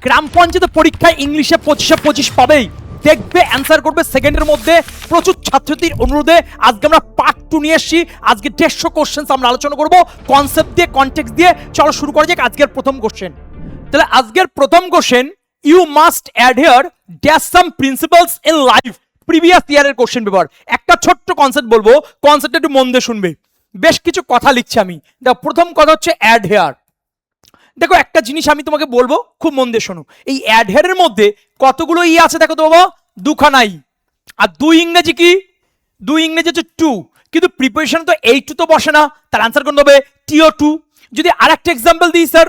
গ্রাম পঞ্চায়েত পরীক্ষায় ইংলিশে 25 পাবেই, দেখবে অ্যান্সার করবে সেকেন্ডের মধ্যে। প্রচুর ছাত্রছাত্রীর অনুরোধে আজকে আমরা পার্ট 2 নিয়ে এসেছি। আজকে 150 কোশ্চেন আমরা আলোচনা করব কনসেপ্ট দিয়ে, কনটেক্সট দিয়ে। চলো শুরু করা যাক আজকের প্রথম কোশ্চেন। তাহলে আজকের প্রথম question, you must adhere dash some principles in life previous ইয়ারের কোশ্চেন পেপার। একটা ছোট্ট কনসেপ্ট বলবো, কনসেপ্টটা একটু মন দিয়ে শুনবে। বেশ কিছু কথা লিখছি আমি। দেখো প্রথম কথা হচ্ছে অ্যাডহেয়ার। দেখো একটা জিনিস আমি তোমাকে বলবো, খুব মন দিয়ে শোনো। এই অ্যাডহেয়ারের মধ্যে কতগুলো ই আছে দেখো তো বাবা, দুখানাই। আর দুই ইংরেজি কি? দুই ইংরেজি হচ্ছে টু, কিন্তু প্রিপারেশন তো এই টু তো বসে না, তার আনসার করতে হবে টিও টু। যদি আরেকটা এক্সাম্পল দিই স্যার,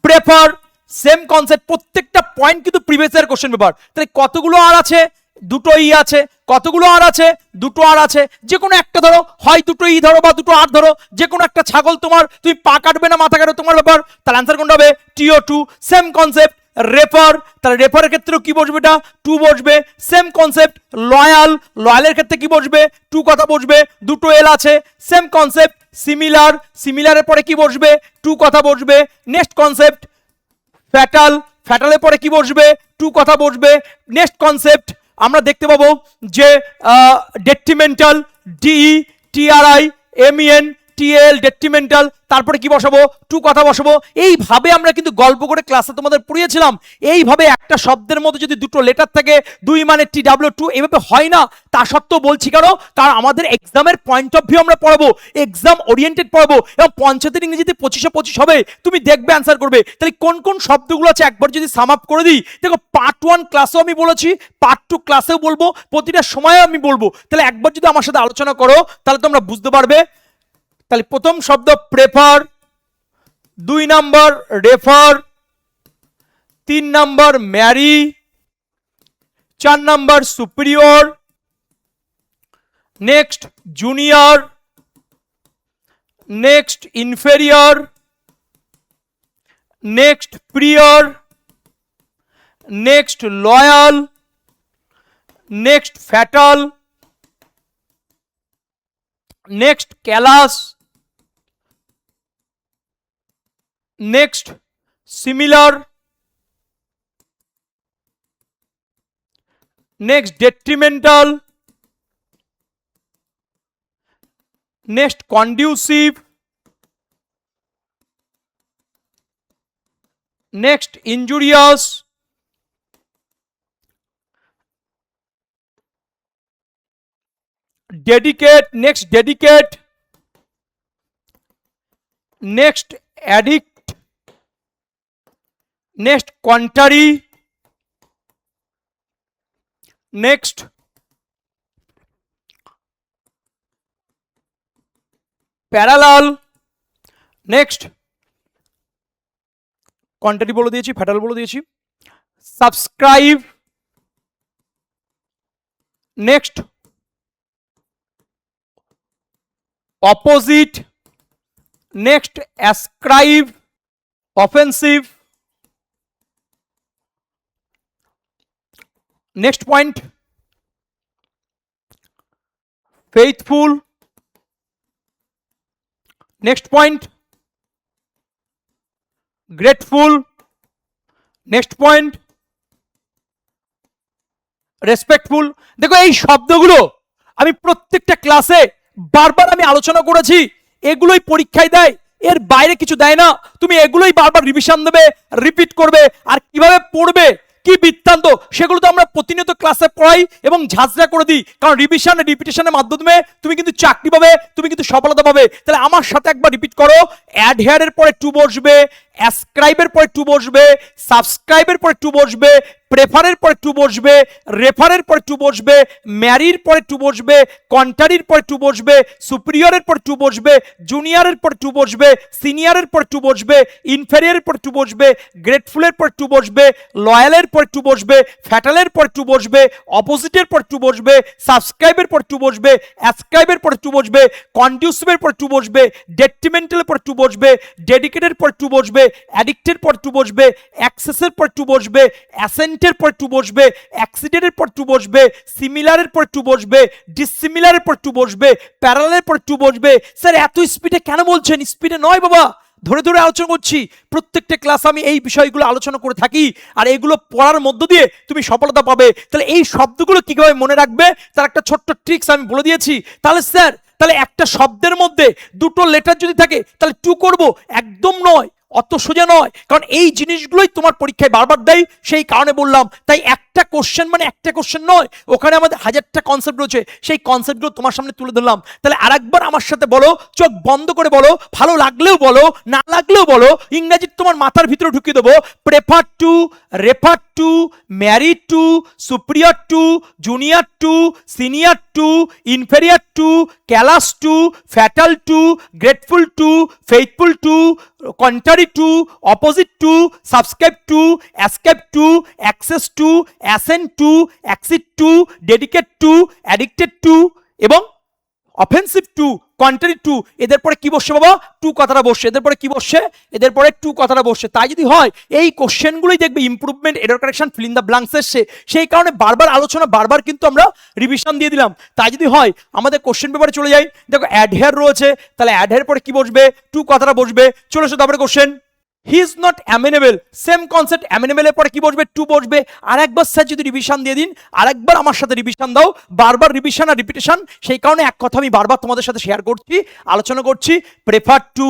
প্রেফার, সেম কনসেপ্ট, প্রত্যেকটা পয়েন্ট কিন্তু প্রিভিয়াস ইয়ার কোশ্চেন পেপার। তাহলে কতগুলো আর আছে? দুটো ই আছে। কতগুলো আর আছে? দুটো আর আছে। যে কোনো একটা ধরো, হয় দুটো ই ধরো বা দুটো আর ধরো, যে কোনো একটা। ছাগল তোমার, তুমি পা কাটবে না মাথা কাটবে তোমার ব্যাপার। তার আনসার কোনটা হবে? টিও টু। সেম কনসেপ্ট রেফার, তাহলে রেফারের ক্ষেত্রেও কি বসবে? এটা টু বসবে। সেম কনসেপ্ট লয়াল, লয়ালের ক্ষেত্রে কি বসবে? টু কথা বসবে, দুটো এল আছে। সেম কনসেপ্ট সিমিলার, সিমিলারের পরে কি বসবে? টু কথা বসবে। নেক্সট কনসেপ্ট ফ্যাটাল, ফ্যাটালের পরে কি বসবে? টু কথা বসবে। নেক্সট কনসেপ্ট আমরা দেখতে পাবো যে detrimental, D E T R I M E N T L detrimental, তারপরে কি বসাবো? টু কথা বসাবো। এইভাবে আমরা কিন্তু গল্প করে ক্লাসে তোমাদের পড়িয়েছিলাম। এইভাবে একটা শব্দের মধ্যে যদি দুটো লেটার থাকে, দুই মানে টি ডাব্লিউ টু, এইভাবে হয় না। তা সত্ত্বেও বলছি কেন? কারণ আমাদের এক্সামের পয়েন্ট অফ ভিউ আমরা পড়াবো, এক্সাম ওরিয়েন্টেড পড়াবো, এবং পঞ্চায়েতের ইংরেজিতে 25 হবে, তুমি দেখবে অ্যান্সার করবে। তাহলে কোন কোন শব্দগুলো আছে একবার যদি সাম আপ করে দিই, দেখো পার্ট 1 ক্লাসেও আমি বলেছি, পার্ট 2 ক্লাসেও বলবো, প্রতিটা সময় আমি বলবো। তাহলে একবার যদি আমার সাথে আলোচনা করো তাহলে তোমরা বুঝতে পারবে। তাহলে প্রথম শব্দ prefer, 2 number refer, 3 number marry, 4 number superior, next junior, next inferior, next prior, next loyal, next fatal, next callous, next similar, next detrimental, next conducive, next injurious, dedicate, next dedicate, next addict, next contrary, next parallel, next contrary বলে দিয়েছি, fatal বলে দিয়েছি, subscribe, next opposite, next ascribe, offensive, next point faithful, next point grateful, next point respectful. দেখো এই শব্দগুলো আমি প্রত্যেকটা ক্লাসে বারবার আমি আলোচনা করেছি, এগুলোই পরীক্ষায় দেয়, এর বাইরে কিছু দেয় না। তুমি এগুলোই বারবার রিভিশন দেবে, রিপিট করবে, আর কিভাবে পড়বে, কি বৃত্তান্ত, সেগুলো তো আমরা প্রতিনিয়ত ক্লাসে পড়াই এবং ঝাঁঝরা করে দিই। কারণ রিভিশন রিপিটেশনের মাধ্যমে তুমি কিন্তু চাকরি পাবে, তুমি কিন্তু সফলতা পাবে। তাহলে আমার সাথে একবার রিপিট করো, অ্যাডহেয়ারের পরে টু বসবে, অ্যাসক্রাইবের পরে টু বসবে, সাবস্ক্রাইবের পরে টু বসবে, প্রেফারের পরে টু বসবে, রেফারের পরে টু বসবে, ম্যারির পরে টু বসবে, কন্ট্রারির পরে টু বসবে, সুপিরিয়রের পরে টু বসবে, জুনিয়রের পরে টু বসবে, সিনিয়রের পরে টু বসবে, ইনফেরিয়রের পরে টু বসবে, গ্রেটফুলের পরে টু বসবে, লয়ালের পরে টু বসবে, ফ্যাটালের পরে টু বসবে, অপোজিটের পরে টু বসবে, সাবস্ক্রাইবের পরে টু বসবে, অ্যাসক্রাইবের পরে টু বসবে, কন্ডিউসিভের পরে টু বসবে, ডেট্রিমেন্টালের পরে টু বসবে, ডেডিকেটের পরে টু বসবে, অ্যাডিক্টের পর টু বসবে, অ্যাক্সেসের পর টু বসবে, অ্যাসেন্টের পর টু বসবে, অ্যাক্সিডেন্টের পর টু বসবে, সিমিলারের পর টু বসবে, ডিসিমিলারের পর টু বসবে, প্যারালালের পর টু বসবে। স্যার এত স্পিডে কেন বলছেন? স্পিডে নয় বাবা, ধরে ধরে আলোচনা করছি, প্রত্যেকটা ক্লাস আমি এই বিষয়গুলো আলোচনা করে থাকি, আর এগুলো পড়ার মধ্য দিয়ে তুমি সফলতা পাবে। তাহলে এই শব্দগুলো কিভাবে মনে রাখবে তার একটা ছোট্ট ট্রিক্স আমি বলে দিয়েছি। তাহলে স্যার, তাহলে একটা শব্দের মধ্যে দুটো লেটার যদি থাকে তাহলে টু করব? একদম নয়, অত সোজা নয়, কারণ এই জিনিসগুলোই তোমার পরীক্ষায় বারবার দেয়, সেই কারণে বললাম। তাই একটা কোশ্চেন মানে একটা কোশ্চেন নয়, ওখানে আমাদের হাজারটা কনসেপ্ট রয়েছে, সেই কনসেপ্টগুলো তোমার সামনে তুলে ধরলাম। তাহলে আরেকবার আমার সাথে বলো, চোখ বন্ধ করে বলো, ভালো লাগলেও বলো, না লাগলেও বলো, ইংরেজি তোমার মাথার ভিতরে ঢুকিয়ে দেবো। Prefer to, refer to, married to, superior to, junior to, senior to, inferior to, callous to, fatal to, grateful to, faithful to, contrary to, opposite to, subscribe to, ascribe to, access to, assent to, accede to, dedicate to, addicted to এবং offensive to, contrary to. এদের পরে কি বসছে বাবা? Two কথাটা বসছে। এদের পরে কি বসছে? এদের পরে টু কথাটা বসছে। তাই যদি হয় এই কোশ্চেনগুলোই দেখবে improvement, error correction, fill in the blanks এসছে, সেই কারণে বারবার আলোচনা, বারবার কিন্তু আমরা রিভিশন দিয়ে দিলাম। তাই যদি হয় আমাদের কোশ্চেন পেপারে চলে যাই, দেখো অ্যাডহেয়ার রয়েছে, তাহলে অ্যাডহেয়ার পরে কি বসবে? টু কথাটা বসবে। চলে এসো তারপরে question, he is not amenable, same concept, অ্যামেনেবলের পরে কি বসবে? টু বসবে। আরেকবার স্যার যদি রিভিশন দিয়ে দিন, আরেকবার আমার সাথে রিভিশন দাও, বারবার রিভিশন আর রিপিটেশন, সেই কারণে এক কথা আমি বারবার তোমাদের সাথে শেয়ার করছি, আলোচনা করছি। Prefer to,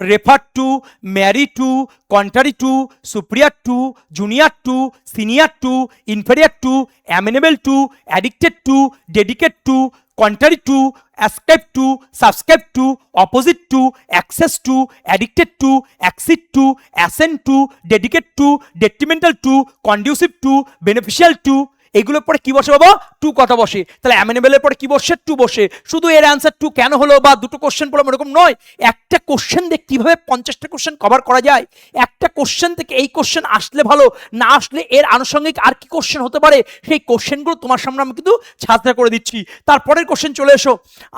refer to, marry to, contrary to, superior to, junior to, senior to, inferior to, amenable to, addicted to, dedicate to, contrary to, ascribe to, subscribe to, opposite to, access to, addicted to, accede to, assent to, dedicate to, detrimental to, conducive to, beneficial to। এগুলোর পরে কি বসে বাবা? Two কথা বসে। তাহলে অ্যামেনেবলের পরে কি বসে? টু বসে। শুধু এর অ্যান্সার টু কেন হলো বা দুটো কোশ্চেন পড়লাম এরকম নয়, একটা কোশ্চেন দিয়ে কিভাবে 50টা কোশ্চেন কভার করা যায়, একটা কোশ্চেন থেকে এই কোশ্চেন আসলে ভালো, না আসলে এর আনুষঙ্গিক আর কি কোশ্চেন হতে পারে, সেই কোশ্চেনগুলো তোমার সামনে আমি কিন্তু ছাত্রা করে দিচ্ছি। তারপরের কোশ্চেন চলে এসো,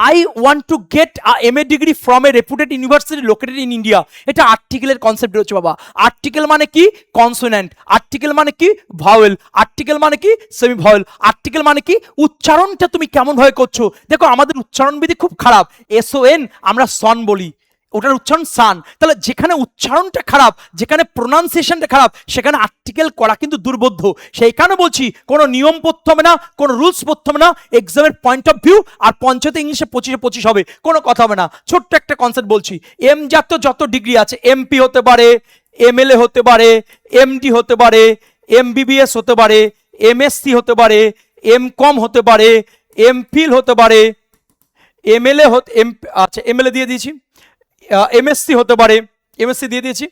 I want to get M A degree from a reputed university located in India. এটা আর্টিকেলের কনসেপ্ট রয়েছে বাবা। আর্টিকেল মানে কি? কনসোনেন্ট। আর্টিকেল মানে কি? ভাওয়েল। আর্টিকেল মানে কি? Semi vowel. আর্টিকেল মানে কি? উচ্চারণটা তুমি কেমন ভাবে করছো। দেখো আমাদের উচ্চারণ বিধি খুব খারাপ, SON আমরা সন বলি, ওটার উচ্চারণ সান। তাহলে যেখানে উচ্চারণটা খারাপ, যেখানে প্রোনাউন্সিয়েশনটা খারাপ, সেখানে আর্টিকেল করা কিন্তু দুর্বোধ্য। সেই কারণে বলছি কোনো নিয়ম পড়তে হবে না, কোনো রুলস পড়তে হবে না, এক্সামের পয়েন্ট অফ ভিউ আর পঞ্চায়েতে ইংলিশে 25-25 হবে, কোনো কথা হবে না। ছোট্ট একটা কনসেপ্ট বলছি, এম জাতীয় যত ডিগ্রি আছে, MP হতে পারে, MLA হতে পারে, MD হতে পারে, MBBS হতে পারে, MSc হতে পারে, MCom হতে পারে, MPhil হতে পারে, MLA আচ্ছা MLA দিয়ে দিয়েছি, MSc হতে পারে, MSc দিয়ে দিয়েছি,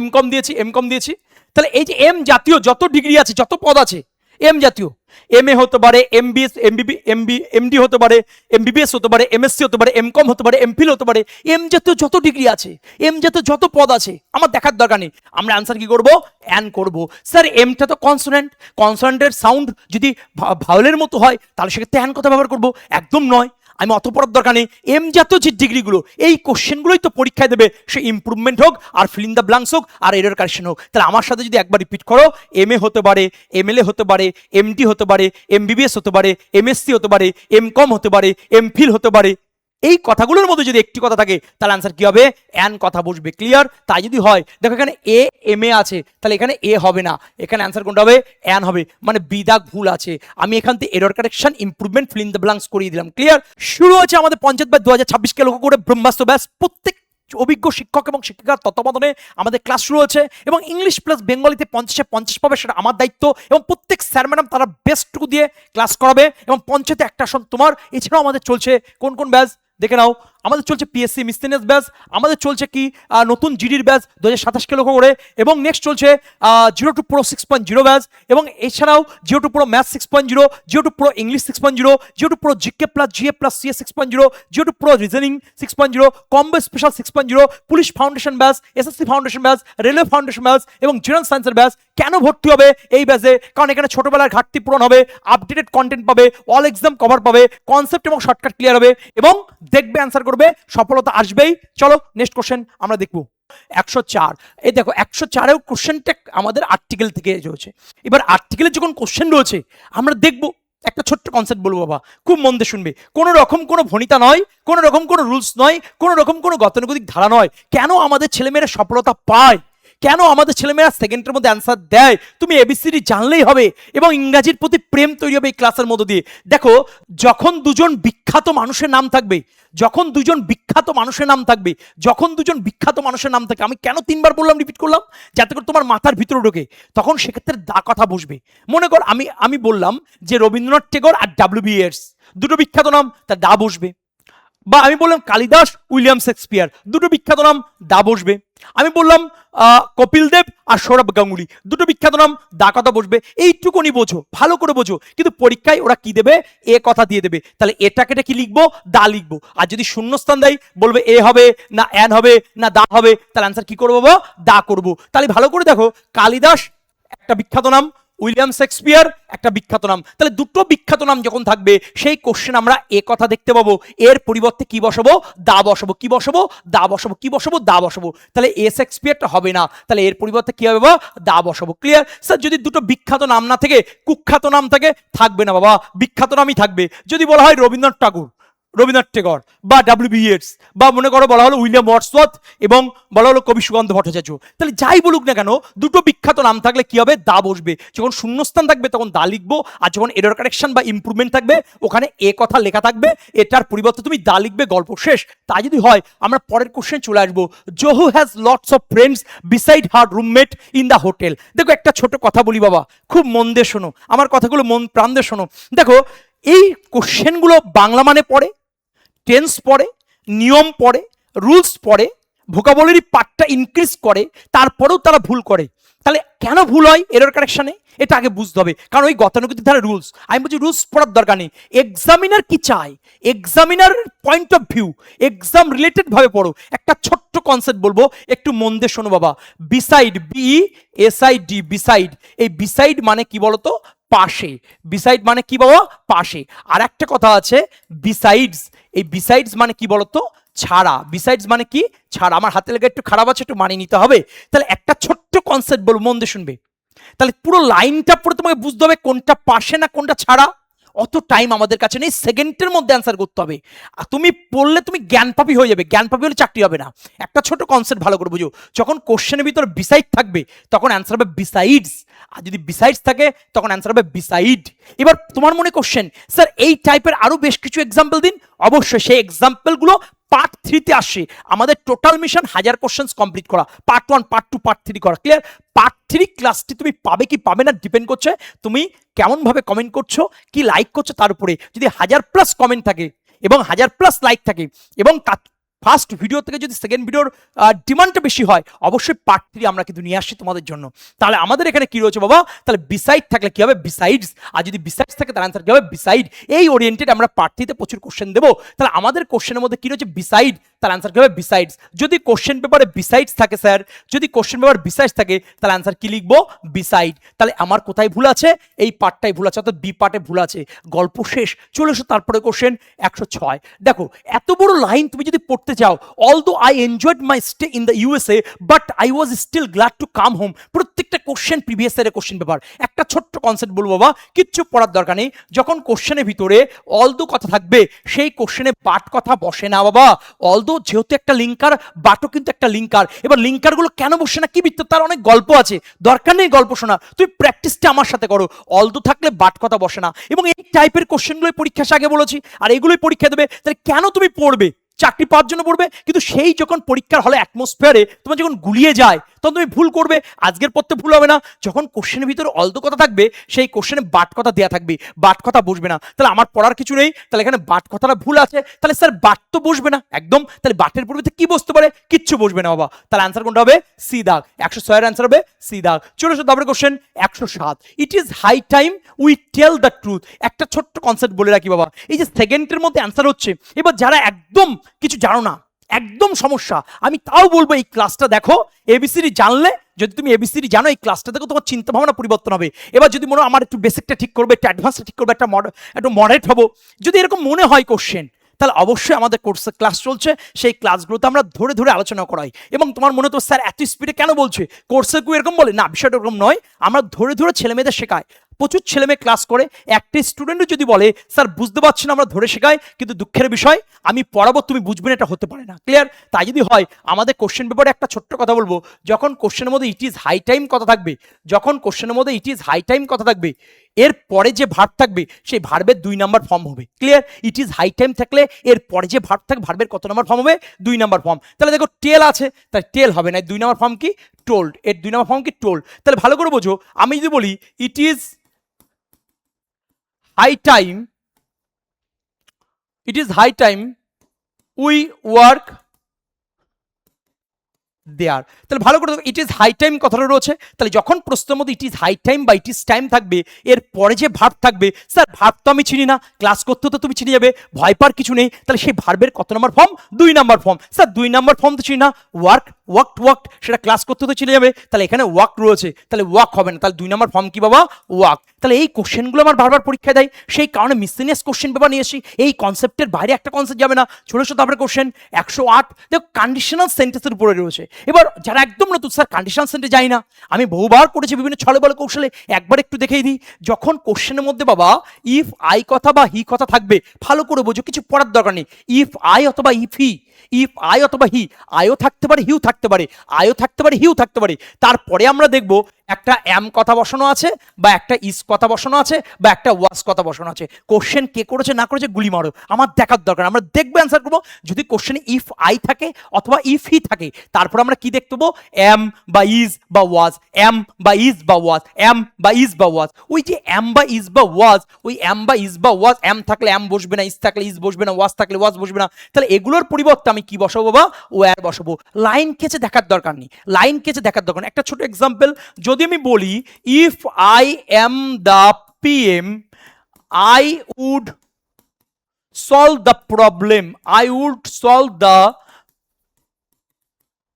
MCom দিয়েছি। তাহলে এই যে এম জাতীয় যত ডিগ্রি আছে, যত পদ আছে এম জাতীয়, MA হতে পারে, MBS, MD হতে পারে, MBBS হতে পারে, MSc হতে পারে, MCom হতে পারে, MPhil হতে পারে, এম জাতীয় যত ডিগ্রি আছে, এম জাতীয় যত পদ আছে, আমার দেখার দরকার নেই, আমরা অ্যান্সার কি করব? অ্যান করব। স্যার এমটা তো কনসোনেন্ট, কনসোনেন্টের সাউন্ড যদি ভাওয়েলের মতো হয় তাহলে সেক্ষেত্রে অ্যান কথা ব্যবহার করব, একদম নয়, আমি অত পড়ার দরকার নেই। এম জাতীয় যে ডিগ্রিগুলো, এই কোশ্চেনগুলোই তো পরীক্ষায় দেবে, সে ইমপ্রুভমেন্ট হোক আর ফিল ইন দ্য ব্ল্যাঙ্কস হোক আর এরর কারেকশন হোক। তাহলে আমার সাথে যদি একবার রিপিট করো, MA হতে পারে, MLA হতে পারে, MD হতে পারে, MBBS হতে পারে, MSc হতে পারে, MCom হতে পারে, MPhil হতে পারে, এই কথাগুলোর মধ্যে যদি একটি কথা থাকে তাহলে আনসার কি হবে? অ্যান কথা বসবে। ক্লিয়ার? তাই যদি হয়, দেখো এখানে MA আছে, তাহলে এখানে এ হবে না, এখানে অ্যান্সার কোনটা হবে? অ্যান হবে, মানে বিদাগ ভুল আছে। আমি এখান থেকে error correction, improvement, fill in the blanks করিয়ে দিলাম। ক্লিয়ার? শুরু হচ্ছে আমাদের পঞ্চায়েত বা 2026কে লক্ষ্য করে ব্রহ্মাস্ত্র ব্যাস, প্রত্যেক অভিজ্ঞ শিক্ষক এবং শিক্ষিকার তত্ত্বাবধানে আমাদের ক্লাস শুরু হচ্ছে, এবং ইংলিশ প্লাস বেঙ্গলিতে 50-এ 50 পাবে, সেটা আমার দায়িত্ব, এবং প্রত্যেক স্যার ম্যাডাম তারা বেস্টটুকু দিয়ে ক্লাস করাবে, এবং পঞ্চায়েতে একটা আসন তোমার। এছাড়াও আমাদের চলছে কোন কোন ব্যাচ দেখে নাও, আমাদের চলছে PSC মিসলেনিয়াস ব্যাচ, আমাদের চলছে কি নতুন জিডির ব্যাচ 2027কে লক্ষ্য করে, এবং নেক্সট চলছে 02 Pro 6.0 ব্যাচ, এবং এছাড়াও 02 Pro math 6.0, 02 Pro English 6.0, 02 Pro GK plus GA plus CS 6.0, 02 Pro reasoning 6.0, combo special 6.0, police foundation batch, SSC foundation batch, railway foundation batch এবং জেনারেল সায়েন্সের ব্যাচ। কেন ভর্তি হবে এই ব্যাচে? কারণ এখানে ছোটবেলার ঘাটতি পূরণ হবে, আপডেটেড কন্টেন্ট পাবে, অল এক্সাম কভার পাবে, কনসেপ্ট এবং শর্টকাট ক্লিয়ার হবে, এবং দেখবে অ্যান্সার করবে, সফলতা আসবেই। চলো নেক্সট কোশ্চেন আমরা দেখবো। 104, এই দেখো 104এও কোশ্চেনটা আমাদের আর্টিকেল থেকে রয়েছে। এবার আর্টিকেলে যখন কোশ্চেন রয়েছে আমরা দেখবো একটা ছোট্ট কনসেপ্ট বলবো বাবা, খুব মন দিয়ে শুনবে। কোনো রকম কোনো ভনিতা নয়, কোনো রকম কোনো রুলস নয়, কোনো রকম কোনো গতানুগতিক ধারা নয়। কেন আমাদের ছেলেমেয়েরা সফলতা পায়, কেন আমাদের ছেলেমেয়েরা সেকেন্ডের মধ্যে অ্যান্সার দেয়, তুমি এবিসিডি জানলেই হবে এবং ইংরাজির প্রতি প্রেম তৈরি হবে এই ক্লাসের মধ্য দিয়ে। দেখো, যখন দুজন বিখ্যাত মানুষের নাম থাকবে, যখন দুজন বিখ্যাত মানুষের নাম থাকবে, যখন দুজন বিখ্যাত মানুষের নাম থাকে, আমি কেন তিনবার বললাম, রিপিট করলাম, যাতে করে তোমার মাথার ভিতরে ঢোকে, তখন সেক্ষেত্রে দা কথা বসবে। মনে কর আমি বললাম যে রবীন্দ্রনাথ টেগর আর ডাব্লিউ.বি. ইয়েটস দুটো বিখ্যাত নাম, তার দা বসবে। বা আমি বললাম কালিদাস, উইলিয়াম শেক্সপিয়ার দুটো বিখ্যাত নাম, দা বসবে। আমি বললাম কপিল দেব আর সৌরভ গাঙ্গুলি দুটো বিখ্যাত নাম, দা কথা বসবে। এইটুকুনি বোঝো, ভালো করে বোঝো। কিন্তু পরীক্ষায় ওরা কি দেবে, এ কথা দিয়ে দেবে। তাহলে এটাকে কি লিখবো, দা লিখবো। আর যদি শূন্যস্থান দেয়, বলবে এ হবে না অ্যান হবে না দা হবে, তাহলে আনসার কি করবো বাবা, দা করবো। তাহলে ভালো করে দেখো, কালিদাস একটা বিখ্যাত নাম, উইলিয়াম শেক্সপিয়ার একটা বিখ্যাত নাম। তাহলে দুটো বিখ্যাত নাম যখন থাকবে, সেই কোশ্চেন আমরা এ কথা দেখতে পাবো, এর পরিবর্তে কি বসাবো, দা বসাবো। কি বসাবো, দা বসাবো। কি বসাবো, দা বসাবো। তাহলে এ শেক্সপিয়ারটা হবে না, তাহলে এর পরিবর্তে কি হবে বাবা, দা বসাবো। Clear sir? যদি দুটো বিখ্যাত নাম না থাকে, কুখ্যাত নাম থাকে, থাকবে না বাবা, বিখ্যাত নামই থাকবে। যদি বলা হয় রবীন্দ্রনাথ ঠাকুর, রবীন্দ্রনাথ টেগর বা ডাব্লিউ.বি. ইয়েটস, বা মনে করো বলা হলো উইলিয়াম ওয়ার্ডসওয়ার্থ এবং বলা হলো কবি সুকান্ত ভট্টাচার্য, তাহলে যাই বলুক না কেন, দুটো বিখ্যাত নাম থাকলে কি হবে, দা বসবে। যখন শূন্যস্থান থাকবে তখন দা লিখবো, আর যখন এরর কারেকশন বা ইমপ্রুভমেন্ট থাকবে, ওখানে এ কথা লেখা থাকবে, এটার পরিবর্তে তুমি দা লিখবে, গল্প শেষ। তা যদি হয়, আমরা পরের কোশ্চেন চলে আসবো। Johu has lots of friends beside her roommate in the hotel. দেখো, একটা ছোট কথা বলি বাবা, খুব মন দিয়ে শোনো, আমার কথাগুলো মন প্রাণ দিয়ে শোনো। দেখো, এই কোশ্চেনগুলো বাংলা মানে পড়ে, টেন্স পড়ে, নিয়ম পড়ে, রুলস পড়ে, ভোকাবুলারি পার্টটা ইনক্রিজ করে, তারপরেও তারা ভুল করে। তাহলে কেন ভুল হয় এরর কারেকশনে, এটা আগে বুঝতে হবে। কারণ ওই গতানুগতিক ধারা রুলস, আমি বলছি রুলস পড়ার দরকার নেই। এক্সামিনার কি চায়, examiner point of view, exam related ভাবে পড়ো। একটা ছোট্ট কনসেপ্ট বলবো, একটু মন দিয়ে শোনো বাবা। Beside, BESID, beside. এই বিসাইড মানে কি বলতো, পাশে। বিসাইড মানে কি বাবা, পাশে। আর একটা কথা আছে বিসাইডস, এই বিসাইডস মানে কি বলতো, ছাড়া। বিসাইডস মানে কি, ছাড়া। আমার হাতে লেগে একটু খারাপ আছে, একটু মানিয়ে নিতে হবে। তাহলে একটা ছোট্ট কনসেপ্ট বলবো, মন দিয়ে শুনবে। তাহলে পুরো লাইনটা পড়ে তোমাকে বুঝতে হবে কোনটা পাশে না কোনটা ছাড়া। অত টাইম আমাদের কাছে নেই, সেকেন্ডের মধ্যে অ্যান্সার করতে হবে। আর তুমি পড়লে তুমি জ্ঞানপাপী হয়ে যাবে, জ্ঞানপাপী হলে চাকরি হবে না। একটা ছোট কনসেপ্ট ভালো করে বুঝো, যখন কোশ্চেনের ভিতর বিসাইড থাকবে তখন অ্যান্সার হবে বিসাইডস, আর যদি বিসাইডস থাকে তখন অ্যান্সার হবে বিসাইড। এবার তোমার মনে কোশ্চেন, স্যার এই টাইপের আরো বেশ কিছু এক্সাম্পল দিন। অবশ্যই সেই এক্সাম্পলগুলো পার্ট 3-তে আসে। আমাদের টোটাল মিশন 1000 কোশ্চেন্স কমপ্লিট করা, পার্ট 1, পার্ট 2, পার্ট 3 করা। ক্লিয়ার? পার্ট 3 ক্লাসটি তুমি পাবে কি পাবে না ডিপেন্ড করছে তুমি কেমন ভাবে কমেন্ট করছো, কি লাইক করছো তার উপরে। যদি 1000+ কমেন্ট থাকে এবং 1000+ লাইক থাকে এবং ফার্স্ট ভিডিও থেকে যদি সেকেন্ড ভিডিওর ডিমান্ডটা বেশি হয়, অবশ্যই পার্ট 3 আমরা কিন্তু নিয়ে আসছি তোমাদের জন্য। তাহলে আমাদের এখানে কি রয়েছে বাবা, তাহলে বিসাইড থাকলে কি হবে, বিসাইডস। আর যদি বিসাইডস থাকে তার আনসার কি হবে, বিসাইড। এই ওরিয়েন্টেড আমরা পার্ট 3-তে প্রচুর কোশ্চেন দেবো। তাহলে আমাদের কোশ্চেনের মধ্যে কি রয়েছে, বিসাইড, তার আনসার কি হবে, বিসাইডস। যদি কোশ্চেন পেপারে বিসাইডস থাকে স্যার, যদি কোশ্চেন পেপার বিসাইডস থাকে, তাহলে আনসার কি লিখবো, বিসাইড। তাহলে আমার কোথায় ভুল আছে, এই পার্টটাই ভুল আছে, অর্থাৎ বি পার্টে ভুল আছে। গল্প শেষ, চলে এসো তারপরে কোশ্চেন 106। দেখো, এত বড় লাইন তুমি যদি পড়তে চাও, although I enjoyed my stay in the USA but I was still glad to come home, প্রত্যেকটা কোশ্চেন প্রিভিয়াস ইয়ারের কোশ্চেন পেপার। একটা ছোট্ট কনসেপ্ট বলবো বাবা, কিচ্ছু পড়ার দরকার নেই। যখন কোশ্চেনের ভিতরে অলদো কথা থাকবে, সেই কোশ্চেনে বাট কথা বসে না বাবা। অলদো যেহেতু একটা লিঙ্কার, বাটও কিন্তু একটা লিঙ্কার। এবার লিঙ্কারগুলো কেন বসে না, কি বৃত্ত, তার অনেক গল্প আছে, দরকার নেই গল্প শোনা। তুমি প্র্যাকটিসটা আমার সাথে করো। অলদো থাকলে বাট কথা বসে না, এবং এই টাইপের কোশ্চেনগুলোই পরীক্ষা আগে বলেছি, আর এগুলোই পরীক্ষা দেবে। তাহলে কেন তুমি পড়বে, চাকরি পাওয়ার জন্য পড়বে, কিন্তু সেই যখন পরীক্ষার হলে অ্যাটমসফিয়ারে তোমার যখন গুলিয়ে যায়, তখন তুমি ভুল করবে। আজকের পড়তে ভুল হবে না। যখন কোশ্চেনের ভিতরে অলদো কথা থাকবে, সেই কোশ্চেনে বাট কথা দেওয়া থাকবে, বাট কথা বসবে না। তাহলে আমার পড়ার কিছু নেই, তাহলে এখানে বাট কথাটা ভুল আছে, তাহলে স্যার বাট তো বসবে না একদম। তাহলে বাটের পরিবর্তে কি বসতে পারে, কিচ্ছু বসবে না বাবা। তাহলে আনসার কোনটা হবে, সি দাগ। 106 এর আনসার হবে সি দাগ। চলে এসো তারপরে question 107। It is high time we tell the truth. একটা ছোট্ট কনসেপ্ট বলে রাখি বাবা, এই যে সেকেন্ডের মধ্যে আনসার হচ্ছে। এবার যারা একদম কিছু জানো না, একদম সমস্যা, আমি তাও বলবো এই ক্লাসটা দেখো। এবিসিডি জানলে, যদি তুমি এবিসিডি জানো, এই ক্লাসটা দেখো, তোমার চিন্তা ভাবনা পরিবর্তন হবে। এবার যদি মনে হয় আমার একটু বেসিকটা ঠিক করবে, একটু অ্যাডভান্সটা ঠিক করবে, একটু মডারেট হবো, যদি এরকম মনে হয় কোশ্চেন, তাহলে অবশ্যই আমাদের কোর্সে ক্লাস চলছে, সেই ক্লাসগুলোতে আমরা ধরে ধরে আলোচনা করাই। এবং তোমার মনে তো স্যার এত স্পিডে কেন বলছে, কোর্সে কেউ এরকম বলে না, বিষয়টা এরকম নয়। আমরা ধরে ধরে ছেলে মেয়েদের শেখাই। প্রচুর ছেলে মেয়ে ক্লাস করে, একটা স্টুডেন্টও যদি বলে স্যার বুঝতে পারছি না আমরা ধরে শেখাই কিন্তু দুঃখের বিষয় আমি পড়াবো তুমি বুঝবে না, এটা হতে পারে না। ক্লিয়ার? তাই যদি হয় আমাদের কোশ্চেন পেপারে একটা ছোট্ট কথা বলবো, যখন কোশ্চেনের মধ্যে ইট ইজ হাই টাইম কথা থাকবে, যখন কোশ্চেনের মধ্যে ইট ইজ হাই টাইম কথা থাকবে, এর পরে যে ভার্ব থাকবে সেই ভার্বের 2 নাম্বার ফর্ম হবে। Clear? It is high time থাকলে এর পরে যে ভার্ব থাকবে ভার্বের কত নাম্বার ফর্ম হবে? 2 নাম্বার ফর্ম। তাহলে দেখো টেল আছে, তাই টেল হবে না, 2 নাম্বার ফর্ম কি? টোল্ড। এর 2 নাম্বার ফর্ম কি? টোল্ড। তাহলে ভালো করে বোঝো, আমি যদি বলি it is high time, it is high time we work there, তাহলে ভালো করে ইট ইজ হাই টাইম কথাটা রয়েছে, তাহলে যখন প্রশ্নের মধ্যে ইট ইজ হাই টাইম বা ইট ইজ টাইম থাকবে এর পরে যে ভার্ব থাকবে, স্যার ভার্ব তো আমি চিনি না, ক্লাস করতে তো তুমি চিনে যাবে, ভয় পাওয়ার কিছু নেই, তাহলে সেই ভার্বের কত নম্বর form? 2 number form. Sir 2 number form তো চিনি না, ওয়ার্ক ওয়ার্কড ওয়ার্কড সেটা ক্লাস করতে তো চিনে যাবে, তাহলে এখানে ওয়ার্ক রয়েছে, তাহলে ওয়ার্ক হবে না, তাহলে 2 নাম্বার ফর্ম কি বাবা? ওয়ার্ক। তাহলে এই কোশ্চেনগুলো আমার বারবার পরীক্ষায় দেয়, সেই কারণে মিসসেলিনিয়াস কোশ্চেন পেপার নিয়ে এসি, এই কনসেপ্টের বাইরে একটা কনসেপ্ট যাবে না। ছোটশো তারপরে কোশ্চেন 108 দেখো কন্ডিশনাল সেন্টেন্সের উপরে রয়েছে। এবার যারা একদম নতুন স্যার কন্ডিশনাল সেন্টেন্স যাই না, আমি বহুবার করেছি বিভিন্ন ছলে বলে কৌশলে, একবার একটু দেখেই দিই। যখন কোশ্চেনের মধ্যে বাবা ইফ আই কথা বা হি কথা থাকবে, ভালো করে বোঝো, কিছু পড়ার দরকার নেই। ইফ আই অথবা ইফ হি, ইফ আই অথবা হি, আইও থাকতে পারে হিউ থাকতে পারে, আইও থাকতে পারে হিউ থাকতে পারে, তারপরে আমরা দেখব একটা এম কথা বসানো আছে বা একটা ইস কথা বসানো আছে বা একটা ওয়াজ কথা বসানো আছে। কোশ্চেন কে করেছে না করেছে গুলি মারো, আমার দেখার দরকার, আমরা দেখবো অ্যান্সার করবো। যদি কোশ্চেনে ইফ আই থাকে অথবা ইফ হি থাকে, তারপর আমরা কি দেখতে পাবো? এম বা ইজ বা ওয়াজ, এম বা ইজ বা ওয়াজ, এম বা ইজ বা ওয়াজ। ওই যে এম বা ইজ বা ওয়াজ, ওই এম বা ইজ বা ওয়াজ, এম থাকলে এম বসবে না, ইজ থাকলে ইজ বসবে না, ওয়াজ থাকলে ওয়াজ বসবে না, তাহলে এগুলোর পরিবর্তে আমি কি বসাবো বা ওয়্যার বসাবো। লাইন কেচে দেখার দরকার নেই, লাইন কেচে দেখার দরকার নেই। একটা ছোট এক্সাম্পল যদি আমি বলি, if I am the PM I would solve the problem, I would solve the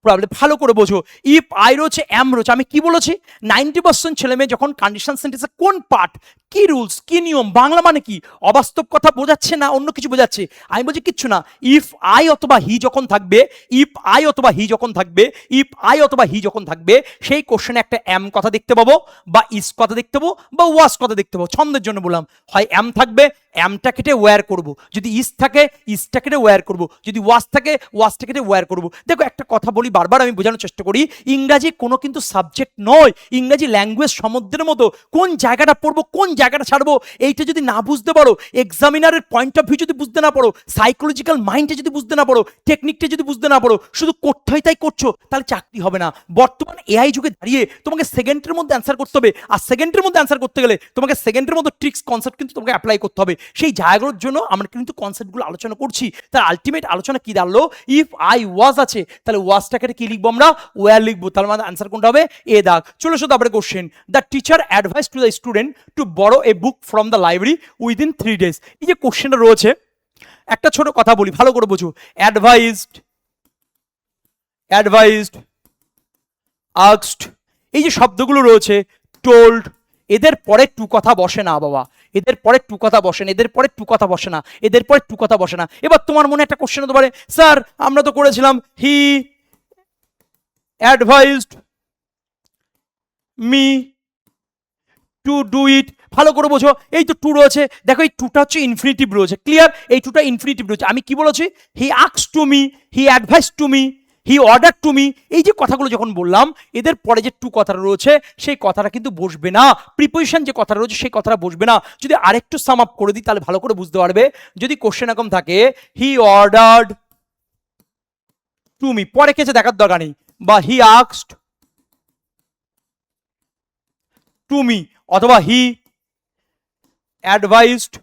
problem. ভালো করে বোঝো, ইফ আই রয়েছে এম রয়েছে, আমি কি বলেছি? 90% ছেলে মেয়ে যখন কন্ডিশন সেন্টেন্সে কোন পার্ট, কি রুলস, কি নিয়ম, বাংলা মানে কি, অবাস্তব কথা বোঝাচ্ছে না অন্য কিছু বোঝাচ্ছে, আমি বলছি কিচ্ছু না। ইফ আই অথবা হি যখন থাকবে, ইফ আই অথবা হি যখন থাকবে, ইফ আই অথবা হি যখন থাকবে, সেই কোশ্চেনে একটা এম কথা দেখতে পাবো বা ইস কথা দেখতে পাবো বা ওয়াজ কথা দেখতে পাবো। ছন্দের জন্য বললাম, হয় এম থাকবে, এমটা কেটে ওয়্যার করব, যদি ইস থাকে ইসটা কেটে ওয়্যার করব, যদি ওয়াজ থাকে ওয়াজটা কেটে ওয়্যার করব। দেখো একটা কথা বলি, বারবার আমি বোঝানোর চেষ্টা করি, ইংরাজি কোনো কিন্তু সাবজেক্ট নয়, ইংরাজি ল্যাঙ্গুয়েজ সমুদ্রের মতো, কোন জায়গাটা পড়বো কোন জায়গাটা ছাড়বো এইটা যদি না বুঝতে পারো, এক্সামিনারের পয়েন্ট অফ ভিউ যদি বুঝতে না পারো, সাইকোলজিক্যাল মাইন্ডে যদি বুঝতে না পারো, টেকনিকটা যদি বুঝতে না পারো, শুধু করতে হয় তাই করছো, তাহলে চাকরি হবে না। বর্তমান এআই যুগে দাঁড়িয়ে তোমাকে সেকেন্ডের মধ্যে অ্যান্সার করতে হবে, আর সেকেন্ডের মধ্যে অ্যান্সার করতে গেলে তোমাকে সেকেন্ডের মধ্যে ট্রিক্স কনসেপ্ট কিন্তু তোমাকে অ্যাপ্লাই করতে হবে। সেই জায়গাগুলোর জন্য আমরা কিন্তু কনসেপ্টগুলো আলোচনা করছি, তার আলটিমেট আলোচনা কি দাঁড়ালো? ইফ আই ওয়াজ আছে, তাহলে ওয়াজটাকে কি লিখবো আমরা? ওয়্যার লিখবো, তাহলে আমাদের আনসার কোনটা হবে? এ দাগ। চলে এসো তারপরে question, the teacher advise to the student to borrow a book from the library within 3 days। এই যে কোশ্চেনটা রয়েছে, একটা ছোট কথা বলি, ভালো করে বোঝো। অ্যাডভাইসড, অ্যাডভাইসড, আস্কড, এই যে শব্দগুলো রয়েছে, টোল্ড, এদের পরে টু কথা বসে না বাবা, এদের পরে টু কথা বসে না, এদের পরে টু কথা বসে না, এদের পরে টু কথা বসে না। এবার তোমার মনে একটা কোশ্চেন হতে পারে, স্যার আমরা তো করেছিলাম he advised me to do it. ভালো করে বোঝো, এই তো টু রয়েছে, দেখো এই টুটা হচ্ছে ইনফিনিটিভ রয়েছে, ক্লিয়ার? এই টুটা ইনফিনিটিভ রয়েছে। আমি কি বলেছি? He asked to me, he advice to me, he order to me. এই যে কথাগুলো যখন বললাম, এদের পরে যে টু কথাটা রয়েছে সেই কথাটা কিন্তু বসবে না, প্রিপোজিশন যে কথাটা রয়েছে সেই কথাটা বসবে না। যদি আরেকটু সাম আপ করে দিই তাহলে ভালো করে বুঝতে পারবে। যদি কোশ্চেন এরকম থাকে, হি অর্ডার্ড টু মি, পরে কেছে দেখার দরকার নেই, বা হি আস্কড টু মি, অথবা হি অ্যাডভাইসড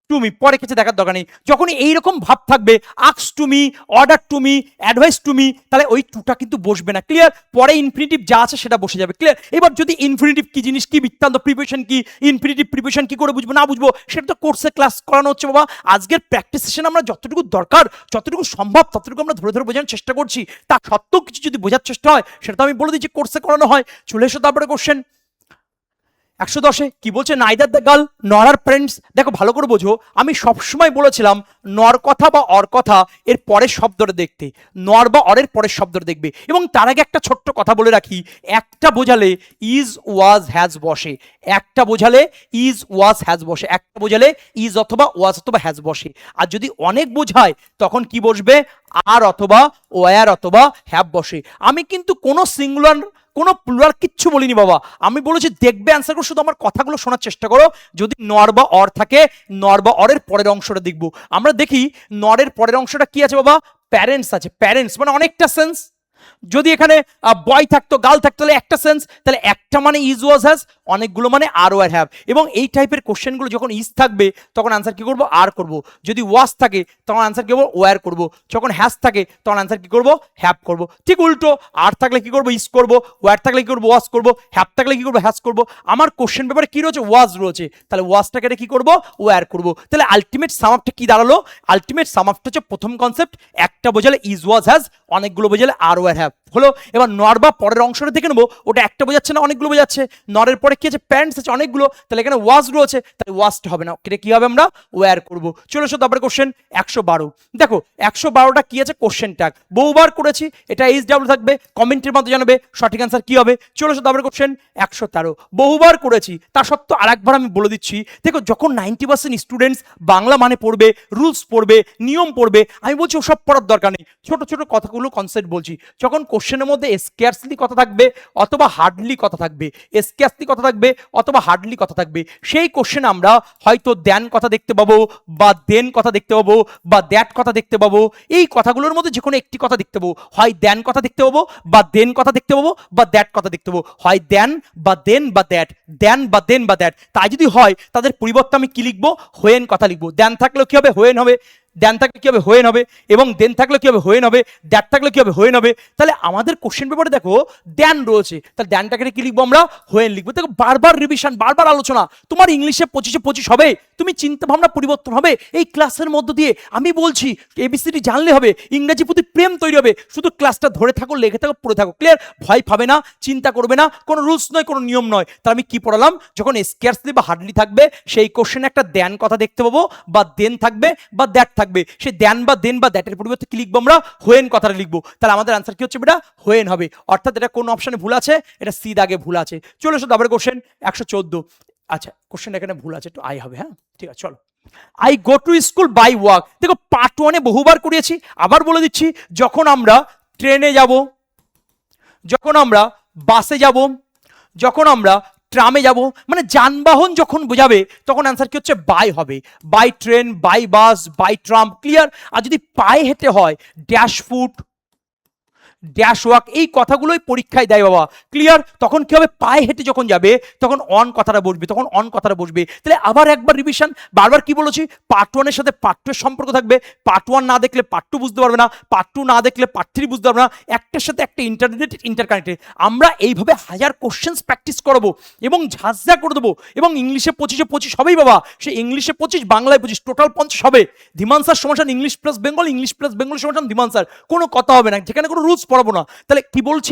টু মি, পরে কিছু দেখার দরকার নেই। যখনই এইরকম ভাব থাকবে, আক্স to me, order to me, advise to me, তাহলে ওই টুটা কিন্তু বসবে না, ক্লিয়ার? পরে ইনফিনিটিভ যা আছে সেটা বসে যাবে, ক্লিয়ার? এবার যদি ইনফিনিটিভ কি জিনিস, কি বৃত্তান্ত, প্রিপোজিশন কি, ইনফিনিটিভ প্রিপোজিশন কি করে বুঝবো না বুঝবো, সেটা তো কোর্সে ক্লাস করানো হচ্ছে বাবা। আজকের প্র্যাকটিস সেশনে আমরা যতটুকু দরকার, যতটুকু সম্ভব ততটুকু আমরা ধরে ধরে বোঝানোর চেষ্টা করছি। তা সত্ত্বেও কিছু যদি বোঝার চেষ্টা হয় সেটা তো আমি বলে দিচ্ছি কোর্সে করানো হয়। চলে এসো তারপরে কোশ্চেন, 110-এ কি বলছে, নাইদার দ্য গার্ল নর আর প্যারেন্টস। দেখো ভালো করে বোঝো, আমি সবসময় বলেছিলাম নর কথা বা অর কথা এর পরের শব্দটা দেখতে, নর বা অরের পরের শব্দটা দেখবে। এবং তার আগে একটা ছোট্ট কথা বলে রাখি, একটা বোঝালে ইজ ওয়াজ হ্যাজ বসে, একটা বোঝালে ইজ ওয়াজ হ্যাজ বসে, একটা বোঝালে ইজ অথবা ওয়াজ অথবা হ্যাজ বসে। আর যদি অনেক বোঝায় তখন কি বসবে, আর অথবা ওয়ার অথবা হ্যাভ বসে। আমি কিন্তু কোনো সিঙ্গুলার কোনো প্লুরাল কিচ্ছু বলিনি বাবা, আমি বলেছি দেখবে অ্যান্সার করো, শুধু আমার কথাগুলো শোনার চেষ্টা করো। যদি নর বা অর থাকে, নর বা অরের পরের অংশটা দেখবো। আমরা দেখি নরের পরের অংশটা কি আছে বাবা, প্যারেন্টস আছে। প্যারেন্টস মানে অনেকটা সেন্স। যদি এখানে বয় থাকতো, গার্ল থাকতো, তাহলে একটা সেন্স, তাহলে একটা মানে ইজ ওয়াজ হ্যাজ, অনেকগুলো মানে আর ওয়ার হ্যাভ। এবং এই টাইপের কোশ্চেনগুলো যখন ইজ থাকবে তখন আনসার কি করব, আর করব। যদি ওয়াজ থাকে তখন আনসার কি করবো, ওয়ার করব। যখন হ্যাজ থাকে তখন আনসার কি করব, হ্যাভ করব। ঠিক উল্টো, আর থাকলে কি করব, ইজ করব, ওয়ার থাকলে কি করব, ওয়াজ করব, হ্যাভ থাকলে কি করব, হ্যাজ করব। আমার কোশ্চেন পেপারে কি রয়েছে, ওয়াজ রয়েছে, তাহলে ওয়াজটাকে কি করব, ওয়ার করব। তাহলে আলটিমেট সাম আপটা কি দাঁড়ালো, আলটিমেট সাম আপটা হচ্ছে প্রথম কনসেপ্ট, একটা বোঝালে ইজ ওয়াজ হ্যাজ, অনেকগুলো বোঝালে আর ওয়ার হ্যাভ হলো। এবার নর বা পরের অংশটা দেখে নেবো, ওটা একটা বোঝাচ্ছে না, অনেকগুলো বোঝাচ্ছে। নরের পরে কি আছে, প্যারেন্টস আছে অনেকগুলো, তাহলে এখানে ওয়াজ রয়েছে, তাহলে ওয়াজটা হবে না, এটা কি হবে, আমরা ওয়্যার করব। চলে এসো তারপরে কোশ্চেন 112। দেখো 112টা কি আছে, কোশ্চেন ট্যাগ বহুবার করেছি, এটা এইচ ডাব্লিউ থাকবে, কমেন্টের মধ্যে জানাবে সঠিক অ্যান্সার কি হবে। চলে এসো তারপরে কোশ্চেন 113, বহুবার করেছি, তা সত্ত্বেও আরেকবার আমি বলে দিচ্ছি। দেখো যখন 90% স্টুডেন্টস বাংলা মানে পড়বে, রুলস পড়বে, নিয়ম পড়বে, আমি বলছি ওসব পড়ার দরকার নেই, ছোট ছোট কথাগুলো কনসেপ্ট বলছি। যখন কোশ্চেনের মধ্যে স্ক্যার্সলি কথা থাকবে অথবা হার্ডলি কথা থাকবে, স্ক্যার্সলি কথা থাকবে অথবা হার্ডলি কথা থাকবে, সেই কোশ্চেনে আমরা হয়তো দেন কথা দেখতে পাবো, বা দেন কথা দেখতে পাবো, বা দ্যাট কথা দেখতে পাবো। এই কথাগুলোর মধ্যে যে কোনো একটি কথা দেখতে পাবো, হয় দেন কথা দেখতে পাবো, বা দেন কথা দেখতে পাবো, বা দ্যাট কথা দেখতে পাবো। হয় দেন বা দেন বা দ্যাট, দেন বা দেন বা দ্যাট। তাই যদি হয় তাদের পরিবর্তে আমি কি লিখবো, হোয়েন কথা লিখবো। দেন থাকলেও কি হবে, হোয়েন হবে। দেন থাকলে কি হবে, হোয়েন হবে। এবং দেন থাকলে কি হবে, হোয়েন হবে। দ্যাট থাকলে কি হবে, হোয়েন হবে। তাহলে আমাদের কোশ্চেন পেপারে দেখো দেন রয়েছে, তাহলে দেনটাকে কি লিখবো আমরা, হোয়েন লিখবো। দেখো বারবার রিভিশন, বারবার আলোচনা, তোমার ইংলিশে 25-25 হবে। তুমি চিন্তা ভাবনা পরিবর্তন হবে এই ক্লাসের মধ্য দিয়ে। আমি বলছি এবিসিডি জানলে হবে, ইংরেজি প্রতি প্রেম তৈরি হবে। শুধু ক্লাসটা ধরে থাকো, লেগে থাকো, পড়ে থাকো, ক্লিয়ার। ভয় পাবে না, চিন্তা করবে না, কোনো রুলস নয়, কোনো নিয়ম নয়। তাহলে আমি কি পড়ালাম, যখন স্ক্যার্সলি বা হার্ডলি থাকবে সেই কোশ্চেনে একটা দেন কথা দেখতে পাবো, বা দেন থাকবে, বা দ্যাট থাকবে। সেই দেন বা দেন বা দ্যাটের পরিবর্তে কি লিখবো, আমরা হোয়েন কথাটা লিখবো। তাহলে আমাদের আনসার কি হচ্ছে, বেটা হোয়েন হবে। অর্থাৎ এটা কোন অপশনে ভুল আছে, এটা সি দাগে ভুল আছে। চলে এসো তারপরে কোশ্চেন 114। আচ্ছা কোশ্চেন এখানে ভুল আছে, একটু আই হবে, হ্যাঁ ঠিক আছে চলো। I go to school by walk. দেখো পার্ট 1-এ বহুবার করিয়েছি, আবার বলে দিচ্ছি। যখন আমরা ট্রেনে যাব, যখন আমরা বাসে যাব, যখন আমরা ট্রামে যাব, মানে যানবাহন যখন বোঝাবে তখন অ্যান্সার কি হচ্ছে, বাই হবে। By train, by bus, by tram, clear. আর যদি পায়ে হেঁটে হয়, ড্যাশ ফুট, ড্যাশ ওয়াক, এই কথাগুলোই পরীক্ষায় দেয় বাবা, ক্লিয়ার। তখন কি হবে, পায়ে হেঁটে যখন যাবে তখন অন কথাটা বসবে, তখন অন কথাটা বসবে। তাহলে আবার একবার রিভিশন, বারবার কি বলেছি, পার্ট 1-এর সাথে পার্ট 2-এর সম্পর্ক থাকবে। পার্ট 1 না দেখলে পার্ট 2 বুঝতে পারবে না, পার্ট 2 না দেখলে পার্ট 3 বুঝতে পারবে না। একটার সাথে একটা ইন্টাররিলেটেড, ইন্টারকানেক্টেড। আমরা এইভাবে হাজার কোশ্চেন্স প্র্যাকটিস করবো এবং ঝাঁঝা করে দেবো। এবং ইংলিশে 25-25 হবেই বাবা, সে ইংলিশে 25, বাংলায় 25, টোটাল 50 হবে। ধীমান স্যার সমাধান English plus Bengal, English plus Bengal সমাধান ধীমান স্যার, কোনো কথা হবে না, যেখানে কোনো রুলস পড়াবো না। তাহলে কি বলছি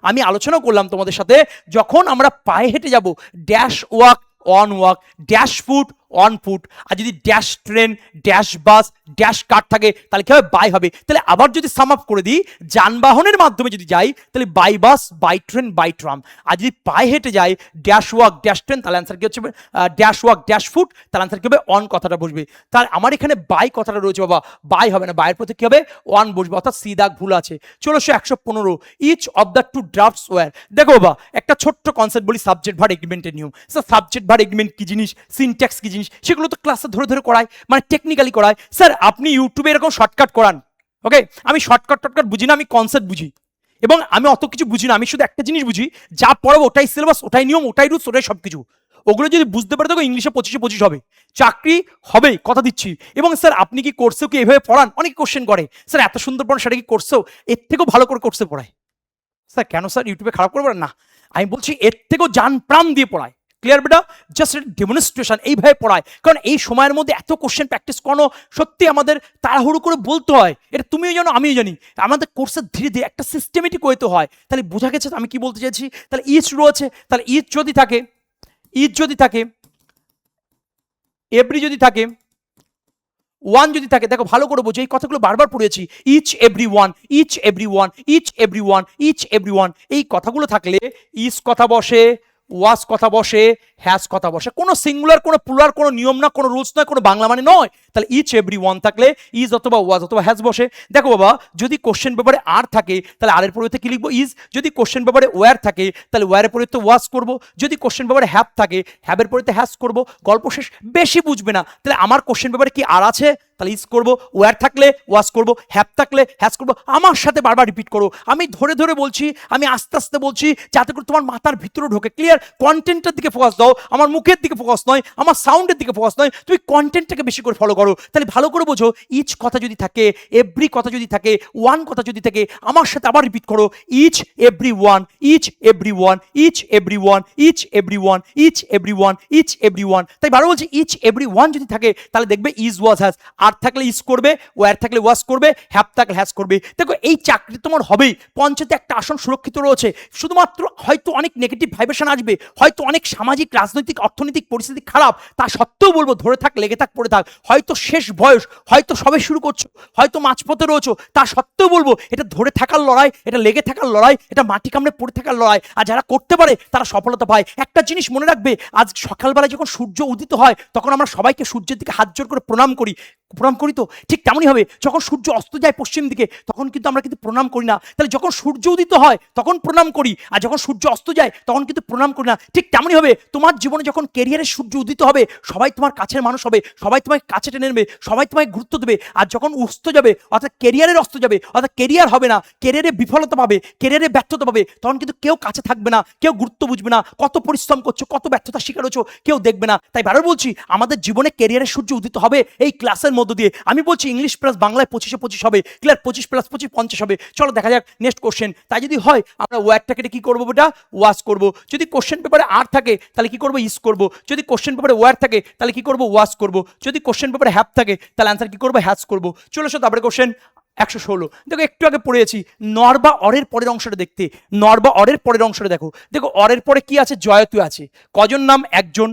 আমি আলোচনা করলাম তোমাদের সাথে, যখন আমরা পায়ে হেঁটে যাব, dash walk, on walk, dash foot, on foot. আর যদি dash train, dash bus, dash car থাকে তাহলে কি হবে, বাই হবে। তাহলে আবার যদি সাম আপ করে দিই, যানবাহনের মাধ্যমে যদি যাই তাহলে by bus, by train, by tram. আর যদি পায়ে হেঁটে যাই, ড্যাশ ওয়াক, ড্যাশ ট্রেন, তাহলে অ্যান্সার কি হচ্ছে, ড্যাশ ওয়াক, ড্যাশ ফুট, তাহলে অ্যান্সার কি হবে, অন কথাটা বসবে। তাহলে আমার এখানে বাই কথাটা রয়েছে বাবা, বাই হবে না, বাইয়ের প্রতি কি হবে, ওয়ান বসবে, অর্থাৎ সি দাগ ভুল আছে। চলো 115, each of the two drafts were. দেখো বাবা একটা ছোট্ট কনসেপ্ট বলি, সাবজেক্ট ভার এগ্রিমেন্টের নিয়ম। স্যার সাবজেক্ট ভার এগ্রিমেন্ট কি জিনিস, সিনট্যাক্স কি জিনিস, সেগুলো তো ক্লাসে ধরে ধরে করায়, মানে টেকনিক্যালি করায়। স্যার আপনি ইউটিউবে এরকম শর্টকাট করান, ওকে, আমি শর্টকাট টর্টকাট বুঝি না, আমি কনসেপ্ট বুঝি। এবং আমি অত কিছু বুঝি না, আমি শুধু একটা জিনিস বুঝি, যা পড়াবো ওটাই সিলেবাস, ওটাই নিয়ম, ওটাই রুলস, ওটাই সব কিছু। ওগুলো যদি বুঝতে পারে দেখো ইংলিশে 25-25 হবে, চাকরি হবেই, কথা দিচ্ছি। এবং স্যার আপনি কি কোর্সেও কি এভাবে পড়ান, অনেক কোশ্চেন করে, স্যার এত সুন্দর পড়ান, সেটা কি কোর্সেও এর থেকেও ভালো করে কোর্সে পড়ায়? স্যার কেন স্যার ইউটিউবে খারাপ করে পড়ান না, আমি বলছি এর থেকেও জান প্রাণ দিয়ে পড়ায়, ক্লিয়ার বেটা, জাস্ট ডেমনস্ট্রেশন, এইভাবে পড়ায়। কারণ এই সময়ের মধ্যে এত কোশ্চেন প্র্যাকটিস করানো সত্যি আমাদের তাড়াহুড়ো করে বলতে হয়, এটা তুমিও জানো আমিও জানি। আমাদের কোর্সে ধীরে ধীরে একটা সিস্টেমেটিক ওয়েতে হয়। তাহলে বোঝা গেছে আমি কি বলতে চাইছি। তাহলে ইচ রয়েছে, তাহলে ইচ যদি থাকে, ইজ যদি থাকে, এভরি যদি থাকে, ওয়ান যদি থাকে, দেখো ভালো করে বোঝো, এই কথাগুলো বারবার পড়েছি, each every one, each every one, each every one, each every one, এই কথাগুলো থাকলে ইজ কথা বসে, ওয়াজ কথা বসে, হ্যাজ কথা বসে, কোনো সিঙ্গুলার, কোনো প্লুরাল, কোনো নিয়ম না, কোনো রুলস নয়, কোনো বাংলা মানে নয়। তাহলে ইচ এভরি ওয়ান থাকলে ইজ অথবা ওয়াজ অথবা হ্যাজ বসে। দেখো বাবা, যদি কোশ্চেন পেপারে আর থাকে তাহলে আর এর পরিবর্তে কি লিখবো? ইজ। যদি কোশ্চেন পেপারে ওয়ার থাকে তাহলে ওয়ারের পরিবর্তে ওয়াজ করব। যদি কোশ্চেন পেপারে হ্যাভ থাকে হ্যাভের পরিবর্তে হ্যাজ করব। গল্প শেষ। বেশি বুঝবে না। তাহলে আমার কোশ্চেন পেপারে কি আর আছে? তাহলে ইজ করব, ওয়ার থাকলে ওয়াজ করব, হ্যাভ থাকলে হ্যাজ করব। আমার সাথে বারবার রিপিট করো, আমি ধরে ধরে বলছি, আমি আস্তে আস্তে বলছি, যাতে করে তোমার মাথার ভিতরে ঢোকে। ক্লিয়ার? কন্টেন্টের দিকে ফোকাস দাও, আমার মুখের দিকে ফোকাস নয়, আমার সাউন্ডের দিকে ফোকাস নয়, তুমি কন্টেন্টটাকে বেশি করে ফলো করো। তাহলে ভালো করে বোঝো, ইচ কথা যদি থাকে, এভরি কথা যদি থাকে, ওয়ান কথা যদি থাকে, আমার সাথে আবার রিপিট করো, each every one, each every one, each every one, each every one, each every one, each every one. তাই বারো বলছি, ইচ এভরি ওয়ান যদি থাকে তাহলে দেখবে ইজ ওয়াজ হ্যাজ, আর থাকলে ইজ করবে, ওয়ার থাকলে ওয়াজ করবে, হ্যাভ থাকলে হ্যাজ করবে। দেখো এই চাকরি তোমার হবেই, পঞ্চায়েতে একটা আসন সুরক্ষিত রয়েছে। শুধুমাত্র হয়তো অনেক নেগেটিভ ভাইব্রেশন আসবে, হয়তো অনেক সামাজিক, রাজনৈতিক, অর্থনৈতিক পরিস্থিতি খারাপ, তা সত্ত্বেও বলবো ধরে থাক, লেগে থাক, পড়ে থাক। হয়তো শেষ বয়স, হয়তো সবে শুরু করছো, হয়তো মাঝপথে রয়েছো, তা সত্ত্বেও বলবো এটা ধরে থাকার লড়াই, এটা লেগে থাকার লড়াই, এটা মাটি কামড়ে পড়ে থাকার লড়াই। আর যারা করতে পারে তারা সফলতা পায়। একটা জিনিস মনে রাখবে, আজ সকালবেলায় যখন সূর্য উদিত হয় তখন আমরা সবাইকে সূর্যের দিকে হাত জোর করে প্রণাম করি, প্রণাম করি তো? ঠিক তেমনই হবে, যখন সূর্য অস্ত যায় পশ্চিম দিকে তখন কিন্তু আমরা কিন্তু প্রণাম করি না। তাহলে যখন সূর্য উদিত হয় তখন প্রণাম করি, আর যখন সূর্য অস্ত যায় তখন কিন্তু প্রণাম করি না। ঠিক তেমনই হবে তোমার জীবনে, যখন ক্যারিয়ারের সূর্য উদিত হবে সবাই তোমার কাছের মানুষ হবে, সবাই তোমাকে কাছে টেনে নেবে, সবাই তোমায় গুরুত্ব দেবে। আর যখন অস্ত যাবে, অর্থাৎ ক্যারিয়ারের অস্ত যাবে, অর্থাৎ ক্যারিয়ার হবে না, ক্যারিয়ারে বিফলতা পাবে, ক্যারিয়ারে ব্যর্থতা পাবে, তখন কিন্তু কেউ কাছে থাকবে না, কেউ গুরুত্ব বুঝবে না, কত পরিশ্রম করছো, কত ব্যর্থতার শিকার হচ্ছো, কেউ দেখবে না। তাই বারবার বলছি, আমাদের জীবনে ক্যারিয়ারের সূর্য উদিত হবে এই ক্লাসের মধ্য দিয়ে। আমি বলছি ইংলিশ প্লাস বাংলায় 25-এ 25 হবে, ক্লিয়ার? 25 প্লাস 25 50 হবে। চলো দেখা যাক নেক্সট কোশ্চেন। তাই যদি হয় আমরা ওয়ার্ডটাকে কি করবো বেটা? ওয়াজ করব। যদি কোশ্চেন পেপারে আর থাকে তাহলে কি করবো? ইজ করব। যদি কোশ্চেন পেপারে ওয়ার্ড থাকে তাহলে কি করবো? ওয়াজ করব। যদি কোশ্চেন পেপারে হ্যাভ থাকে তাহলে অ্যান্সার কি করবো? হ্যাজ করব। চলো তারপরে কোশ্চেন 116। দেখো একটু আগে পড়েছি, নর বা অরের পরের অংশটা দেখতে, নর বা অরের পরের অংশটা দেখো। দেখো অরের পরে কি আছে? জয়তু আছে। কজন নাম? একজন।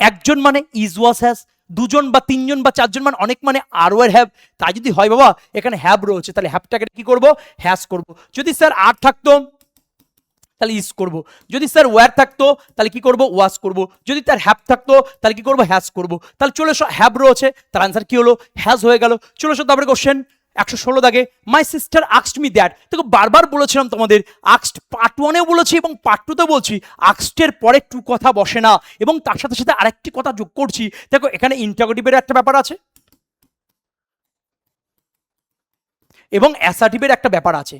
একজন মানে ইজ ওয়াজ হ্যাজ। দুজন বা তিনজন বা চারজন মানে অনেক, মানে আর ওয়ার হ্যাভ। তাই যদি হয় বাবা, এখানে হ্যাভ রয়েছে, তাহলে হ্যাভটাকে কি করব? হ্যাজ করব। যদি স্যার আর থাকতো তাহলে ইজ করব। যদি স্যার ওয়ার থাকতো তাহলে কি করব? ওয়াজ করব। যদি তার হ্যাভ থাকতো তাহলে কি করব? হ্যাজ করব। তাহলে চলে এসো, হ্যাভ রয়েছে, তার আনসার কি হলো? হ্যাজ হয়ে গেল। চলে এসো তারপরে কোশ্চেন 116 দাগে, মাই সিস্টার আক্সড মি দ্যাট। দেখো বারবার বলেছিলাম তোমাদের, আক্সড পার্ট 1-এও বলেছি এবং পার্ট 2-তে বলছি, আক্সডের পরে টু কথা বসে না, এবং তার সাথে সাথে আরেকটি কথা যোগ করছি। দেখো এখানে ইন্টারোগেটিভের একটা ব্যাপার আছে এবং অ্যাসার্টিভের একটা ব্যাপার আছে।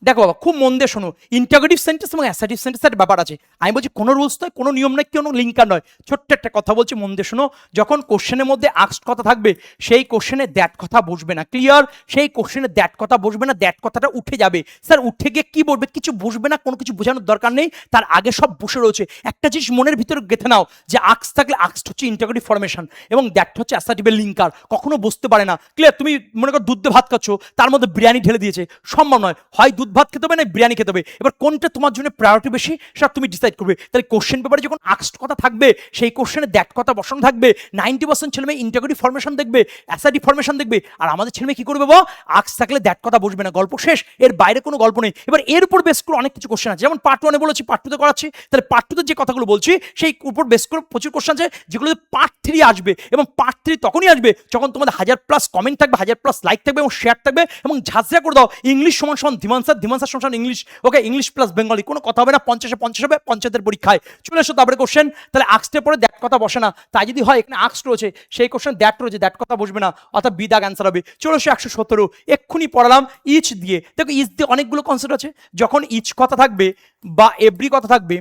দেখো বাবা, খুব মন দিয়ে শোনো, ইন্টারোগেটিভ সেন্টেন্স এবং অ্যাসার্টিভ সেন্টেন্সের ব্যাপার আছে। আমি বলছি কোনো রুলস নয়, কোনো নিয়ম নয়, কোনো লিঙ্কার নয়, ছোট্ট একটা কথা বলছি, মন দিয়ে শোনো। যখন কোশ্চেনের মধ্যে আক্সড কথা থাকবে সেই কোশ্চেনে দ্যাট কথা বসবে না। ক্লিয়ার? সেই কোশ্চেনে দ্যাট কথা বসবে না, দ্যাট কথাটা উঠে যাবে। স্যার উঠে গিয়ে কি বলবে? কিছু বসবে না, কোনো কিছু বোঝানোর দরকার নেই, তার আগে সব বসে রয়েছে। একটা জিনিস মনের ভিতরে গেঁথে নাও, যে আক্স থাকলে আক্সড হচ্ছে ইন্টারোগেটিভ ফরমেশন এবং দ্যাট হচ্ছে অ্যাসার্টিভের লিঙ্কার, কখনো বসতে পারে না। ক্লিয়ার? তুমি মনে করো দুধ দিয়ে ভাত খাচ্ছ, তার মধ্যে বিরিয়ানি ঢেলে দিয়েছে, সম্ভব নয়। হয় দুধ ভাত খেতে হবে না বিরিয়ানি খেতে হবে। এবার কোনটা তোমার জন্য প্রায়োরিটি বেশি সেটা তুমি ডিসাইড করবে। তাহলে কোশ্চেন পেপারে যখন আক্সড কথা থাকবে সেই কোশ্চেনে দ্যাট কথা বসানো থাকবে। 90% ছেলে মেয়ে ইন্টারোগেটিভ ফরমেশন দেখবে, অ্যাসার্টিভ ফরমেশন দেখবে, আর আমাদের ছেলে মেয়ে কি করবে বাবা? আক্স থাকলে দ্যাট কথা বসবে না, গল্প শেষ, এর বাইরে কোনো গল্প নেই। এবার এর উপর বেস করে অনেক কিছু কোশ্চেন আছে, যেমন পার্ট 1-এ বলেছি, পার্ট 2-তে করাচ্ছি। তাহলে পার্ট 2-তে যে কথাগুলো বলছি সেই উপর বেস করে প্রচুর কোশ্চেন আছে, যেগুলো পার্ট 3 আসবে। এবং পার্ট 3 তখনই আসবে যখন তোমাদের 1000+ কমেন্ট থাকবে, 1000+ লাইক থাকবে এবং শেয়ার থাকবে, এবং ঝাঁঝরা করে দাও ইংলিশ সমান সমান ধীমান স্যার, ধীমান স্যার সমান ইংলিশ। ওকে, ইংলিশ প্লাস বেঙ্গলি, কোনো কথা হবে না, 50-এ 50 হবে পঞ্চায়েতের পরীক্ষায়। চলে এসো তারপরে কোশ্চেন। তাহলে আক্সটের পরে দ্যাট কথা বসে না, তাই যদি হয় এখানে আক্স রয়েছে, সেই কোশ্চেন দ্যাট রয়েছে, দ্যাট কথা বসবে না, অর্থাৎ বি দাগ অ্যান্সার হবে। চলে এসো 117। এক্ষুনি পড়ালাম ইচ দিয়ে। দেখো ইচ দিয়ে অনেকগুলো কনসেপ্ট আছে। যখন ইচ কথা থাকবে বা এভরি কথা থাকবে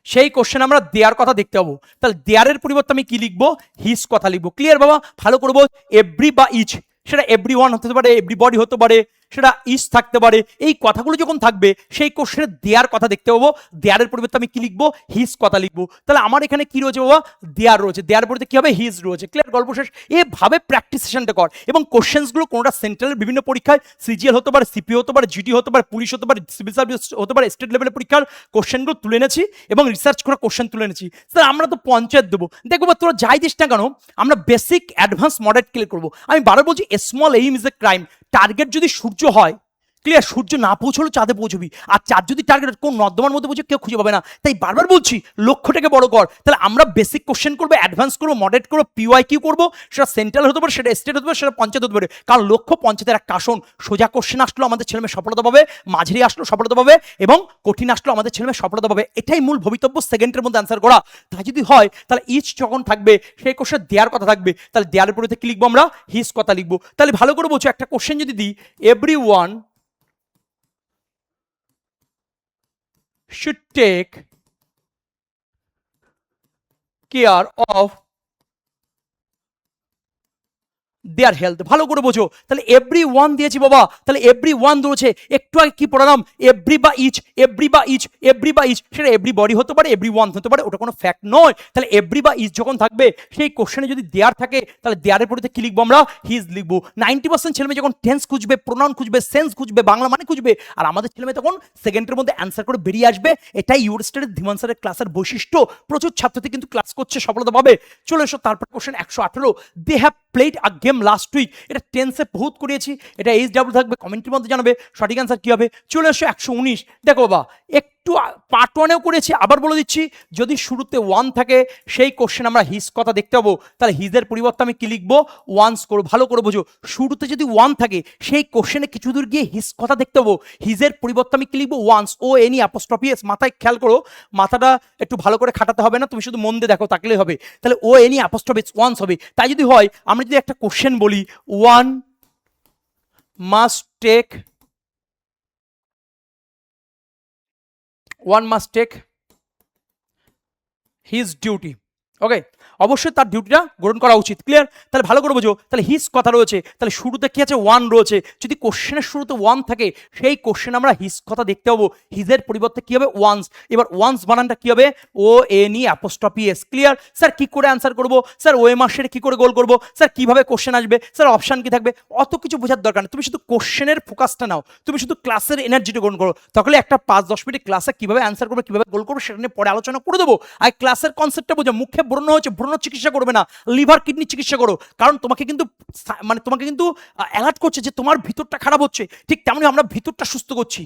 সেই কোশ্চেন আমরা দেয়ার কথা দেখতে পাবো। তাহলে দেয়ারের পরিবর্তে আমি কি লিখবো? হিজ কথা লিখবো। ক্লিয়ার বাবা? ভালো করবো। এভরি বা ইচ, সেটা এভরি ওয়ান হতে পারে, এভরিবডি হতে পারে, সেটা ইজ থাকতে পারে। এই কথাগুলো যখন থাকবে সেই কোশ্চেনে দেয়ার কথা দেখতে পাবো, দেয়ারের পরিবর্তে আমি কি লিখবো, হিজ কথা লিখবো। তাহলে আমার এখানে কি রয়েছে বাবা, দেয়ার রয়েছে, দেয়ার পরিবর্তে কি হবে, হিজ রয়েছে। ক্লিয়ার, গল্প শেষ। এভাবে প্র্যাকটিস সেশনটা কর এবং কোশ্চেন্সগুলো কোনোটা সেন্ট্রালের বিভিন্ন পরীক্ষায়, সিজিএল হতে পারে, সিপি হতে পারে, জিডি হতে পারে, পুলিশ হতে পারে, সিভিল সার্ভিস হতে পারে, স্টেট লেভেলের পরীক্ষার কোশ্চেনগুলো তুলে এনেছি এবং রিসার্চ করা কোশ্চেন তুলে এনেছি। স্যার আমরা তো পঞ্চায়েত দেবো, দেখবো তোরা যাই দিস না কেন আমরা বেসিক অ্যাডভান্স মডেল ক্লিয়ার করবো। আমি বারবার বলছি small aim is a crime. Target যদি সূর্য হয়, ক্লিয়ার, সূর্য না পৌঁছলো চাঁদে পৌঁছবি, আর চাঁদ যদি টার্গেট কোন নর্দমার মধ্যে পৌঁছে কেউ খুঁজে পাবে না। তাই বারবার বলছি লক্ষ্যটাকে বড় কর। তাহলে আমরা বেসিক কোশ্চেন করবো, অ্যাডভান্স করবো, মডারেট করবো, পিওয়াই কিউ করবো, সেটা সেন্ট্রাল হতে পারে, সেটা স্টেট হতে পারে, সেটা পঞ্চায়েত হতে পারে। কারণ লক্ষ্য পঞ্চায়েতের এক কাশন। সোজা কোশ্চেন আসলো আমাদের ছেলেমেয়ে সফলতা পাবে, মাঝারি আসলো সফলতা পাবে, এবং কঠিন আসলো আমাদের ছেলেমেয়ে সফলতা পাবে। এটাই মূল ভবিতব্য, সেকেন্ডের মধ্যে অ্যান্সার করা। তাই যদি হয় তাহলে ইচ যখন থাকবে সেই কোশ্চেন দেয়ার কথা থাকবে, তাহলে দেয়ারের পরিবর্তে কি লিখবো আমরা, হিজ কথা লিখবো। তাহলে ভালো করে বলছো, একটা কোশ্চেন যদি দিই, everyone should take care of there health. ভালো করে বোঝো, তাহলে এভরি ওয়ান দিয়েছি বাবা, তাহলে এভরি ওয়ান রয়েছে। একটু আগে কি পড়ালাম, এভরি বা ইচ, এভরি বা ইচ, এভরি বা ইচ, সেটা এভরি বডি হতে পারে, এভরি ওয়ান হতে পারে, ওটা কোনো ফ্যাক্ট নয়। তাহলে এভরি বা ইচ যখন থাকবে সেই কোশ্চেনে যদি দেয়ার থাকে, তাহলে দেয়ারের পরিবর্তে কি লিখবো আমরা, হিজ লিখবো। 90% ছেলেমেয়ে যখন টেন্স খুঁজবে, প্রোনাউন খুঁজবে, সেন্স খুঁজবে, বাংলা মানে খুঁজবে, আর আমাদের ছেলেমেয়ে তখন সেকেন্ডের মধ্যে অ্যান্সার করে বেরিয়ে আসবে। এটাই ইউরোস্টেটের ধীমান স্যারের ক্লাসের বৈশিষ্ট্য। প্রচুর ছাত্রী কিন্তু ক্লাস করছে, সফলতা পাবে। চলে এসো তারপর question 118, they have played a game last week. এটা টেন্সে বহুত করিয়েছি, এটা এইচ ডাব্লিউ থাকবে, কমেন্টের মধ্যে জানাবে সঠিক অ্যান্সার কি হবে। চলে এসো 119, দেখো বাবা একটু পার্ট ওয়ানেও করেছি, আবার বলে দিচ্ছি, যদি শুরুতে ওয়ান থাকে সেই কোশ্চেন আমরা হিজ কথা দেখতে পাবো, তাহলে হিজের পরিবর্তে আমি কি লিখবো, ওয়ান্স করবো। ভালো করে বোঝো, শুরুতে যদি ওয়ান থাকে সেই কোশ্চেনে কিছু দূর গিয়ে হিজ কথা দেখতে পাবো, হিজের পরিবর্তে আমি কি লিখবো, ওয়ান্স, ও এনি অ্যাপোস্ট্রফি এস। মাথায় খেয়াল করো, মাথাটা একটু ভালো করে খাটাতে হবে না, তুমি শুধু মন দিয়ে দেখো, তাকলেই হবে। তাহলে O N E apostrophe S, one's হবে। তাই যদি হয়, আমরা যদি একটা কোশ্চেন বলি, one must take, one must take his duty, okay, অবশ্যই তার ডিউটিটা গ্রহণ করা উচিত। ক্লিয়ার, তাহলে ভালো করে বোঝো, তাহলে হিজ কথা রয়েছে, তাহলে শুরুতে কি আছে, ওয়ান রয়েছে। যদি কোশ্চেনের শুরুতে ওয়ান থাকে সেই কোশ্চেন আমরা হিজ কথা দেখতে পাবো, হিজের পরিবর্তে কি হবে, ওয়ান্স। এবার ওয়ান্স বানানটা কি হবে, O N E apostrophe S. Clear, sir কি করে অ্যান্সার করবো, স্যার ও এম আর কি করে গোল করবো, স্যার কিভাবে কোশ্চেন আসবে, স্যার অপশন কি থাকবে, অত কিছু বোঝার দরকার নেই। তুমি শুধু কোশ্চেনের ফোকাসটা নাও, তুমি শুধু ক্লাসের এনার্জিটা গ্রহণ করো, তাহলে একটা 5-10 মিনিট ক্লাসে কিভাবে অ্যান্সার করবে, কিভাবে গোল করবো, সেটা নিয়ে পরে আলোচনা করে দেবো। আর ক্লাসের কনসেপ্টটা বোঝো, মুখে ব্রণ হয়েছে, ব্রণ চিকিৎসা করবে না, লিভার কিডনি চিকিৎসা করো। কারণ তোমাকে কিন্তু অ্যালার্ট করছে যে তোমার ভিতরটা খারাপ হচ্ছে, ঠিক তেমনি আমরা ভিতরটা সুস্থ করছি,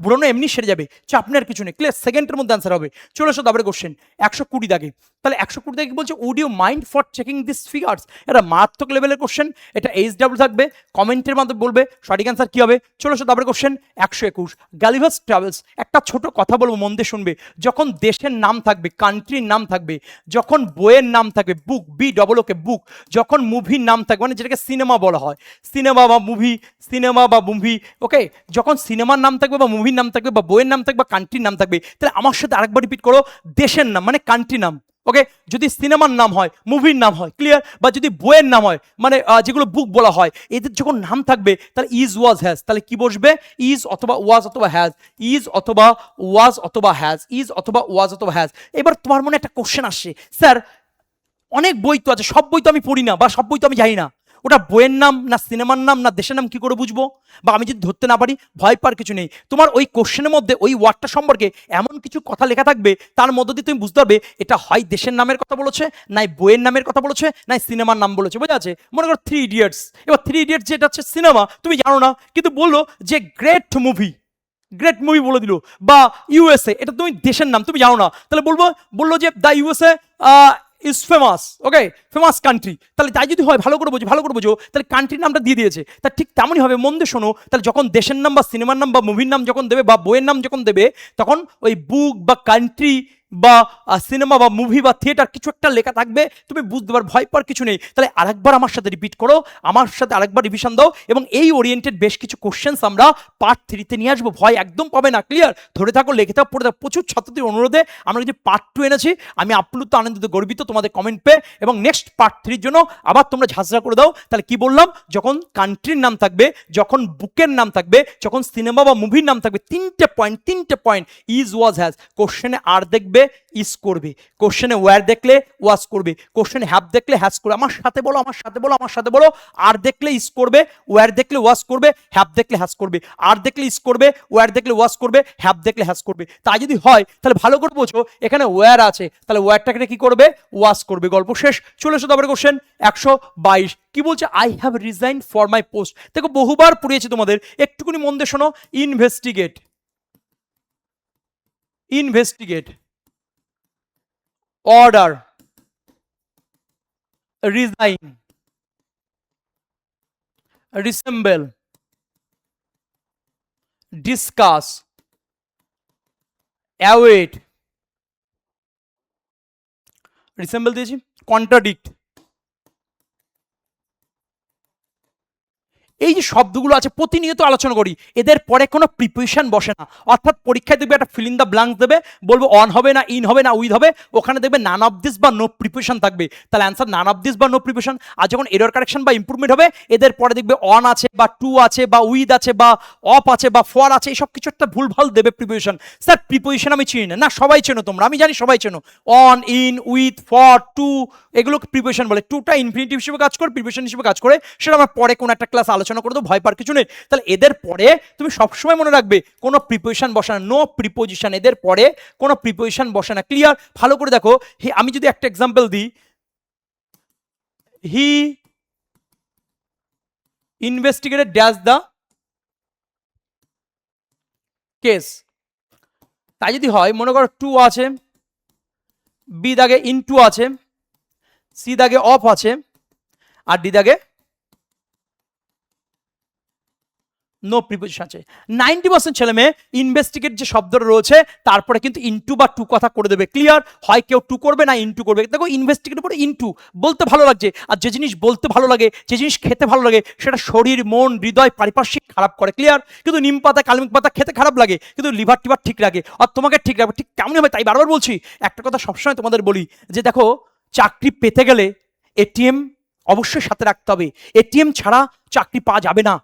ব্রণ এমনি সেরে যাবে, চাপ নেওয়ার কিছু নেই। ক্লিয়ার, সেকেন্ডের মধ্যে অ্যান্সার হবে। চলে আসো তারপরে কোশ্চেন 120 দাগে। তাহলে 120 দাগে কি বলছে, would you mind for checking this figures. এটা মারাত্মক লেভেলের কোশ্চেন, এটা এইচ ডাব্লিউ থাকবে, কমেন্টের মাধ্যমে বলবে সঠিক অ্যান্সার কি হবে। চলে আসো তারপরে কোশ্চেন 121, গালিভার্স ট্রাভেলস। একটা ছোট কথা বলবো, মন দিয়ে শুনবে। যখন দেশের নাম থাকবে, কান্ট্রির নাম থাকবে, যখন বইয়ের নাম থাকবে, বুক, বি ডবল ওকে বুক, যখন মুভির নাম থাকবে, মানে যেটাকে সিনেমা বলা হয়, সিনেমা বা মুভি, সিনেমা বা মুভি, ওকে, যখন সিনেমার নাম থাকবে বা মুভির নাম থাকবে বা বইয়ের নাম থাকবে বা কান্ট্রির নাম থাকবে, তাহলে আমার সাথে আরেকবার রিপিট করো, দেশের নাম মানে কান্ট্রি নাম, ওকে, যদি সিনেমার নাম হয়, মুভির নাম হয়, ক্লিয়ার, বা যদি বইয়ের নাম হয়, মানে যেগুলো বুক বলা হয়, এদের যখন নাম থাকবে তাহলে ইজ ওয়াজ হ্যাজ, তাহলে কি বসবে, ইজ অথবা ওয়াজ অথবা হ্যাজ, ইজ অথবা ওয়াজ অথবা হ্যাজ, ইজ অথবা ওয়াজ অথবা হ্যাজ। এবার তোমার মনে একটা কোশ্চেন আসছে, স্যার অনেক বই তো আছে, সব বই তো আমি পড়ি না, বা সব বই তো আমি জানি না, ওটা বইয়ের নাম না সিনেমার নাম না দেশের নাম কি করে বুঝবো, বা আমি যদি ধরতে না পারি, ভয় পাওয়ার কিছু নেই। তোমার ওই কোশ্চেনের মধ্যে ওই ওয়ার্ডটা সম্পর্কে এমন কিছু কথা লেখা থাকবে, তার মধ্য দিয়ে তুমি বুঝতে পারবে এটা হয় দেশের নামের কথা বলেছে, নাই বইয়ের নামের কথা বলেছে, নাই সিনেমার নাম বলেছে। বোঝা আছে? মনে করো 3 ইডিয়টস। এবার 3 ইডিয়টস যেটা হচ্ছে সিনেমা, তুমি জানো না, কিন্তু বললো যে গ্রেট মুভি, গ্রেট মুভি বলে দিল, বা ইউএসএ, এটা তুমি দেশের নাম তুমি জানো না, তাহলে বললো যে the USA is famous, okay, famous country. তাহলে তাই যদি হয়, ভালো করে বোঝো, তাহলে কান্ট্রির নামটা দিয়ে দিয়েছে। তা ঠিক তেমনই হবে, মন দিয়ে শোনো, তাহলে যখন দেশের নাম বা সিনেমার নাম বা মুভির নাম যখন দেবে বা বইয়ের নাম যখন দেবে, তখন ওই বুক বা কান্ট্রি বা সিনেমা বা মুভি বা থিয়েটার কিছু একটা লেখা থাকবে, তুমি বুঝতে পারো, ভয় পাওয়ার কিছু নেই। তাহলে আরেকবার আমার সাথে রিপিট করো, আমার সাথে আরেকবার রিভিশন দাও, এবং এই ওরিয়েন্টেড বেশ কিছু কোশ্চেন্স আমরা পার্ট 3-তে নিয়ে আসবো। ভয় একদম পাবে না, ক্লিয়ার? ধরে থাকো, লেখে থাকো, পড়ে থাকো। প্রচুর ছাত্রদের অনুরোধে আমরা যদি পার্ট 2 এনেছি, আমি আপ্লুত, আনন্দিত, গর্বিত তোমাদের কমেন্ট পেয়ে। এবং নেক্সট পার্ট 3-র জন্য আবার তোমরা ঝাঁঝরা করে দাও। তাহলে কি বললাম, যখন কান্ট্রির নাম থাকবে, যখন বুকের নাম থাকবে, যখন সিনেমা বা মুভির নাম থাকবে, তিনটে পয়েন্ট ইজ ওয়াজ হ্যাজ। কোশ্চেনে আর দেখবে, ইজ করবে। কোশ্চেনে ওয়্যার দেখলে ওয়াজ করবে। কোশ্চেনে হ্যাভ দেখলে হ্যাজ করবে। আমার সাথে বলো, আমার সাথে বলো, আমার সাথে বলো। আর দেখলে ইজ করবে, ওয়্যার দেখলে ওয়াজ করবে, হ্যাভ দেখলে হ্যাজ করবে। আর দেখলে ইজ করবে, ওয়্যার দেখলে ওয়াজ করবে, হ্যাভ দেখলে হ্যাজ করবে। তাই যদি হয় তাহলে ভালো করে বোঝো, এখানে ওয়্যার আছে, তাহলে ওয়্যারটাকে কি করবে, ওয়াজ করবে। গল্প শেষ। চলে এসো তারপরে কোশ্চেন 122 কি বলছে, I have resign for my post. দেখো বহুবার পড়িয়েছি তোমাদের, একটুকুনি মন দিয়ে শোনো। Investigate, investigate, order, resign, resemble, discuss, await, resemble দিয়েছি, কন্ট্রাডিক্ট। এই যে শব্দগুলো আছে প্রতিনিয়ত আলোচনা করি, এদের পরে কোনো প্রিপোজিশন বসে না। অর্থাৎ পরীক্ষায় দেখবে একটা ফিল ইন দ্য ব্ল্যাঙ্কস দেবে, বলবো অন হবে না, ইন হবে না, উইথ হবে, ওখানে দেখবে নান অফ দিস বা নো প্রিপোজিশন থাকবে। তাহলে অ্যান্সার নান অফ দিস বা নো প্রিপোজিশন। আর যখন এরর কারেকশন বা ইমপ্রুভমেন্ট হবে, এদের পরে দেখবে অন আছে বা টু আছে বা উইথ আছে বা অফ আছে বা ফর আছে, এইসব কিছু একটা ভুলভাল দেবে প্রিপোজিশন। স্যার প্রিপোজিশন আমি চিনি না, না সবাই চেনো তোমরা, আমি জানি সবাই চেনো। On, in, with, for, to, এগুলোকে প্রিপোজিশন বলে। টুটা ইনফিনিটিভ হিসেবে কাজ করে, প্রিপোজিশন হিসেবে কাজ করে, সেটা আমার পরে কোনো একটা ক্লাস আলোচনা করে দেবো, ভয় পাওয়ার কিছু নেই। তাহলে এদের পরে তুমি সবসময় মনে রাখবে কোনো প্রিপোজিশন বসে না, নো প্রিপোজিশন, এদের পরে কোনো প্রিপোজিশন বসে না। ক্লিয়ার? ভালো করে দেখো, আমি যদি একটা এক্সাম্পল দিই, হি ইনভেস্টিগেটেড ড্যাশ দ্য কেস। তাই যদি হয়, মনে করো টু আছে, বি দাগে ইন টু আছে, সি দাগে অফ আছে, আর ডি দাগে নো প্রিপোজিশন আছে। 90% ছেলে মেয়ে ইনভেস্টিগেট যে শব্দটা রয়েছে তারপরে কিন্তু ইনটু বা টু কথা করে দেবে। ক্লিয়ার? হয় কেউ টু করবে না ইনটু করবে। দেখো ইনভেস্টিগেট পরে ইনটু বলতে ভালো লাগছে, আর যে জিনিস বলতে ভালো লাগে, যে জিনিস খেতে ভালো লাগে, সেটা শরীর, মন, হৃদয়, পারিপার্শ্বিক খারাপ করে। ক্লিয়ার? কিন্তু নিম পাতা, কালমিক পাতা খেতে খারাপ লাগে, কিন্তু লিভার টিভার ঠিক লাগে, আর তোমাকে ঠিক রাখবে। ঠিক কেমন হবে? তাই বারবার বলছি, একটা কথা সবসময় তোমাদের বলি যে দেখো, চাকরি পেতে গেলে এটিএম অবশ্যই সাথে রাখতে হবে। এটিএম ছাড়া চাকরি পাওয়া যাবে না।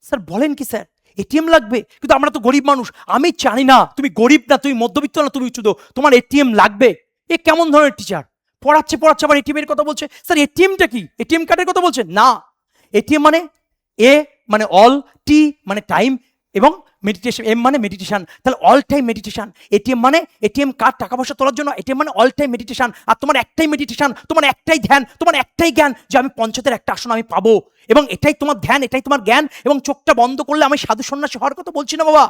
স্যার বলেন কি স্যার, এটিএম লাগবে? কিন্তু আমরা তো গরিব মানুষ। আমি জানি না তুমি গরিব না, তুমি মধ্যবিত্ত না, তুমি উচ্চত, তোমার এটিএম লাগবে। এ কেমন ধরনের টিচার? পড়াচ্ছে আবার এটিএম এর কথা বলছে। স্যার এটিএমটা কি? এটিএম কার্ডের কথা বলছে না। এটিএম মানে এ মানে অল, টি মানে টাইম, এবং মেডিটেশন, এম মানে মেডিটেশন। তাহলে অল টাইম মেডিটেশন। এটিএম মানে এটিএম কার্ড, টাকা পয়সা তোলার জন্য। এটিএম মানে অল টাইম মেডিটেশন। আর তোমার একটাই মেডিটেশন, তোমার একটাই ধ্যান, তোমার একটাই জ্ঞান যে আমি পঞ্চায়েতের একটা আসন আমি পাবো, এবং এটাই তোমার ধ্যান, এটাই তোমার জ্ঞান। এবং চোখটা বন্ধ করলে আমি সাধু সন্ন্যাসী হওয়ার কথা বলছি না বাবা।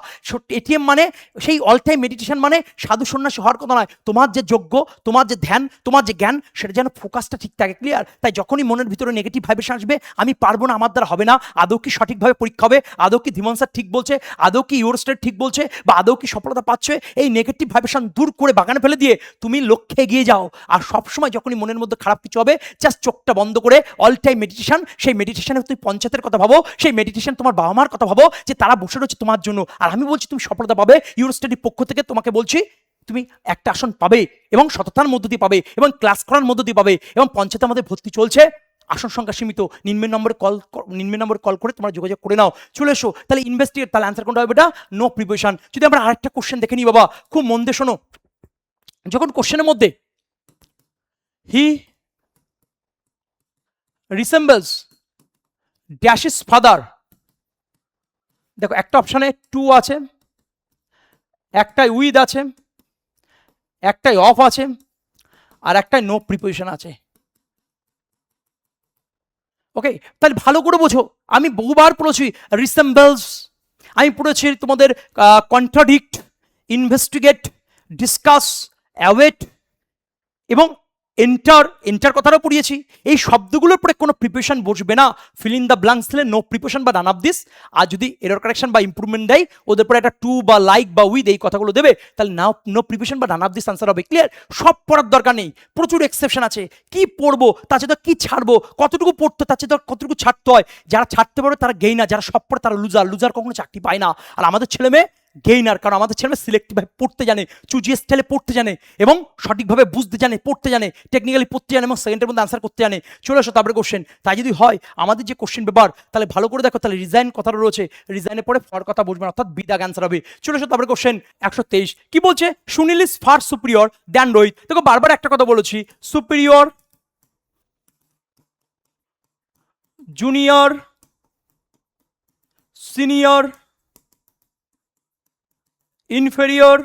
এটিএম মানে সেই অল টাইম মেডিটেশন, মানে সাধু সন্ন্যাসী হওয়ার কথা নয়। তোমার যে যোগ্য, তোমার যে ধ্যান, তোমার যে জ্ঞান, সেটা যেন ফোকাসটা ঠিক থাকে। ক্লিয়ার? তাই যখনই মনের ভিতরে নেগেটিভ ভাইব্রেশন আসবে, আমি পারবো না, আমার দ্বারা হবে না, আদৌ কি সঠিকভাবে পরীক্ষা হবে, আদৌ কি ধীমান স্যার ঠিক বলছে, আদৌ কি ইউর স্টেট ঠিক বলছে, বা আদৌ কি সফলতা পাচ্ছে, এই নেগেটিভ ভাইব্রেশন দূর করে বাগানে ফেলে দিয়ে তুমি লক্ষ্যে এগিয়ে যাও। আর সবসময় যখনই মনের মধ্যে খারাপ কিছু হবে, জাস্ট চোখটা বন্ধ করে অল টাইম মেডিটেশন, সেই মেডিটেশনে তুমি পঞ্চায়েতের কথা ভাবো, সেই মেডিটেশন তোমার বাবা মার কথা ভাবো, যে তারা বসে রয়েছে তোমার জন্য। আর আমি বলছি তুমি সফলতা পাবে। ইউর স্টাডির পক্ষ থেকে তোমাকে বলছি, তুমি একটা আসন পাবে, এবং সততার মধ্য দিয়ে পাবে, এবং ক্লাস করার মধ্য দিয়ে পাবে, এবং পঞ্চায়েতে আমাদের ভর্তি চলছে, আসন সংখ্যা সীমিত। নিম্নের নম্বরে কল করে তোমরা যোগাযোগ করে নাও, চলে এসো। তাহলে ইনভেস্টিগেট, তাহলে অ্যান্সার কোনটা হবে? এটা নো প্রিপারেশন। যদি আমরা আরেকটা কোশ্চেন দেখে নিই বাবা, খুব মন দিয়ে শোনো। যখন কোশ্চেনের মধ্যে হি রিসেম্বলস ড্যাশ ইজ ফাদার, দেখো একটা অপশানে টু আছে, একটাই উইথ আছে, একটাই অফ আছে, আর একটাই নো প্রিপোজিশন আছে। ওকে, তাহলে ভালো করে বোঝো, আমি বহুবার পড়েছি রিসেম্বলস, আমি পড়েছি তোমাদের কন্ট্রাডিক্ট, ইনভেস্টিগেট, ডিসকাস, অ্যাওয়েট, এবং এন্টার, এন্টার কথাটাও পড়িয়েছি। এই শব্দগুলোর পরে কোনো প্রিপারেশন বসবে না, ফিল ইন দ্য ব্ল্যাঙ্কস দিলে নো প্রিপারেশন বা নান অফ দিস। আর যদি এরর কারেকশন বা ইমপ্রুভমেন্ট দেয় ওদের পরে একটা টু বা লাইক বা উইথ এই কথাগুলো দেবে, তাহলে নাও নো প্রিপারেশন বা নান অফ দিস আনসার হবে। ক্লিয়ার? সব পড়ার দরকার নেই, প্রচুর এক্সেপশন আছে। কি পড়বো তার চেয়ে তো কি ছাড়বো, কতটুকু পড়তে তার চেয়ে তো কতটুকু ছাড়তে হয়। যারা ছাড়তে পারবে তারা গেইনার, যারা সব পড়ে তারা লুজার। লুজার কখনো চাকরি পায় না। আর আমাদের ছেলে মেয়ে গেইনার, কারণ আমাদের ছেলে মেয়ে সিলেক্টিভভাবে পড়তে জানে, চুজিয়ে স্টাইলে পড়তে জানে এবং সঠিকভাবে বুঝতে জানে, পড়তে জানে, টেকনিক্যালি পড়তে জানে এবং সেকেন্ডের মধ্যে আনসার করতে জানে। চলে আসো তারপরে কোশ্চেন। তাই যদি হয় আমাদের যে কোশ্চেন পেপার, তাহলে ভালো করে দেখো, তাহলে রিজাইন কথাটা রয়েছে, রিজাইনের পরে ফর কথা বসবে না, অর্থাৎ বিদাগ অ্যান্সার হবে। চলে আসো তারপরে কোশ্চেন 123 কি বলছে, Sunil is far superior than Rohit. দেখো বারবার একটা কথা বলেছি, সুপিরিয়র, জুনিয়র, সিনিয়র, ইনফেরিয়র,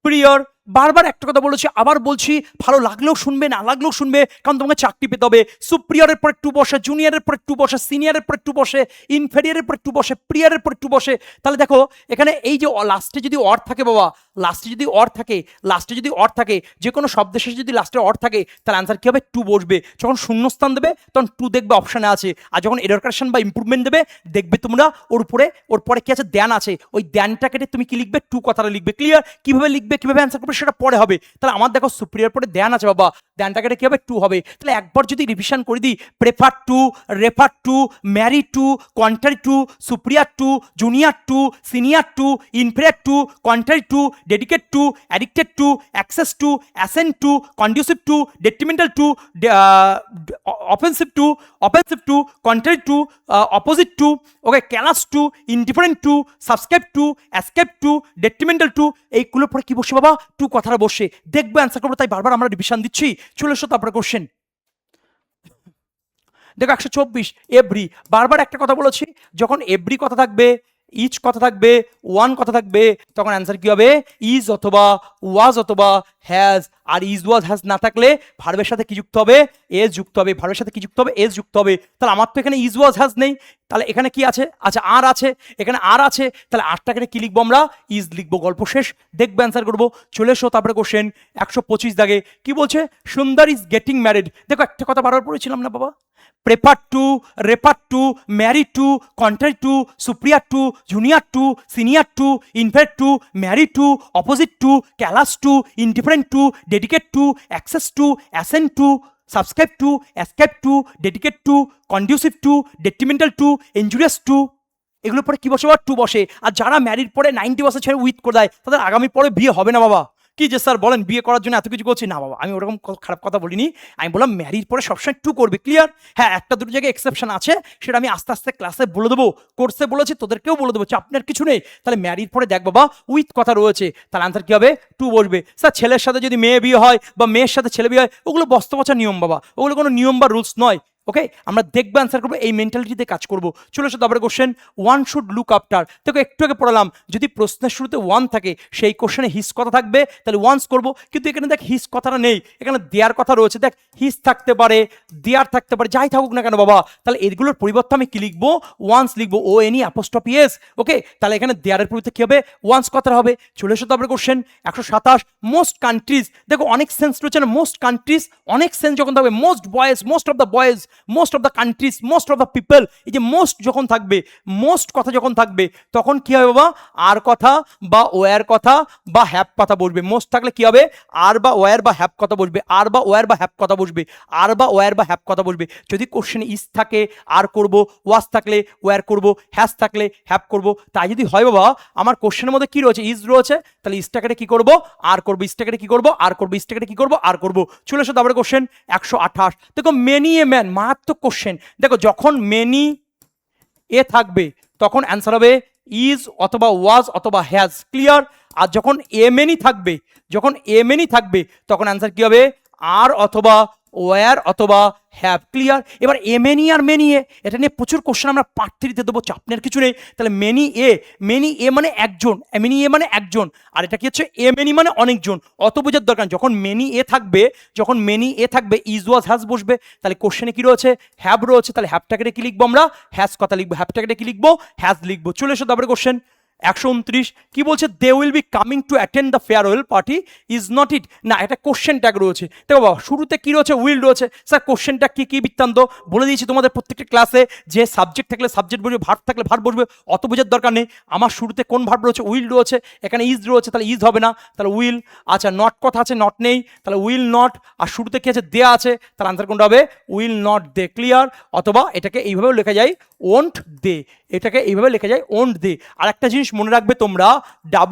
প্রিয়র। বারবার একটা কথা বলেছি, আবার বলছি, ভালো লাগলেও শুনবে, না লাগলেও শুনবে, কারণ তোমাকে চাকরি পেতে হবে। সুপ্রিয়রের পরে টু বসে, জুনিয়রের পরে টু বসে, সিনিয়রের পরে টু বসে, ইনফেরিয়রের পরে টু বসে, প্রিয়রের পরে টু বসে। তাহলে দেখো এখানে এই যে লাস্টে যদি অর থাকে বাবা, লাস্টে যদি অর থাকে, লাস্টে যদি অর থাকে, যে কোনো শব্দের শেষে যদি লাস্টে অর থাকে, তাহলে আনসার কি হবে, টু বসবে। যখন শূন্যস্থান দেবে তখন টু দেখবে অপশানে আছে, আর যখন এরর কারেকশন বা ইমপ্রুভমেন্ট দেবে দেখবে তোমরা ওর উপরে, ওর পরে কি আছে, দ্যান আছে, ওই দ্যানটা কেটে তুমি কি লিখবে, টু কথাটা লিখবে। ক্লিয়ার? কিভাবে লিখবে, কিভাবে অ্যান্সার করবে সেটা পরে হবে। তাহলে আমার দেখো সুপ্রিয়র পরে দ্যান আছে বাবা, দ্যানটা কেটে কি হবে, টু হবে। তাহলে একবার যদি রিভিশন করে দিই, prefer to, refer to, marry to, contrary to, superior to, junior to, senior to, inferior to, contrary to, dedicate to, addicted to, access to, assent to, conducive to, detrimental to, offensive to, offensive to, contrary to, opposite to, okay, callous to, indifferent to, subscribe to, escape to, detrimental to. এইগুলোর পরে কি বসে বাবা, two কথাটা বসে, দেখবে answer করবো। তাই বারবার আমরা রিভিশন দিচ্ছি। চলে এসো তারপরে কোশ্চেন। দেখো 124 এভরি, বারবার একটা কথা বলেছি, যখন এভরি কথা থাকবে, ইচ কথা থাকবে, ওয়ান কথা থাকবে, তখন অ্যান্সার কি হবে, ইজ অথবা ওয়াজ অথবা হ্যাজ। আর ইজ ওয়াজ হ্যাজ না থাকলে ভার্বের সাথে কি যুক্ত হবে, এজ যুক্ত হবে। ভার্বের সাথে কি যুক্ত হবে, এজ যুক্ত হবে। তাহলে আমার তো এখানে ইজ ওয়াজ হ্যাজ নেই, তাহলে এখানে কি আছে, আচ্ছা আর আছে, এখানে আর আছে, তাহলে আরটাকে কি লিখবো আমরা, ইজ লিখবো। গল্প শেষ, দেখবে অ্যান্সার করবো। চলে এসো তারপরে কোশ্চেন 125 দাগে কি বলছে, সুন্দর ইজ গেটিং ম্যারিড। দেখো একটা কথা বারবার পড়েছিলাম না বাবা, prefer to, refer to, marry to, contrary to, superior to, junior to, senior to, inferior to, marry to, opposite to, callous to, indifferent to, dedicate to, access to, assent to, subscribe to, escape to, dedicate to, conducive to, detrimental to, injurious to. এগুলোর পরে কি বসে বাবা, two বসে। আর যারা married পরে 90 বছর ছেড়ে উইথ করে দেয়, তাদের আগামী পরে বিয়ে হবে না বাবা। কি যে স্যার বলেন বিয়ে করার জন্য এত কিছু করছি না বাবা, আমি ওরকম খারাপ কথা বলিনি। আমি বললাম ম্যারিড পরে সবসময় টু করবে। ক্লিয়ার? হ্যাঁ, একটা দুটো জায়গায় এক্সেপশন আছে, সেটা আমি আস্তে আস্তে ক্লাসে বলে দেবো, কোর্সে বলেছি, তোদেরকেও বলে দেবো, আপনার কিছু নেই। তাহলে ম্যারিড পরে দেখ বাবা উইথ কথা রয়েছে, তাহলে আনসার কি হবে, টু বসবে। স্যার ছেলের সাথে যদি মেয়ে বিয়ে হয় বা মেয়ের সাথে ছেলে বিয়ে হয়, ওগুলো বস্তবচা নিয়ম বাবা, ওগুলো কোনো নিয়ম বা রুলস নয়। ওকে, আমরা দেখবো অ্যান্সার করবো, এই মেন্টালিটিতে কাজ করবো। চলে এসো তারপরে question, one should look after. দেখো একটু আগে পড়ালাম, যদি প্রশ্নের শুরুতে ওয়ান থাকে সেই কোশ্চেনে হিস কথা থাকবে, তাহলে ওয়ান্স করবো। কিন্তু এখানে দেখ হিস কথাটা নেই, এখানে দেয়ার কথা রয়েছে। দেখ হিস থাকতে পারে, দেয়ার থাকতে পারে, যাই থাকুক না কেন বাবা, তাহলে এগুলোর পরিবর্তে আমি কি লিখবো, ওয়ান্স লিখবো, ও এনি অ্যাপোস্ট্রফি এস। ওকে, তাহলে এখানে দেয়ারের পরিবর্তে কি হবে, ওয়ান্স কথাটা হবে। চলে এসো তারপরে কোশ্চেন 127, মোস্ট কান্ট্রিজ। দেখো অনেক সেন্স রয়েছে না, মোস্ট কান্ট্রিজ, অনেক সেন্স যখন থাকবে, most boys, most of the boys, most of the countries, most of the people, এই যে মোস্ট যখন থাকবে, মোস্ট কথা যখন থাকবে, তখন কি হবে বাবা, আর কথা বা ওয়ার কথা বা হ্যাপ কথা বসবে। মোস্ট থাকলে কি হবে, আর বা ওয়ার বা হ্যাপ কথা বসবে, আর বা ওয়ার বা হ্যাপ কথা বসবে, আর বা ওয়ার বা হ্যাপ কথা বসবে। যদি কোশ্চেনে ইস থাকে আর করব, ওয়াস থাকলে ওয়ার করব, হ্যাস থাকলে হ্যাপ করব। তাই যদি হয় বাবা, আমার কোশ্চেনের মধ্যে কি রয়েছে, ইজ রয়েছে, তাহলে ইসটাকে কি করব, আর করব, ইসটাকে কি করব, আর করব, ইসটাকে কি করব, আর করব। চলে এসো তারপরে কোশ্চেন 128। দেখো মেনি এ ম্যান, মারাত্মক কোশ্চেন। দেখো যখন মেনি এ থাকবে তখন অ্যান্সার হবে ইজ অথবা ওয়াজ অথবা হ্যাজ। ক্লিয়ার? আর যখন এ মেনি থাকবে, যখন এ মেনি থাকবে, তখন অ্যান্সার কি হবে, আর অথবা ওয়ার অথবা হ্যাভ। ক্লিয়ার? এবার এ মেনি আর মেনি এ, এটা নিয়ে প্রচুর কোশ্চেন আমরা পার্ট 3-তে দেবো, চাপনের কিছু নেই। তাহলে মেনি এ, মেনি এ মানে একজন, মেনি এ মানে একজন, আর এটা কি হচ্ছে, এ মেনি মানে অনেকজন। অত বোঝার দরকার, যখন মেনি এ থাকবে, যখন মেনি এ থাকবে, ইজ ওয়াজ হ্যাজ বসবে। তাহলে কোশ্চেনে কি রয়েছে, হ্যাভ রয়েছে, তাহলে হ্যাভটাকে কি লিখবো আমরা, হ্যাজ কথা লিখবো, হ্যাভটাকে কি লিখবো, হ্যাজ লিখবো। চলে এসো তারপরে কোশ্চেন 129 কি বলছে, they will be coming to attend the farewell party is not it, না এটা কোশ্চেন ট্যাগ রয়েছে। দেখো বাবা শুরুতে কি রয়েছে, উইল রয়েছে। স্যার কোশ্চেন ট্যাগ কি কি বৃত্তান্ত বলে দিয়েছি তোমাদের প্রত্যেকটা ক্লাসে, যে সাবজেক্ট থাকলে সাবজেক্ট বসবে, ভার্ব থাকলে ভার্ব বসবে, অত বোঝার দরকার নেই। আমার শুরুতে কোন ভার্ব রয়েছে, উইল রয়েছে, এখানে ইজ রয়েছে, তাহলে ইজ হবে না, তাহলে উইল। আচ্ছা নট কথা আছে, নট নেই, তাহলে উইল নট। আর শুরুতে কি আছে, দেয়া আছে, তাহলে আনসার কোনটা হবে, উইল নট দে। ক্লিয়ার? অথবা এটাকে এইভাবেও লেখা যায়, ওন্ট দে, এটাকে এইভাবে লেখা যায় ওন্ট দে। আর একটা জিনিস মনে রাখবে তোমরা,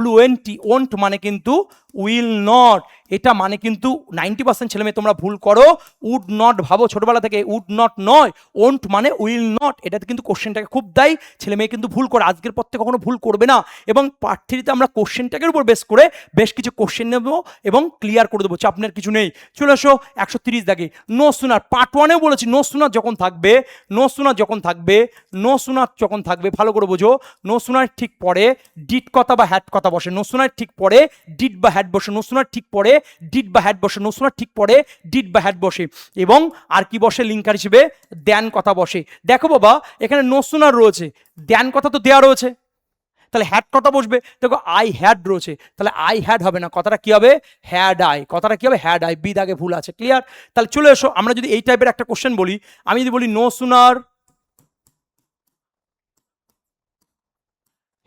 WNT ওন্ট মানে কিন্তু উইল নট, এটা মানে কিন্তু 90% ছেলেমেয়ে তোমরা ভুল করো, উড নট ভাবো ছোটবেলা থেকে, উড নট নয়, ওন্ট মানে উইল নট। এটাতে কিন্তু কোশ্চেনটাকে খুব দেয়, ছেলেমেয়ে কিন্তু ভুল করে, আজকের পর থেকে কখনো ভুল করবে না। এবং পার্ট 3-তে আমরা কোশ্চেনটাকের উপর বেস করে বেশ কিছু কোশ্চেন নেব এবং ক্লিয়ার করে দেবো, চাপ নেওয়ার কিছু নেই। চলে আসো 130 দাগে, নো সুনার। পার্ট 1-এও বলেছি নো সুনার যখন থাকবে, নো সুনার যখন থাকবে, নো সুনার যখন থাকবে, ভালো করে বোঝো, নো সুনার ঠিক পরে ডিড কথা বা হ্যাড কথা বসে, নো সুনার ঠিক পরে ডিড বা হ্যাড বসে, নো সুনার ঠিক পরে ডিড বা হ্যাড বসে, নো সুনার ঠিক পরে ডিড বা হ্যাড বসে, এবং আর কি বসে লিঙ্কার হিসেবে, দেন কথা বসে। দেখো বাবা এখানে নো সুনার রয়েছে, দেন কথা তো দেয়া রয়েছে, তাহলে হ্যাড কথা বসবে। দেখো আই হ্যাড রয়েছে, তাহলে আই হ্যাড হবে না, কথাটা কি হবে, হ্যাড আই, কথাটা কি হবে, হ্যাড আই। বি দাগে ভুল আছে। ক্লিয়ার? তাহলে চলে এসো, আমরা যদি এই টাইপের একটা কোশ্চেন বলি, আমি যদি বলি নো সুনার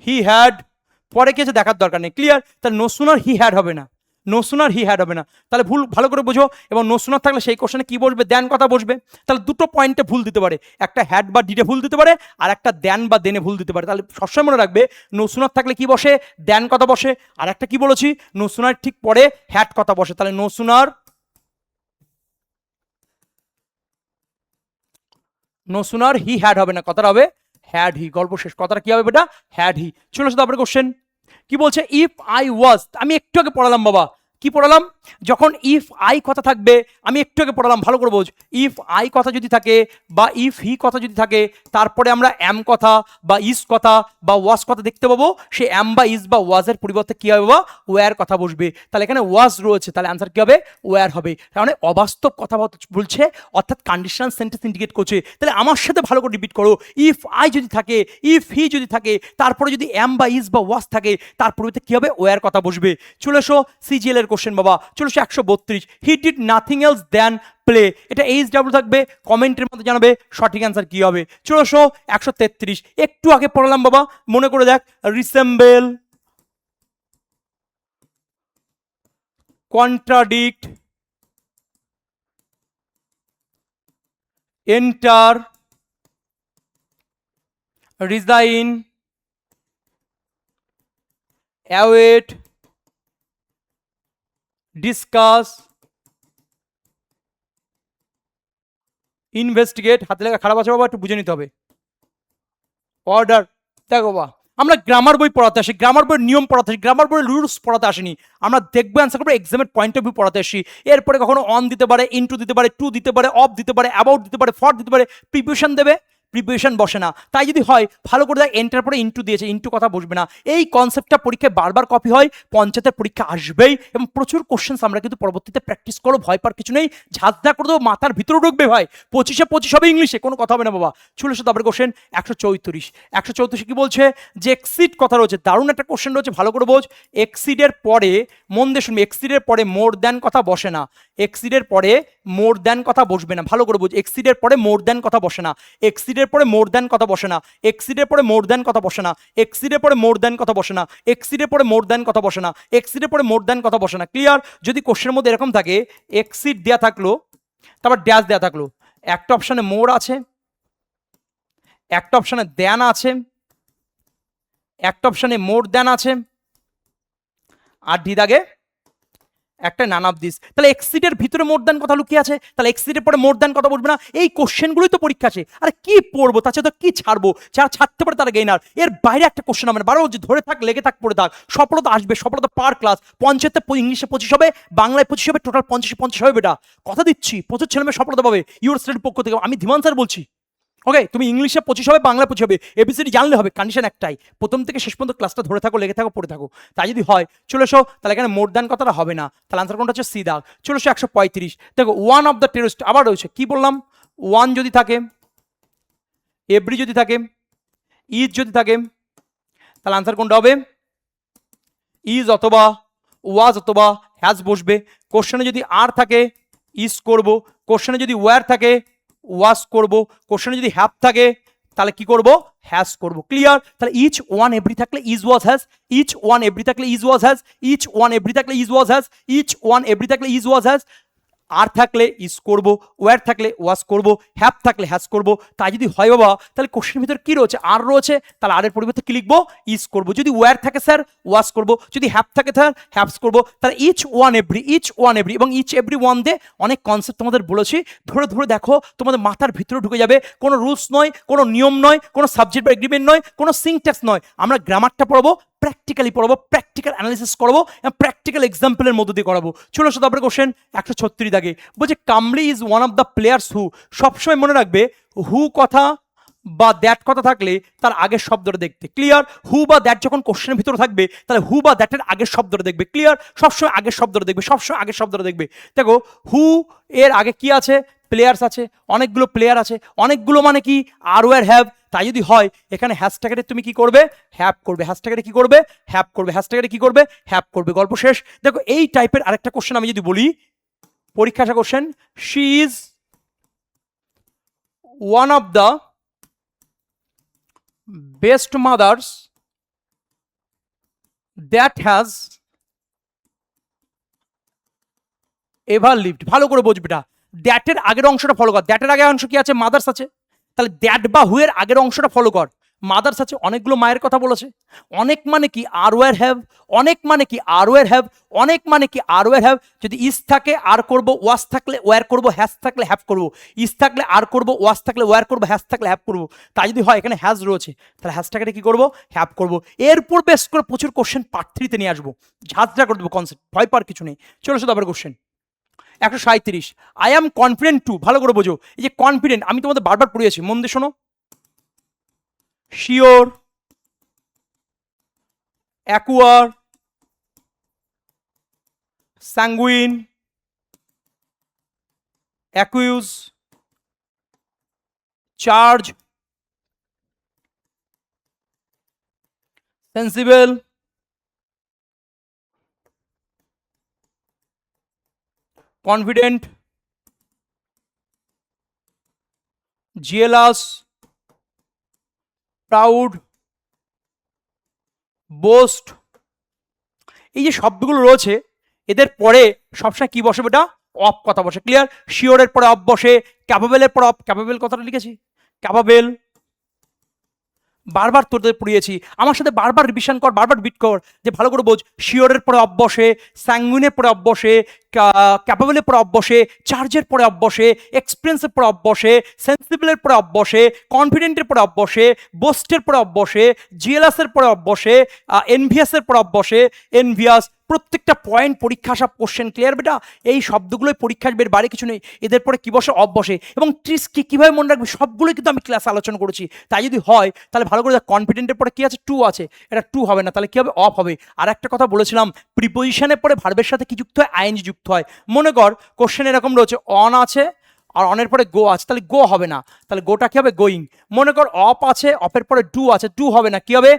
হি হ্যাড, পরে কি আছে দেখার দরকার নেই। ক্লিয়ার? তাহলে নো সুনার হি হ্যাড হবে না, নো সুনার হি হ্যাড হবে না, তাহলে ভুল ভালো করে বোঝো। এবং নো সুনার থাকলে সেই কোশ্চেনে কি বসবে, দেন কথা বসবে। তাহলে দুটো পয়েন্টে ভুল দিতে পারে, একটা হ্যাড বা ডিডে ভুল দিতে পারে, আর একটা দেন বা দেনে ভুল দিতে পারে। তাহলে সবসময় মনে রাখবে, নো সুনার থাকলে কি বসে, দেন কথা বসে, আর একটা কি বলেছি, নো সুনার ঠিক পরে হ্যাড কথা বসে। তাহলে no sooner, no sooner he had হবে না, কথাটা হবে হ্যাড হি। গল্প শেষ, কথাটা কি হবে বেটা, হ্যাড হি। চলে আসো তারপরে কোশ্চেন কি বলছে, ইফ আই ওয়াজ, আমি একটু আগে পড়ালাম বাবা, কি পড়ালাম, যখন ইফ আই কথা থাকবে, আমি একটু আগে পড়ালাম, ভালো করে বোঝ, ইফ আই কথা যদি থাকে বা ইফ হি কথা যদি থাকে, তারপরে আমরা অ্যাম কথা বা ইজ কথা বা ওয়াজ কথা দেখতে পাবো, সে অ্যাম বা ইজ বা ওয়াজের পরিবর্তে কি হবে বাবা, ওয়্যার কথা বসবে। তাহলে এখানে ওয়াজ রয়েছে, তাহলে অ্যান্সার কি হবে, ওয়্যার হবে। তার মানে অবাস্তব কথা বলছে, অর্থাৎ কন্ডিশনাল সেন্টেন্স ইন্ডিকেট করছে। তাহলে আমার সাথে ভালো করে রিপিট করো, ইফ আই যদি থাকে, ইফ হি যদি থাকে, তারপরে যদি অ্যাম বা ইজ বা ওয়াজ থাকে, তার পরিবর্তে কি হবে, ওয়্যার কথা বসবে। চলে এসো সিজিএল এর কোশ্চেন বাবা, চলে এসো 132, he did nothing else than play, এটা এইচ থাকবে, কমেন্টের মধ্যে জানাবে সঠিক অ্যান্সার কি হবে। চলে এসো 133, একটু আগে পড়ালাম বাবা, মনে করে দেখ, resemble, contradict, enter, resign, await, discuss, investigate. হাতে লেখা খারাপ আছে বাবা, একটু বুঝে নিতে হবে। অর্ডার, দেখো বাবা আমরা গ্রামার বই পড়াতে আসি, গ্রামার বইয়ের নিয়ম পড়াতে আসি, গ্রামার বইয়ের রুলস পড়াতে আসিনি। আমরা দেখবো অ্যান্সার করবো এক্সামের পয়েন্ট অফ ভিউ পড়াতে আসি। এরপরে কখনো অন দিতে পারে, ইনটু দিতে পারে, টু দিতে পারে, অফ দিতে পারে, অ্যাবাউট দিতে পারে, ফর দিতে পারে, প্রিপারেশন দেবে, প্রিপারেশন বসে না। তাই যদি হয় ভালো করে দেখ, এন্টার পরে ইনটু দিয়েছে, ইনটু কথা বসবে না। এই কনসেপ্টটা পরীক্ষায় বারবার কপি হয়, পঞ্চায়েতের পরীক্ষা আসবেই, এবং প্রচুর কোশ্চেন্স আমরা কিন্তু পরবর্তীতে প্র্যাকটিস করো, ভয় পাওয়ার কিছু নেই, ঝাঁঝা করে দেবো, মাথার ভিতরে ঢুকবে ভাই, 25-25 হবে ইংলিশে, কোনো কথা হবে না বাবা। চলে এসো তারপরে কোশ্চেন 134 কি বলছে, যে এক্সিড কথা রয়েছে, দারুণ একটা কোশ্চেন রয়েছে, ভালো করে বোঝ। এক্সিডের পরে, মন দিয়ে শুনবে, এক্সিডের পরে মোর দ্যান কথা বসে না, এক্সিডের পরে মোর দ্যান কথা বসবে না, ভালো করে বোঝ, এক্সিডের পরে মোর দ্যান কথা বসে না, এক্সিডের পরে মোর দ্যান কথা বসে না, এক্সিডের পরে মোর দ্যান কথা বসে না, এক্সিডের পরে মোর দ্যান কথা বসে না, এক্সিডের পরে মোর দ্যান কথা বসে না, এক্সিডের পরে মোর দ্যান কথা বসে না। ক্লিয়ার? যদি কোশ্চেনের মধ্যে এরকম থাকে, এক্সিড দেয়া থাকলো, তারপর ড্যাশ দেয়া থাকলো, একটা অপশানে মোর আছে, একটা অপশানে দ্যান আছে, একটা অপশানে মোর দ্যান আছে, আর ডি দাগে একটা নান অফ দিস, তাহলে এক্সিডের ভিতরে মোর দ্যান কথা লুকিয়ে আছে, তাহলে এক্সিডের পরে মোর দ্যান কথা বলবে না। এই কোশ্চেনগুলোই তো পরীক্ষা আছে, আরে কি পড়বো, তার সাথে কি ছাড়বো, যারা ছাড়তে পারে তারা গেইনার। এর বাইরে একটা কোশ্চেন আমরা বারো যে ধরে থাক, লেগে থাক, পড়ে থাক, সফলতা আসবে, সফলতা পার ক্লাস। পঞ্চায়েতে ইংলিশে 25 হবে, বাংলায় 25 হবে, টোটাল 50 হবে বেটা, কথা দিচ্ছি, প্রচুর ছেলেমেয়ে সফলতা পাবে ইউর স্টেটের পক্ষ থেকে, আমি ধীমান স্যার বলছি। ওকে, তুমি ইংলিশে 25 হবে, বাংলা 25 হবে, এবিসিডি জানলে হবে, কন্ডিশন একটাই, প্রথম থেকে শেষ পর্যন্ত ক্লাসটা ধরে থাকো, লেগে থাকো, পড়ে থাকো। তাই যদি হয় চলে এসো, তাহলে এখানে মোর দ্যান কথাটা হবে না, তাহলে আনসার কোনটা হচ্ছে সি দাগ। চলে এসো 135, দেখো ওয়ান অফ দ্য টেররিস্ট আবার রয়েছে, কি বললাম, ওয়ান যদি থাকে, এভরি যদি থাকে, ইজ যদি থাকে, তাহলে আনসার কোনটা হবে? ইজ অথবা ওয়াজ অথবা হ্যাজ বসবে। কোশ্চেনে যদি আর থাকে ইজ করব, কোশ্চেনে যদি ওয়্যার থাকে ওয়াজ করব, কোশ্চেনে যদি হ্যাভ থাকে তাহলে কি করব? হ্যাজ করব। ক্লিয়ার? তাহলে ইচ ওয়ান এভরি থাকলে is was has, each one every থাকলে is was has, each one every থাকলে is was has, each one every থাকলে ইজ ওয়াজ হ্যাজ, আর থাকলে ইজ করব, ওয়্যার থাকলে ওয়াজ করব, হ্যাভ থাকলে হ্যাজ করব। তাই যদি হয় বাবা তাহলে কোশ্চেনের ভিতরে কি রয়েছে? আর রয়েছে, তাহলে আর এর পরিবর্তে কি লিখবো? ইজ করব। যদি ওয়্যার থাকে স্যার ওয়াজ করব, যদি হ্যাভ থাকে স্যার হ্যাভস করব। তাহলে each one every, each one every এবং ইচ এভরি ওয়ান দিয়ে অনেক কনসেপ্ট তোমাদের বলেছি, ধরে ধরে দেখো তোমাদের মাথার ভিতরে ঢুকে যাবে। কোনো রুলস নয়, কোনো নিয়ম নয়, কোনো সাবজেক্ট বা এগ্রিমেন্ট নয়, কোনো সিনট্যাক্স নয়। আমরা গ্রামারটা পড়াবো, প্র্যাকটিক্যালি পড়াবো, প্র্যাকটিক্যাল অ্যানালিসিস করবো, প্র্যাকটিক্যাল এক্সাম্পলের মধ্য দিয়ে করাবো। চলো আসো তারপরে কোশ্চেন 136 দাগে বলছে Kamli is one of the players who. সবসময় মনে রাখবে হু কথা বা দ্যাট কথা থাকলে তার আগের শব্দটা দেখতে। ক্লিয়ার? হু বা দ্যাট যখন কোশ্চেনের ভিতরে থাকবে তাহলে হু বা দ্যাটের আগের শব্দটা দেখবে। ক্লিয়ার? সবসময় আগের শব্দটা দেখবে, সবসময় আগের শব্দটা দেখবে। দেখো হু এর আগে কি আছে? প্লেয়ার্স আছে, অনেকগুলো প্লেয়ার আছে, অনেকগুলো মানে কি? আর ওয়ার হ্যাভ। তাই যদি হয় এখানে হ্যাশট্যাগের তুমি কি করবে? হ্যাভ করবে। হ্যাশট্যাগের কি করবে? হ্যাভ করবে। হ্যাশট্যাগের কি করবে? হ্যাভ করবে। গল্প শেষ। দেখো এই টাইপের আরেকটা কোশ্চেন আমি যদি বলি, পরীক্ষা আসা question, she is one of the best mother's that has ever lived. ভালো করে বুঝবে এটা। দ্যাটের আগের অংশটা ফলো কর। দ্যাটের আগের অংশ কি আছে? মাদার্স আছে। তাহলে দ্যাট বা হুয়ের আগের অংশটা ফলো কর। মাদার্স আছে, অনেকগুলো মায়ের কথা বলেছে। অনেক মানে কি? আর ওয়ার হ্যাভ। অনেক মানে কি? আর ওয়ার হ্যাভ। অনেক মানে কি? আর ওয়ার হ্যাভ। যদি ইজ থাকে আর করব, ওয়াজ থাকলে ওয়ার করব, হ্যাজ থাকলে হ্যাভ করব। ইজ থাকলে আর করব, ওয়াজ থাকলে ওয়ার করব, হ্যাজ থাকলে হ্যাভ করব। তাই যদি হয় এখানে হ্যাজ রয়েছে তাহলে হ্যাজটাকে কি করব? হ্যাভ করব। এরপর বেশ করে প্রচুর কোশ্চেন পার্ট 3-তে নিয়ে আসবো, ঝাঁঝরা করে দেবো কনসেপ্ট, ভয় পাওয়ার কিছু নেই। চলো শুধু আবার question 137, I am confident to. ভালো করে বোঝো, এই যে কনফিডেন্ট আমি তোমাদের বারবার পড়িয়েছি, মন দিয়ে শোনো। Sure, acquire, sanguine, accuse, charge, sensible, confident, jealous, proud, boast. এই যে শব্দগুলো রয়েছে এদের পরে সবসময় কি বসে? বেটা অফ কথা বসে। ক্লিয়ার? শিওরের পরে অফ বসে, ক্যাপাবেলের পরে অফ। ক্যাপাবেল কথাটা লিখেছি, ক্যাপাবেল। বারবার তোদের পড়িয়েছি, আমার সাথে বারবার রিভিশন কর, বারবার বিট কর, যে ভালো করে বোঝ। শিওরের পরে অফ বসে, স্যাঙ্গুইনের পরে অফ বসে, ক্যাপাবেলের পরে অফ বসে, চার্জের পরে অফ বসে, এক্সপিরিয়েন্সের পরে অফ বসে, সেন্সিবলের পরে অফ বসে, কনফিডেন্টের পরে অফ বসে, বোস্টের পরে অফ বসে, জিএলএসের পরে অফ বসে, এনভিএসের পরে অফ বসে, এনভিএস। প্রত্যেকটা পয়েন্ট পরীক্ষা আসা কোশ্চেন। ক্লিয়ার বেটা? এই শব্দগুলোই পরীক্ষা আসবে, বাইরে কিছু নেই। এদের পরে কি বসে? অফ বসে। এবং ট্রিক্স কি কীভাবে মনে রাখবে সবগুলোই কিন্তু আমি ক্লাসে আলোচনা করেছি। তাই যদি হয় তাহলে ভালো করে কনফিডেন্টের পরে কি আছে? টু আছে, এটা টু হবে না, তাহলে কি হবে? অফ হবে। আর একটা কথা বলেছিলাম, প্রিপোজিশনের পরে ভার্বের সাথে কি যুক্ত হয়? আইএনজি যুক্ত হয়। মনে কর কোশ্চেন এরকম রয়েছে, অন আছে আর অনের পরে গো আছে, তাহলে গো হবে না, তাহলে গোটা কি হবে? গোয়িং। মনে কর অফ আছে, অফের পরে ডু আছে, ডু হবে না, কি হবে?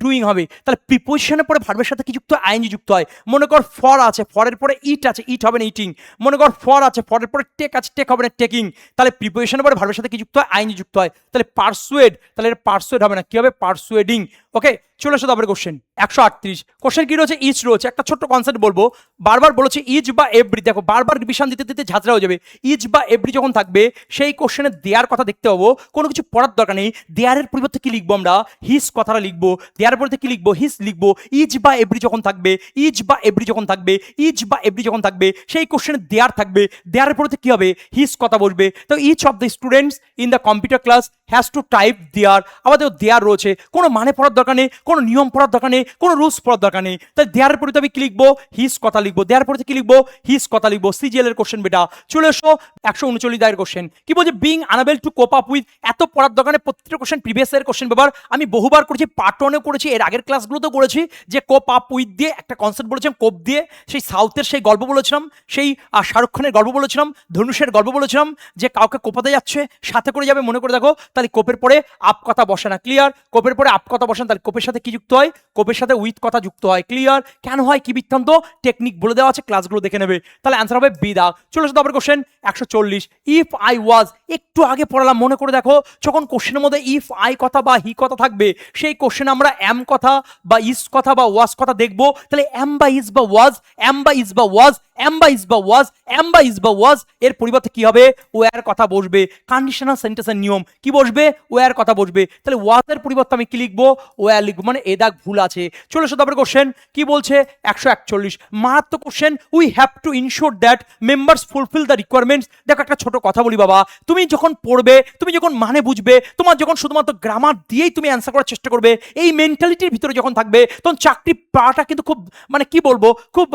ডুইং হবে। তাহলে প্রিপোজিশনের পরে ভার্বের সাথে কি যুক্ত হয়? আইএনজি যুক্ত হয়। মনে কর ফর আছে, ফরের পরে ইট আছে, ইট হবে না, ইটিং। মনে কর ফর আছে, ফরের পরে টেক আছে, টেক হবে না, টেকিং। তাহলে প্রিপোজিশনের পরে ভার্বের সাথে কি যুক্ত হয়? আইএনজি যুক্ত হয়। তাহলে পারসুয়েড, তাহলে এটা পারসুয়েড হবে না, কি হবে? পারসুয়েডিং। ওকে, চলে আসো তারপরে কোশ্চেন 138। কোশ্চেন কি রয়েছে? ইজ রয়েছে। একটা ছোট্ট কনসেপ্ট বলবো, বারবার বলেছি ইজ বা এভরি। দেখো বারবার রিভিশন দিতে দিতে ঝাঁঝরা হয়ে যাবে। ইজ বা এভরি যখন থাকবে সেই কোশ্চেনে দেয়ার কথা দেখতে পাবো, কোনো কিছু পড়ার দরকার নেই। দেয়ারের পরিবর্তে কি লিখবো? আমরা হিস কথাটা লিখবো। দেয়ারের পরিবর্তে কি লিখবো? হিস লিখবো। ইজ বা এভরি যখন থাকবে, ইজ বা এভরি যখন থাকবে, ইজ বা এভরি যখন থাকবে সেই কোশ্চেনে দেয়ার থাকবে। দেয়ারের পরিবর্তে কি হবে? হিস কথা বসবে। তো each of the students in the computer class has to type their. আমাদের দেয়ার রয়েছে, কোনো মানে পড়ার দরকার নেই, কোনো নিয়ম পড়ার দরকার নেই, কোনো রুলস পড়ার দরকার নেই। তাই দেয়ারের পরিবর্তে আমি কি লিখবো? হিস কথা লিখবো। দেয়ার পরিবর্তে কি লিখবো? হিস কথা লিখবো। সিজিএল এর কোশ্চেন বেটা। চলে এসো 139 দাগের কোশ্চেন। কি বলছে? Being unable to cope up with. এত পড়ার দরকারে প্রত্যেকটা কোশ্চেন প্রিভিয়াস এর কোশ্চেন ব্যাপার আমি বহুবার করেছি, পার্ট 1-এও করেছি, এর আগের ক্লাসগুলোতেও করেছি। যে কোপ আপ উইথ দিয়ে একটা কনসেপ্ট বলেছিলাম, কোপ দিয়ে সেই সাউথের সেই গল্প বলেছিলাম, সেই শাহরুখ খানের গল্প বলেছিলাম, ধনুষের গল্প বলেছিলাম, যে কাউকে কোপাতে যাচ্ছে সাথে করে যাবে, মনে করে দেখো। তাহলে কোপের পরে আপ কথা বসে না। ক্লিয়ার? কোপের পরে আপ কথা বসে না, তাহলে কোপের সাথে কি যুক্ত হয়, কোপের সাথে উইথ কথা যুক্ত হয়। ক্লিয়ার? কেন হয়, কি বৃত্তান্ত, টেকনিক বলে দেওয়া আছে, ক্লাসগুলো দেখে নেবে। তাহলে অ্যান্সার হবে বি দাগ। চলে আসো তারপরে কোশ্চেন 140। ইফ আই ওয়াজ, একটু আগে পড়ালাম, মনে করে দেখো, যখন কোশ্চেনের মধ্যে ইফ আই কথা বা হি কথা থাকবে, সেই কোশ্চেনে আমরা এম কথা বা ইস কথা বা ওয়াজ কথা দেখবো। তাহলে এম বা ইস বা ওয়াজ, এম বা ইস বা ওয়াজ, এম বা ইস বা ওয়াজ, এম বা ইস বা ওয়াজ, এর পরিবর্তে কি হবে, ওয়ার কথা বসবে। কন্ডিশনাল সেন্টেন্সের নিয়ম কি বসবে, ওয়ার কথা বসবে। তাহলে ওয়াজের পরিবর্তে আমি কি লিখবো, ওয়ার লিখবো, মানে এ দাগ ভুল আছে। চলে এসো তারপরে কোশ্চেন কি বলছে 141, মারাত্মক question. We have to insure that members fulfil the requirements. দেখো একটা ছোট কথা বলি বাবা, তুমি যখন পড়বে, তুমি যখন মানে বুঝবে, তোমার যখন শুধুমাত্র গ্রামার দিয়েই তুমি অ্যান্সার করার চেষ্টা করবে, এই মেন্টালিটির ভিতরে যখন থাকবে, তখন চাকরি পাওয়াটা কিন্তু খুব, মানে কি বলবো, খুব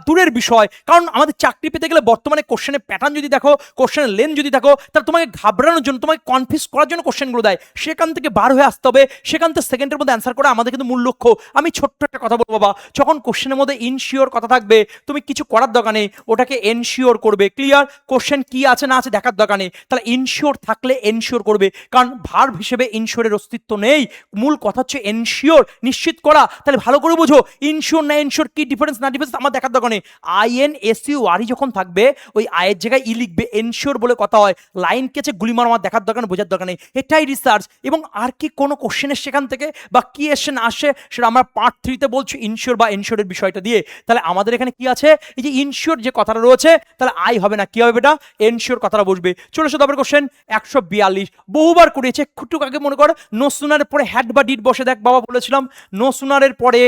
দূরের বিষয়। কারণ আমাদের চাকরি পেতে গেলে বর্তমানে কোশ্চেনের প্যাটার্ন যদি দেখো, কোশ্চেনের লেন্থ যদি দেখো, তাহলে তোমাকে ঘাবড়ানোর জন্য, তোমাকে কনফিউজ করার জন্য কোশ্চেনগুলো দেয়। সেখান থেকে বার হয়ে আসতে হবে, সেখান থেকে সেকেন্ডের মধ্যে অ্যান্সার করা আমাদের কিন্তু মূল লক্ষ্য। আমি ছোট্ট একটা কথা বলবো বাবা, যখন কোশ্চেনের মধ্যে ইনশিওর কথা থাকবে, তুমি কিছু করার দরকার নেই, ওটাকে এনশিওর করবে। ক্লিয়ার? কোশ্চেন কি আছে না আছে দেখার দরকার নেই, তাহলে ইনশিওর থাকলে এনশিওর করবে। কারণ ভার্ব হিসেবে ইনশিওরের অস্তিত্ব নেই, মূল কথা হচ্ছে এনশিওর, নিশ্চিত করা। তাহলে ভালো করে বুঝো, ইনশিওর না এনশিওর কি ডিফারেন্স না ডিফারেন্স আমার দেখার দরকার নেই। INSURE যখন থাকবে, ওই আয়ের জায়গায় ই লিখবে, এনশিওর বলে কথা হয়। লাইন কেছে গুলি মার আমার দেখার দরকার নেই, বোঝার দরকার নেই, এটাই রিসার্চ। এবং আর কি কোনো কোশ্চেনের সেখান থেকে বা কি এসে না আসে, সেটা আমরা পার্ট 3-তে বলছি ইনশিওর বা এনশিওরের বিষয়টা দিয়ে। তাহলে আমাদের এখানে কি আছে, এই যে ইনশিওর যে কথাটা রয়েছে, তাহলে আই হবে না, কি হবে বেটা, এনশিওর কথাটা বসবে। চলে এসো তারপরে কোশ্চেন 142, বহুবার করেছে, একটু আগে মনে করো, নো সুনারের পরে হ্যাড বা ডিড বসে। দেখ বাবা বলেছিলাম, নো সুনারের পরে,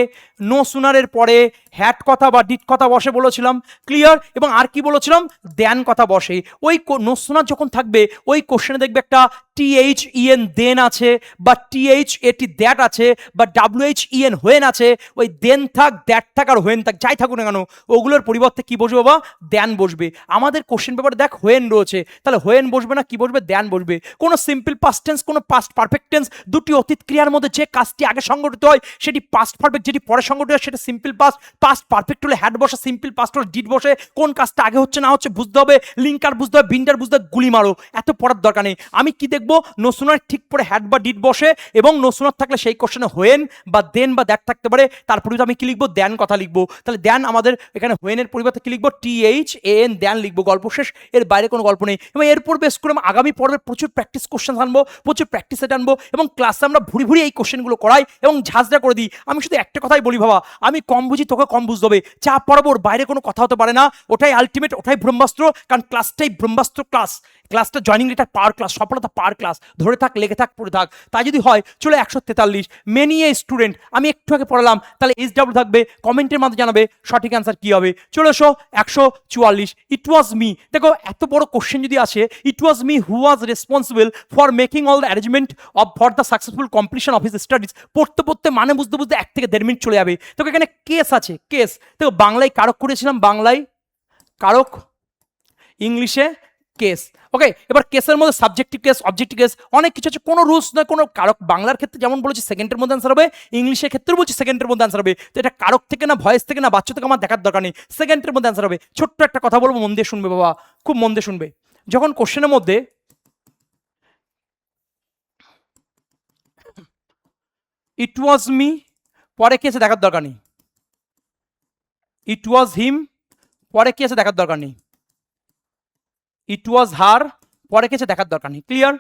নো সুনারের পরে হ্যাড কথা বা ডিড কথা বসে বলেছিলাম। ক্লিয়ার? এবং আর কি বলেছিলাম, দেন কথা বসে। ওই নো সুনার যখন থাকবে, ওই কোশ্চেনে দেখবে একটা THEN দেন আছে, বা THAT দ্যাট আছে, বা WHEN হোয়েন আছে। ওই দেন থাক, দ্যাট থাক, আর হোয়েন থাক, যাই থাকুক না কেন, ওগুলোর পরিবর্তে কি বসবে বাবা, দেন বসবে। আমাদের কোশ্চেন পেপারে দেখ হোয়েন রয়েছে, তাহলে হোয়েন বসবে না, কি বসবে, দেন বসবে। কোনো সিম্পল পাস্ট টেন্স, কোনো পাস্ট পারফেক্ট টেন্স, দুটি অতীত ক্রিয়ার মধ্যে যে কাজটি আগে সংগঠিত হয় সেটি পাস্ট পারফেক্ট, যেটি পরে সংগঠিত হয় সেটা সিম্পল পাস্ট। পাস্ট পারফেক্ট হলে হ্যাড বসে, সিম্পল পাস্ট হলে ডিড বসে। কোন কাজটা আগে হচ্ছে না হচ্ছে বুঝতে হবে, লিঙ্কার বুঝতে হবে, বিন্ডার বুঝতে হবে, গুলি মারো, এত পড়ার দরকার নেই। আমি কি দেখবো, নো সুনার ঠিক পরে হ্যাড বা ডিড বসে, এবং নো সুনার থাকলে সেই কোশ্চেনে হোয়েন বা দেন বা দ্যাট থাকতে পারে, তারপরে আমি কি লিখবো, দেন কথা লিখবো। তাহলে দেন আমাদের এখানে হোয়েনের পরিবর্তে কি লিখবো, THAN দেন লিখবো, গল্প শেষ, এর বাইরে কোনো গল্প নেই। এবং এরপর বেশ করে আগামী পর্বে প্রচুর প্র্যাকটিস কোশ্চেন আনবো, প্রচুর প্র্যাকটিস সেট আনবো, এবং ক্লাসে আমরা ভুরি ভুরি এই কোশ্চেনগুলো করাই এবং ঝাঁঝরা করে দিই। আমি শুধু একটা কথাই বলি বাবা, আমি কম বুঝি, তোকে কম বুঝতে হবে, চা পড়াবো, ওর বাইরে কোনো কথা হতে পারে না, ওটাই আলটিমেট, ওটাই ব্রহ্মাস্ত্র। কারণ ক্লাসটাই ব্রহ্মাস্ত্র ক্লাস, ক্লাসটা জয়নিং লেটার পাওয়ার ক্লাস, সফলতা পাওয়ার ক্লাস, ধরে থাক, লেগে থাক, পড়ে থাক। তাই যদি হয়, চলো 143, মেনি এ স্টুডেন্ট, আমি একটু আগে পড়ালাম, তাহলে SW থাকবে, কমেন্টের মাধ্যমে জানাবে সঠিক অ্যান্সার কি হবে। চলে এসো 144, ইট ওয়াজ মি। দেখো এত বড় কোশ্চেন যদি আসে, it was me who was responsible for making all the arrangement of for the successful completion of his studies. পড়তে পড়তে মানে বুঝতে বুঝতে 1 থেকে 1.5 মিনিট চলে যাবে। দেখো এখানে কেস আছে, কেস। দেখো বাংলায় কারক করেছিলাম, বাংলায় কারক, ইংলিশে কেস। ওকে, এবার কেসের মধ্যে সাবজেক্টিভ কেস, অবজেক্টিভ কেস, অনেক কিছু আছে, কোনো রুলস নয়, কোনো কারক। বাংলার ক্ষেত্রে যেমন বলেছি সেকেন্ডের মধ্যে অ্যান্সার হবে, ইংলিশের ক্ষেত্রে বলছি সেকেন্ডের মধ্যে অ্যান্সার হবে। তো এটা কারক থেকে না, ভয়েস থেকে না, বাচ্চা থেকে আমার দেখার দরকার নেই, সেকেন্ডের মধ্যে অ্যান্সার হবে। ছোট্ট একটা কথা বলবো, মন দিয়ে শুনবে বাবা, খুব মন দিয়ে শুনবে। যখন কোশ্চেনের মধ্যে ইট ওয়াজ মি পরে কি আছে দেখার দরকার নেই, ইট ওয়াজ হিম পরে কি আছে দেখার দরকার নেই, ইট ওয়াজ হার পরে কিছু দেখার দরকার নেই। ক্লিয়ার?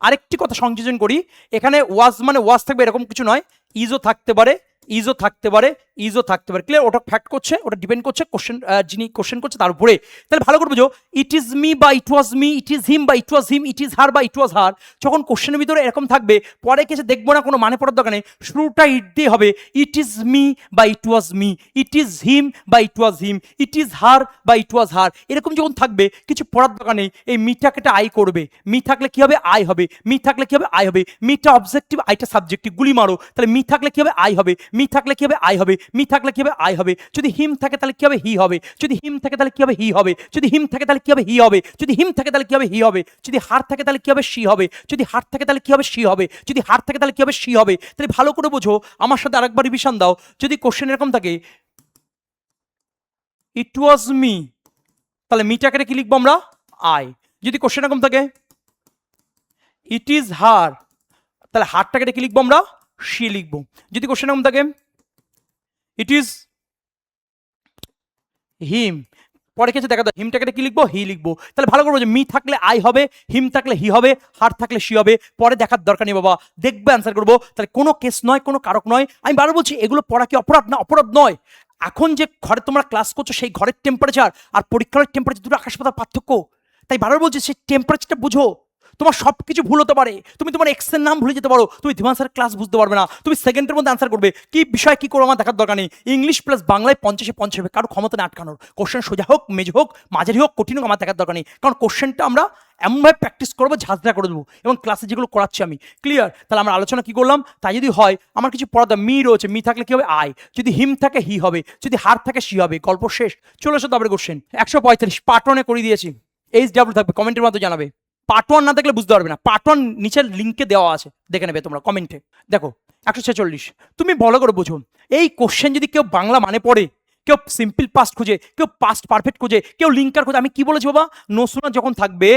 আরেকটি কথা সংযোজন করি, এখানে ওয়াজ মানে ওয়াজ থাকবে এরকম কিছু নয়, ইজও থাকতে পারে, ইজও থাকতে পারে, ইজও থাকতে পারে। ক্লিয়ার? ওটা ফ্যাক্ট করছে, ওটা ডিপেন্ড করছে কোশ্চেন, যিনি কোশ্চেন করছে তার উপরে। তাহলে ভালো করে বুঝো, ইট ইজ মি বা ইট ওয়াজ মি, ইট ইজ হিম বা ইট ওয়াজ হিম, ইট ইজ হার বা ইট ওয়াজ হার। যখন কোশ্চেনের ভিতরে এরকম থাকবে, পরে কিছু দেখবো না, কোনো মানে পড়ার দরকার নেই, শুরুটা ইট দিয়ে হবে। ইট ইজ মি বা ইট ওয়াজ মি, ইট ইজ হিম বা ইট ওয়াজ হিম, ইট ইজ হার বা ইট ওয়াজ হার। এরকম যখন থাকবে, কিছু পড়ার দরকার নেই, এই মিটাকে আই করবে, মি থাকলে কি হবে, আই হবে, মি থাকলে কি হবে, আই হবে, মিটা অবজেক্টিভ, আইটা সাবজেক্টিভ, গুলি মারো। তাহলে মি থাকলে কি হবে, আই হবে, মি থাকলে কি হবে, আই হবে, মি থাকলে কি হবে, আই হবে। যদি হিম থাকে তাহলে কি হবে, হি হবে, যদি হিম থাকে তাহলে কি হবে, হি হবে, যদি হিম থাকে তাহলে কি হবে, হি হবে, যদি হিম থাকে তাহলে কি হবে, হি হবে, যদি হার থাকে তাহলে কি হবে, সি হবে, যদি হার থাকে তাহলে কি হবে, সি হবে, যদি হার থাকে তাহলে কি হবে, সি হবে। তাহলে ভালো করে বোঝো, আমার সাথে আরেকবার রিভিশন দাও। যদি কোশ্চেন এরকম থাকে, ইট ওয়াজ মি, তাহলে মিটাকে কি লিখবো আমরা, আই। যদি কোশ্চেন এরকম থাকে, ইট ইজ হার, তাহলে হারটাকে কি লিখবো আমরা, শি লিখবো। যদি কোশ্চেন এমন থাকে ইট ইজ হিম, পরে কিছু দেখা দাও হিমটাকে কি লিখবো, হি লিখবো। তাহলে ভালো করবো যে মি থাকলে আই হবে, হিম থাকলে হি হবে, হার থাকলে সি হবে। পরে দেখার দরকার নেই বাবা, দেখবে অ্যান্সার করবো। তাহলে কোনো কেস নয়, কোনো কারক নয়। আমি বারবার বলছি এগুলো পড়া কি অপরাধ? না, অপরাধ নয়। এখন যে ঘরে তোমরা ক্লাস করছো সেই ঘরের টেম্পারেচার আর পরীক্ষার টেম্পারেচার দুটো আকাশ পাতাল পার্থক্য। তাই বারবার বলছি সেই টেম্পারেচারটা বুঝো। তোমার সব কিছু ভুল হতে পারে, তুমি তোমার এক্সের নাম ভুলে যেতে পারো, তুমি ধীমান স্যার ক্লাস বুঝতে পারবে না, তুমি সেকেন্ডের মধ্যে অ্যান্সার করবে। কি বিষয় কি করবো আমার দেখার দরকার নেই। ইংলিশ প্লাস বাংলায় 50-এ 50 হবে, কারো ক্ষমতা নেই আটকানোর। কোশ্চেন সোজা হোক, মেজ হোক, মাঝারি হোক, কঠিন হোক, আমার দেখার দরকার নেই। কারণ কোশ্চেনটা আমরা এমনভাবে প্র্যাকটিস করবো, ঝাঁঝরা করে দেবো। এবং ক্লাসে যেগুলো করাচ্ছি আমি ক্লিয়ার। তাহলে আমরা আলোচনা কি করলাম, তাই যদি হয় আমার কিছু পড়া মি রয়েছে, মি থাকলে কি হবে আই, যদি হিম থাকে হি হবে, যদি হার থাকে সি হবে, গল্প শেষ। চলে এসো তারপরে কোশ্চেন 145 পার্ট 1 করে দিয়েছি। এইচ ডাব্লিউ থাকবে, কমেন্টের মাধ্যমে জানাবে। পার্ট 1 না দেখলে বুঝতে পারবে না, পার্ট 1 নিচের লিঙ্কে দেওয়া আছে, দেখে নেবে তোমরা কমেন্টে। দেখো 146, তুমি ভালো করে বোঝো। এই কোশ্চেন যদি কেউ বাংলা মানে পড়ে, কেউ সিম্পল পাস্ট খুঁজে, কেউ পাস্ট পারফেক্ট খুঁজে, কেউ লিঙ্কার খুঁজে, আমি কি বলেছি বাবা, নো শোনা যখন থাকবে,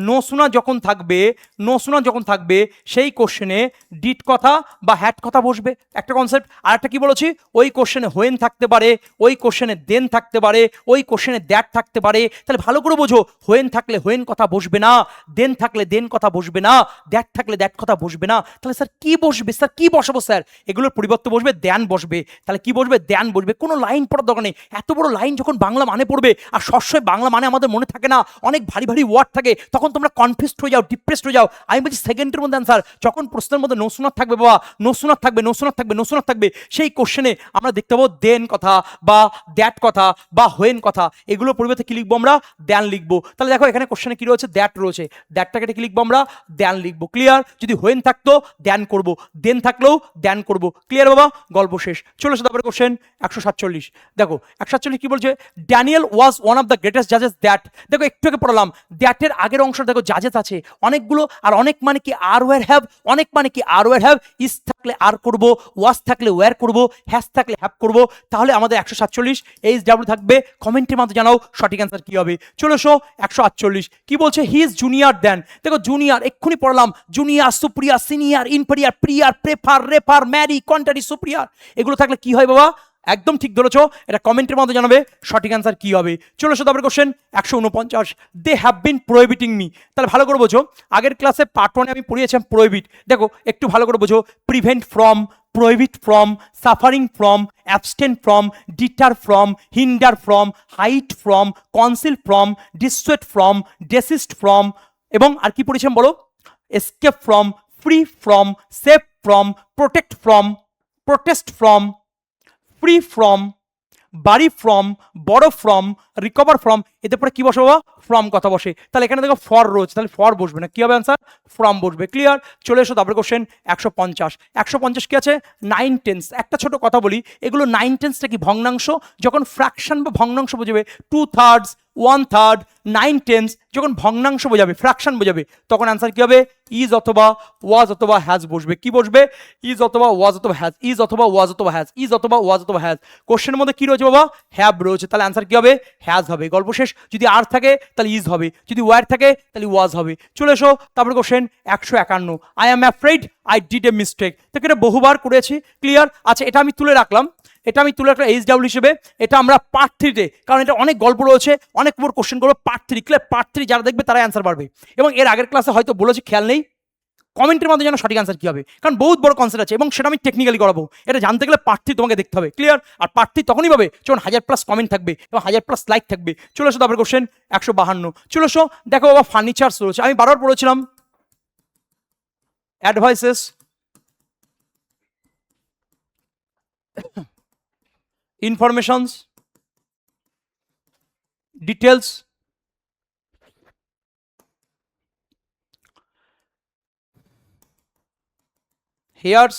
নো শোনা যখন থাকবে, নো শোনা যখন থাকবে, সেই কোশ্চেনে ডিট কথা বা হ্যাট কথা বসবে, একটা কনসেপ্ট। আর একটা কি বলেছি, ওই কোশ্চেনে হোয়েন থাকতে পারে, ওই কোশ্চেনে দেন থাকতে পারে, ওই কোশ্চেনে দ্যাট থাকতে পারে। তাহলে ভালো করে বোঝো, হোয়েন থাকলে হোয়েন কথা বসবে না, দেন থাকলে দেন কথা বসবে না, দ্যাট থাকলে দ্যাট কথা বসবে না। তাহলে স্যার কি বসবে, স্যার কি বসাবো স্যার? এগুলোর পরিবর্তে বসবে দ্যান বসবে। তাহলে কি বসবে, দ্যান বসবে। কোনো লাইন পড়ার দরকার নেই, এত বড় লাইন যখন বাংলা মানে পড়বে, আর সবসময় বাংলা মানে আমাদের মনে থাকে না, অনেক ভারী ভারী ওয়ার্ড থাকে, তখন তোমরা কনফিউজড হয়ে যাও, ডিপ্রেসড হয়ে যাও। আমি বলছি সেকেন্ডের মধ্যে অ্যান্সার। যখন প্রশ্নের মধ্যে নো শোনার থাকবে বাবা, নো শোনার থাকবে, নো শোনার থাকবে, নো শোনার থাকবে, সেই কোশ্চেনে আমরা দেখতে পাবো দেন কথা বা দ্যাট কথা বা হোয়েন কথা, এগুলো পরিবর্তে কি লিখবো আমরা, দ্যান লিখবো। তাহলে দেখো এখানে কোশ্চেনে কি রয়েছে, দ্যাট রয়েছে, দ্যাটটাকে কি লিখবো আমরা, দ্যান লিখবো। ক্লিয়ার? যদি হোয়েন থাকতো দ্যান করবো, দেন থাকলেও দ্যান করবো। ক্লিয়ার বাবা? গল্প শেষ। চলে এসো তারপরে কোশ্চেন 147। দেখো 147 কি বলছে, Daniel was one of the greatest জাজেস দ্যাট। দেখো একটু আগে পড়লাম, দ্যাটের আগের অংশ দেখো জাজেস আছে অনেকগুলো, আর অনেক মানে কি আর ওয়ার হ্যাভ, অনেক মানে কি আর ওয়ার হ্যাভ, ইস থাকলে আর করবো, ওয়াজ থাকলে ওয়ার করবো, হ্যাজ থাকলে হ্যাভ করবো। তাহলে আমাদের 147 এইচ ডাব্লিউ থাকবে, কমেন্টের মাধ্যমে জানাও সঠিক অ্যান্সার কি হবে। চলে এসো 148 কি বলছে, হি ইজ জুনিয়র দেন। দেখো জুনিয়র এক্ষুনি পড়লাম, জুনিয়র, সুপ্রিয়ার, সিনিয়র, ইনফেরিয়ার, প্রিয়ার, প্রেফার, রেফার, ম্যারি, কন্ট্রারি, সুপ্রিয়ার, এগুলো থাকলে কি হয় বাবা, একদম ঠিক ধরেছো, এটা কমেন্টের মধ্যে জানাবে সঠিক অ্যান্সার কি হবে। চলে এসো তারপরে question 149, they have been prohibiting me. তাহলে ভালো করে বোঝো, আগের ক্লাসে পার্ট 1 আমি পড়িয়েছিলাম প্রোহিবিট। দেখো একটু ভালো করে বোঝো, prevent from, prohibit from, suffering from, abstain from, deter from, hinder from, hide from, conceal from, dissuade from, desist from, এবং আর কি পড়েছিলাম বলো, escape from, free from, save from, protect from, protest from, free from, বাড়ি from, বড় from, recover from, এতে পরে কি বসে বাবা, ফ্রম কথা বসে। তাহলে এখানে দেখো ফর রয়েছে, তাহলে ফর বসবে না, কি হবে অ্যান্সার, ফ্রম বসবে। ক্লিয়ার? চলে এসো তারপরে কোশ্চেন 150। 150 কি আছে, 9 টেন্স। একটা ছোট কথা বলি, এগুলো 9 টেন্সটা কি ভগ্নাংশ, যখন ফ্র্যাকশন বা ভগ্নাংশ বোঝাবে 2/3, 1/3, 9 টেন্স যখন ভগ্নাংশ বোঝাবে, ফ্র্যাকশন বোঝাবে, তখন অ্যান্সার কি হবে, ইজ অথবা ওয়াজ অথবা হ্যাজ বসবে। কি বসবে, ইজ অথবা ওয়াজ অথবা হ্যাজ, ইজ অথবা ওয়াজ অথবা হ্যাজ, ইজ অথবা ওয়াজ অথবা হ্যাজ। কোশ্চেনের মধ্যে কি রয়েছে বাবা, হ্যাভ রয়েছে, তাহলে অ্যান্সার কি হবে, হ্যাজ হবে। গল্প শেষ। যদি আর থাকে তাহলে ইজ হবে, যদি ওয়ার থাকে তাহলে ওয়াজ হবে। চলে এসো তারপরে question 151, I am afraid I did a mistake. তো এটা বহুবার করেছি। ক্লিয়ার? আচ্ছা এটা আমি তুলে রাখলাম, এটা আমি তুলে রাখলাম এইচ ডাব্লিউ হিসেবে। এটা আমরা পার্ট 3-তে, কারণ এটা অনেক গল্প রয়েছে, অনেক উপর কোশ্চেন করবো পার্ট 3। ক্লিয়ার? পার্ট 3 যারা দেখবে তারা অ্যান্সার পারবে। এবং এর আগের ক্লাসে হয়তো বলেছি, খেয়াল নেই, কমেন্টের মধ্যে যেন সঠিক অ্যান্সার কি হবে, কারণ বহুত বড় কনসেপ্ট আছে এবং সেটা আমি টেকনিক্যালি করাবো। এটা জানতে গেলে পার্ট 3 তোমাকে দেখতে হবে। ক্লিয়ার? আর পার্ট 3 তখনই পাবে যখন 1000+ কমেন্ট থাকবে এবং 1000+ লাইক থাকবে। চলে এসো তারপরে কোশ্চেন 152। চলে এসো, দেখো বাবা ফার্নিচার্স রয়েছে, আমি বারবার বলেছিলাম advises, informations, details, here's,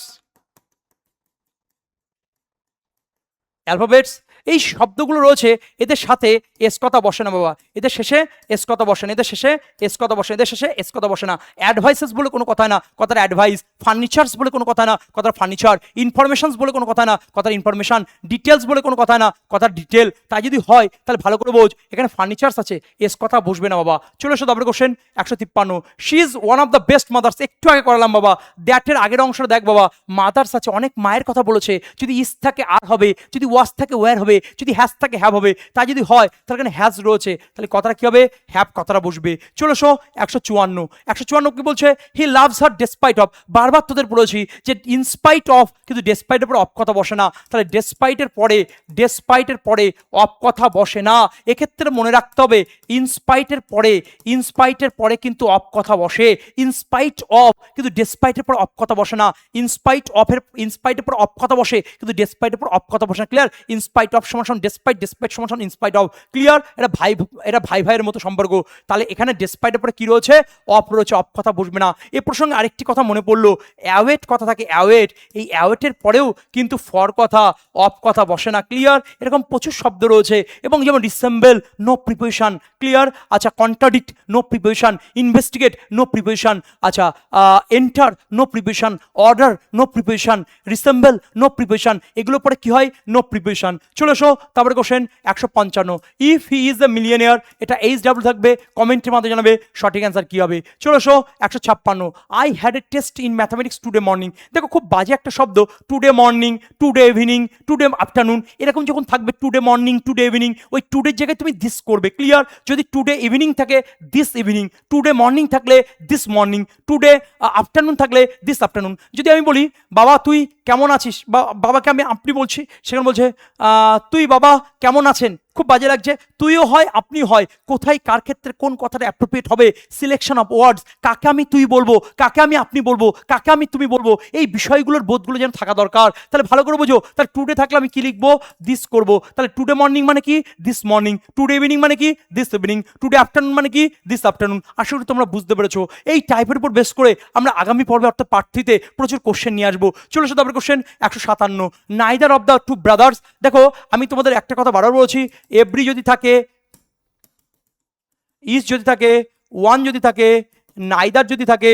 alphabets, এই শব্দগুলো রয়েছে, এদের সাথে এস কথা বসে না বাবা, এদের শেষে এস কথা বসে না, এদের শেষে এস কথা বসে না, এদের শেষে এস কথা বসে না। অ্যাডভাইসেস বলে কোনো কথা না, কথার অ্যাডভাইস। ফার্নিচার্স বলে কোনো কথা না, কথার ফার্নিচার। ইনফরমেশনস বলে কোনো কথা না, কথার ইনফরমেশন। ডিটেলস বলে কোনো কথা না, কথার ডিটেল। তাই যদি হয় তাহলে ভালো করে বোঝ, এখানে ফার্নিচার্স আছে, এস কথা বসবে না বাবা। চলে এসো তারপরে question 153। She is one of the best mother's, একটু আগে করালাম বাবা। দ্যাটের আগের অংশটা দেখ বাবা, মাদার্স আছে, অনেক মায়ের কথা বলেছে। যদি ইস থাকে আর হবে, যদি ওয়াজ থাকে ওয়ার হবে, যদি হ্যাজ থাকে হ্যাভ হবে। তাই যদি হয় তাহলে এখানে হ্যাজ রয়েছে, তাহলে কথাটা কি হবে, হ্যাভ কথাটা বসবে। চলে এসো 154 কি বলছে, he loves her despite of. বারবার তোদের বলেছি যে ইনস্পাইট অফ, কিন্তু ডেসপাইটের পরে অফ কথা বসে না, তাহলে ডেসপাইটের পরে অফ কথা বসে না। এক্ষেত্রে মনে রাখতে হবে ইনস্পাইটের পরে কিন্তু অফ কথা বসে। ইনস্পাইট অফ কিন্তু ডেসপাইটের পর অফ কথা বসে না। ইনস্পাইটের পর অফ কথা বসে কিন্তু ডেসপাইটের পর অফ কথা বসে না। ক্লিয়ার? ইনস্পাইট অফ সমান ডেসপাইট সমান ইনস্পাইট অফ। ক্লিয়ার? এটা ভাই ভাইয়ের মতো সম্পর্ক। তাহলে এখানে ডেসপাইটের পরে কি রয়েছে, অফ রয়েছে, অফ কথা বসবে না। এ প্রসঙ্গে আরেকটি কথা মনে পড়লো, অ্যাওয়েট কথা থাকে, অ্যাওয়েট। এই অ্যাওয়েটের পরেও কিন্তু ফর কথা, অফ কথা বসে না। ক্লিয়ার? এরকম প্রচুর শব্দ রয়েছে, এবং যেমন রিসেম্বল, নো প্রিপোজিশন। ক্লিয়ার? আচ্ছা, contradict, no preposition. Investigate, no preposition. আচ্ছা, enter, no preposition. Order, no preposition. Resemble, no preposition. এগুলো পরে কি হয়, নো প্রিপোজিশন। চলে এসো তারপরে question 155। If he is a millionaire, এটা HW থাকবে, কমেন্টের মাধ্যমে জানাবে সঠিক অ্যান্সার কি হবে। চলে এসো 156। I had a test in mathematics today morning. দেখো খুব বাজে একটা শব্দ, today morning, today evening, today afternoon, এরকম যখন থাকবে টুডে মর্নিং, টুডে ইভিনিং, ওই টুডের জায়গায় তুমি দিস করবে। ক্লিয়ার? যদি টুডে ইভিনিং থাকে দিস ইভিনিং, টুডে মর্নিং থাকলে দিস মর্নিং, টুডে আফটারনুন থাকলে দিস আফটারনুন। যদি আমি বলি বাবা তুই কেমন আছিস, বা বাবাকে আমি আপনি বলছি, সেখানে বলছে তুই বাবা কেমন আছেন। খুব বাজে লাগছে। তুইও হয় আপনি হয়, কোথায় কার ক্ষেত্রে কোন কথাটা অ্যাপ্রোপ্রিয়েট হবে, সিলেকশন অফ ওয়ার্ডস, কাকে আমি তুই বলবো, কাকে আমি আপনি বলবো, কাকে আমি তুমি বলবো, এই বিষয়গুলোর বোধগুলো যেন থাকা দরকার। তাহলে ভালো করে বোঝো, তাহলে টুডে থাকলে আমি কি লিখবো, দিস করবো। তাহলে টুডে মর্নিং মানে কি, দিস মর্নিং। টুডে ইভিনিং মানে কি, দিস ইভিনিং। টুডে আফটারনুন মানে কি, দিস আফটারনুন। আশা করি তোমরা বুঝতে পেরেছো। এই টাইপের উপর বেস করে আমরা আগামী পর্বে অর্থাৎ পার্ট 3 তে প্রচুর কোশ্চেন নিয়ে আসবো। চলে এসো তারপরে question 157। Neither of the two brothers. দেখো আমি তোমাদের একটা কথা বারবার বলছি, এভরি যদি থাকে, ইজ যদি থাকে, ওয়ান যদি থাকে, নাইদার যদি থাকে,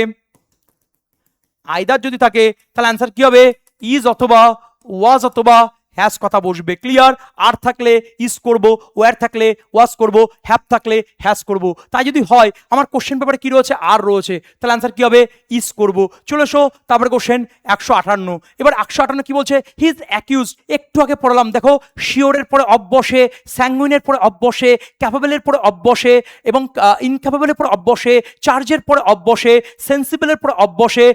আইদার যদি থাকে, তাহলে অ্যান্সার কি হবে, ইজ অথবা ওয়াজ অথবা হ্যাজ কথা বসবে। ক্লিয়ার? আর থাকলে ইজ করব, ওয়ার থাকলে ওয়াজ করব, হ্যাভ থাকলে হ্যাজ করব। তাই যদি হয় আমার কোশ্চেন পেপারে কি রয়েছে, আর রয়েছে, তাহলে অ্যান্সার কি হবে, ইজ করব। চলে এসো তারপরে কোশ্চেন 158। এবার 158 কি বলছে, হি ইজ অ্যাকিউজ। একটু আগে পড়ালাম, দেখো শিওরের পরে অফ বসে, স্যাঙ্গুইনের পরে অফ বসে, ক্যাপাবলের পরে অফ বসে, এবং ইনক্যাপাবলের পরে অফ বসে, চার্জের পরে অফ বসে, সেন্সিবলের পরে অফ বসে,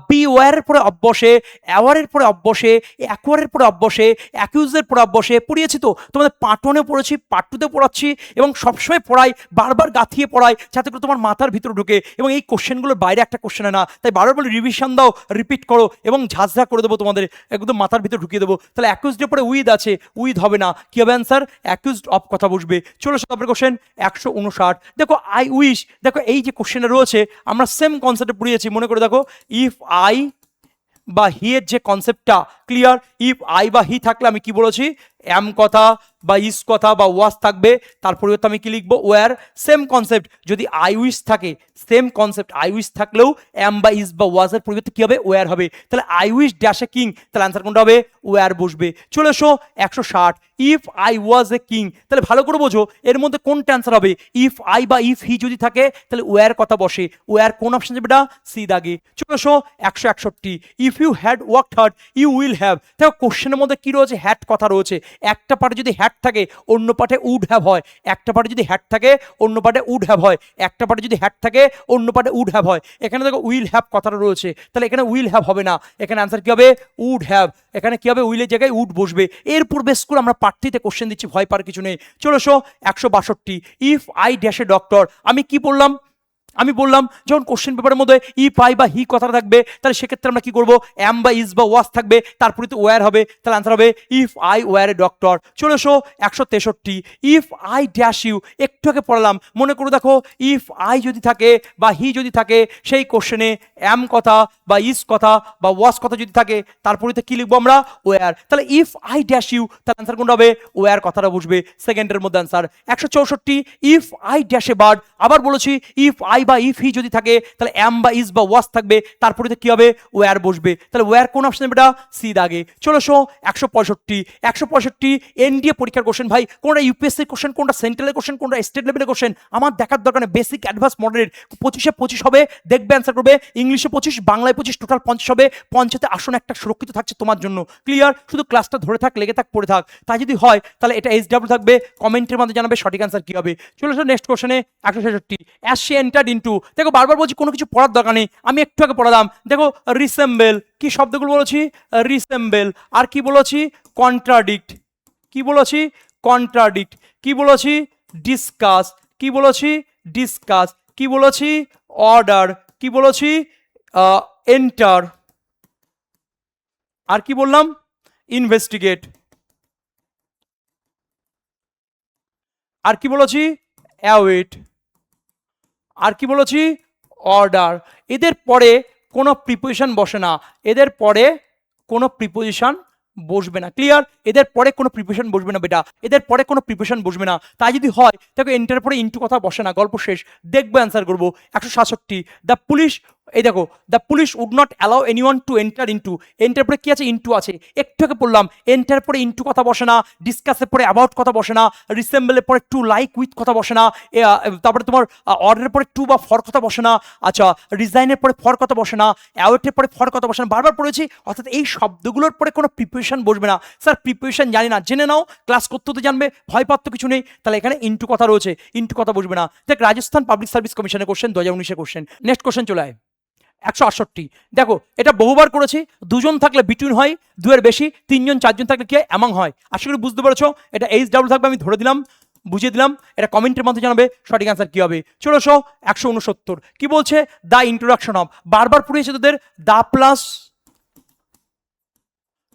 বি ওয়ারের পরে অফ বসে, অ্যাওয়ারের পরে অফ বসে, অ্যাকোয়ারের পরে অফ বসে, অ্যাকিউজের পরে অফ বসে। পড়িয়েছি তো তোমাদের পার্ট 1-এ পড়েছি, পার্ট 2-তে পড়াচ্ছি, এবং সবসময় পড়াই, বারবার গাঁথিয়ে পড়াই, যাতে করে তোমার মাথার ভিতরে ঢুকে, এবং এই কোশ্চেনগুলোর বাইরে একটা কোশ্চেন না। তাই বারবার বলে রিভিশন দাও, রিপিট করো, এবং ঝাঁঝরা করে দেবো তোমাদের, একদম মাথার ভিতরে ঢুকিয়ে দেবো। তাহলে অ্যাকিউজডের পরে উইথ আছে, উইথ হবে না, কি হবে অ্যান্সার, অ্যাকিউজড অফ কথা বসবে। চলো তারপরে কোশ্চেন 159। দেখো আই উইশ, দেখো এই যে কোশ্চেনে রয়েছে আমরা সেম কনসেপ্টে পড়িয়েছি, মনে করে দেখো ইফ আই বা হি এর যে কনসেপ্টটা, ক্লিয়ার? ইফ আই বা হি থাকলে আমি কি বলেছি, অ্যাম কথা বা ইস কথা বা ওয়াজ থাকবে, তার পরিবর্তে আমি কি লিখবো, ওয়ার। সেম কনসেপ্ট যদি আই উইশ থাকে, সেম কনসেপ্ট আই উইশ থাকলেও অ্যাম বা ইস বা ওয়াজের পরিবর্তে কি হবে, ওয়ার হবে। তাহলে I wish dash a king, তাহলে অ্যান্সার কোনটা হবে, ওয়ার বসবে। চলে এসো 160। If I was a king, তাহলে ভালো করে বোঝো এর মধ্যে কোনটা অ্যান্সার হবে, ইফ আই বা ইফ হি যদি থাকে তাহলে ওয়ার কথা বসে, ওয়ার কোন অপশন যাবে, এটা সি দাগে। চলে এসো 161। If you had worked hard you will have. দেখো কোশ্চেনের মধ্যে কি রয়েছে, হ্যাড কথা রয়েছে। একটা পার্টে যদি হ্যাড থাকে অন্য পার্টে উড হ্যাভ হয়, একটা পার্টে যদি হ্যাড থাকে অন্য পার্টে উড হ্যাভ হয়, একটা পার্টে যদি হ্যাড থাকে অন্য পার্টে উড হ্যাভ হয়। এখানে দেখো উইল হ্যাভ কথাটা রয়েছে, তাহলে এখানে উইল হ্যাভ হবে না, এখানে অ্যান্সার কি হবে, উড হ্যাভ। এখানে কি হবে, উইলের জায়গায় উড বসবে। এরপর বেশ করে আমরা পার্ট 3 তে কোশ্চেন দিচ্ছি, ভয় পাওয়ার কিছু নেই। চলো 162। If I dash a doctor, আমি কি বললাম, আমি বললাম যখন কোশ্চেন পেপারের মধ্যে ইফ আই বা হি কথাটা থাকবে তাহলে সেক্ষেত্রে আমরা কি করব, অ্যাম বা ইজ বা ওয়াজ থাকবে, তারপরে তো ওয়্যার হবে, তাহলে আনসার হবে if I were a doctor. চলে এসো 163, ইফ আই ড্যাশ ইউ, একটু আগে পড়ালাম, মনে করে দেখো ইফ আই যদি থাকে বা হি যদি থাকে সেই কোশ্চেনে অ্যাম কথা বা ইজ কথা বা ওয়াজ কথা যদি থাকে তারপরে তো কি লিখবো আমরা, ওয়্যার। তাহলে ইফ আই ড্যাশ ইউ, তাহলে আনসার কোনটা হবে, ওয়্যার কথাটা বুঝবে, সেকেন্ডের মধ্যে answer. 164, if I dash a bird, আবার বলেছি ইফ আই বা ইফ হি যদি থাকে তাহলে অ্যাম বা ইজ বা ওয়াজ থাকবে, তারপরে তো কি হবে, ওয়্যার বসবে। তাহলে ওয়্যার কোন অপশন বেটা, সি দাগে। চলো শো 165 এনডিএ পরীক্ষার কোশ্চেন ভাই, কোনটা ইউপিএসসি কোশ্চেন, কোনটা সেন্ট্রালের কোশ্চেন, কোনটা স্টেট লেভেলের কোশ্চেন আমার দেখার দরকার নেই। বেসিক অ্যাডভান্স মডেলের 25 হবে, দেখবে অ্যান্সার করবে। ইংলিশে 25, বাংলায় 25, টোটাল 50 হবে। 50তে আসন একটা সুরক্ষিত থাকছে তোমার জন্য, ক্লিয়ার? শুধু ক্লাসটা ধরে থাক, লেগে থাক, পড়ে থাক। তাই যদি হয় তাহলে এটা এইচডব্লিউ থাকবে, কমেন্টের মধ্যে জানাবে সঠিক অ্যান্সার কি হবে। চলে আসো নেক্সট কোশ্চেনে 166, অ্যাজ শি এন্টার্ড ইনটু, দেখো বারবার বলছি কোনো কিছু পড়ার দরকার নেই, আমি একটু আগে পড়ালাম। দেখো রিসেম্বল, কি শব্দগুলো বলেছি, রিসেম্বল, আর কি বলেছি, কন্ট্রাডিক্ট, কি বলেছি, কন্ট্রাডিক্ট, কি বলেছি, ডিসকাস, কি বলেছি, ডিসকাস, কি বলেছি, অর্ডার, কি বলেছি, এন্টার, আর কি বললাম, ইনভেস্টিগেট, আর কি বলেছি, অ্যাওয়েট, আর কি বলেছি, অর্ডার। এদের পরে কোনো প্রিপোজিশন বসে না, এদের পরে কোনো প্রিপোজিশন বসবে না, ক্লিয়ার? এদের পরে কোনো প্রিপোজিশন বসবে না বেটা, এদের পরে কোনো প্রিপোজিশন বসবে না। তাই যদি হয় দেখো এন্টার পরে ইন্টু কথা বসে না, গল্প শেষ, দেখবে অ্যান্সার করবো। 167, দ্য পুলিশ, এই দেখো the police would not allow anyone to enter into, enter পরে কি আছে, ইনটু আছে, একটু আগে বললাম এন্টার পরে ইনটু কথা বসে না, ডিসকাসের পরে অ্যাবাউট কথা বসে না, রিসেম্বলের পরে টু লাইক উইথ কথা বসে না, তারপরে তোমার অর্ডারের পরে টু বা ফর কথা বসে না, আচ্ছা রিজাইনের পরে ফর কথা বসে না, অ্যাওয়েটের পরে ফর কথা বসে না, বারবার পড়েছি। অর্থাৎ এই শব্দগুলোর পরে কোনো প্রিপারেশন বসবে না। স্যার প্রিপারেশন জানি না, জেনে নাও, ক্লাস করতে তো জানবে, ভয় পাত্র কিছু নেই। তাহলে এখানে ইনটু কথা রয়েছে, ইনটু কথা বসবে না। দেখ রাজস্থান পাবলিক সার্ভিস কমিশনের কোশ্চেন, 2019-এর কোশ্চেন। নেক্সট কোশ্চেন চলে আয় 168, দেখো এটা বহুবার করেছি, দুজন থাকলে বিটুইন হয়, দুয়ের বেশি, তিনজন চারজন থাকলে কি হয়, অ্যামাং হয়। আশা করি বুঝতে পেরেছো। এটা এইচ ডাব্লিউ থাকবে, আমি ধরে দিলাম, বুঝিয়ে দিলাম, এটা কমেন্টের মধ্যে জানাবে সঠিক অ্যান্সার কি হবে। চলো 169, কি বলছে, দ্য ইন্ট্রোডাকশন অফ, বারবার পড়িয়েছে তোদের, দ্য প্লাস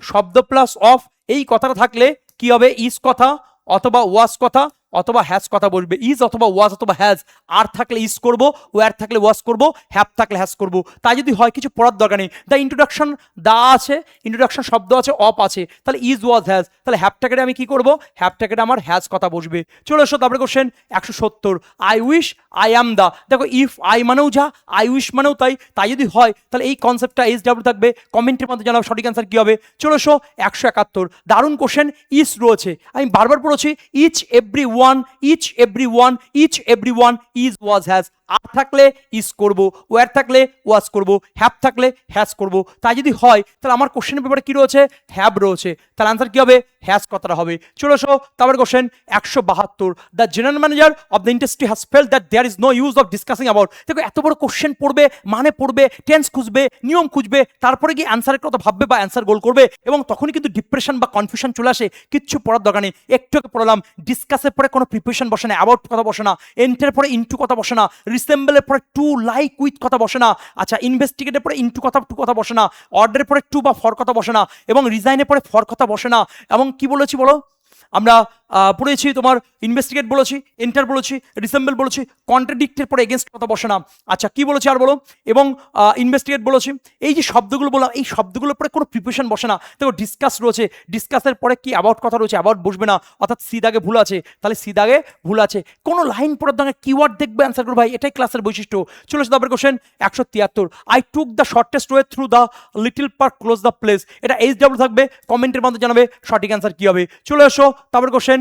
শব্দ প্লাস অফ, এই কথাটা থাকলে কি হবে, ইজ কথা অথবা ওয়াজ কথা অথবা হ্যাজ কথা বলবে, ইজ অথবা ওয়াজ অথবা হ্যাজ। আর থাকলে ইজ করব, ওয়ার থাকলে ওয়াজ করব, হ্যাভ থাকলে হ্যাজ করব। তাই যদি হয় কিছু পড়ার দরকার নেই। দ্য ইন্ট্রোডাকশন, দা আছে, ইন্ট্রোডাকশন শব্দ আছে, অফ আছে, তাহলে ইজ ওয়াজ হ্যাজ, তাহলে হ্যাভটাকে আমি কি করব, হ্যাভটাকে আমার হ্যাজ কথা বসবে। চলে এসো তারপরে question 170, I wish I am the, দেখো ইফ আই মানেও যা, আই উইশ মানেও তাই। তাই যদি হয় তাহলে এই কনসেপ্টটা এইচ ডাব্লিউ থাকবে, কমেন্টের মধ্যে জানাবো সঠিক অ্যান্সার কি হবে। চলে এসো 171, দারুণ কোশ্চেন, ইজ রয়েছে, আমি বারবার পড়েছি, each every one, each every one, each every one, is was has. আর থাকলে ইজ করব, ওয়ার থাকলে ওয়াজ করব, হ্যাভ থাকলে হ্যাজ করব। তাই যদি হয় তাহলে আমার কোশ্চেনের ব্যাপারে কি রয়েছে, হ্যাভ রয়েছে, তাহলে আনসার কি হবে, হ্যাজ কথাটা হবে। চলো এসো তারপরে question 172, the general manager of the industry has felt that there is no use of discussing about. দেখো এত বড় কোশ্চেন পড়বে, মানে পড়বে, টেন্স খুঁজবে, নিয়ম খুঁজবে, তারপরে গিয়ে অ্যান্সারের কথা ভাববে বা অ্যান্সার গোল করবে, এবং তখনই কিন্তু ডিপ্রেশন বা কনফিউশন চলে আসে। কিচ্ছু পড়ার দরকার নেই, একটু আগে পড়ালাম, ডিসকাসের পরে কোনো প্রিপারেশন বসে না, অ্যাবাউট কথা বসে না, এন্টের পরে ইনটু কথা বসে না, রিসেম্বলের পরে টু লাইক উইথ কথা বসে না, আচ্ছা ইনভেস্টিগেটের পরে ইনটু কথা টু কথা বসে না, অর্ডারের পরে টু বা ফর কথা বসে না, এবং রিজাইনের পরে ফর কথা বসে না। এবং কি বলেছি বলো, আমরা পড়েছি তোমার ইনভেস্টিগেট বলেছি, এন্টার বলেছি, রিসেম্বল বলেছি, কন্ট্রাডিক্টের পরে এগেনস্ট কথা বসে না। আচ্ছা কি বলেছি আর বলো, এবং ইনভেস্টিগেট বলেছি। এই যে শব্দগুলো বললাম, এই শব্দগুলোর পরে কোনো প্রিপারেশন বসে না। দেখো ডিসকাস রয়েছে, ডিসকাসের পরে কি অ্যাবাউট কথা রয়েছে, অ্যাবাউট বসবে না, অর্থাৎ সিদাগে ভুল আছে, তাহলে সিদাগে ভুল আছে। কোনো লাইন পড়ার দরকার, কিওয়ার্ড দেখবে অ্যান্সার করবে, ভাই এটাই ক্লাসের বৈশিষ্ট্য। চলে আসে তারপরে question 173, I took the shortest way through the little park close the place, এটা এইচ ডাব্লিউ থাকবে, কমেন্টের মধ্যে জানাবে সঠিক অ্যান্সার কি হবে। চলে আসো তারপরে question,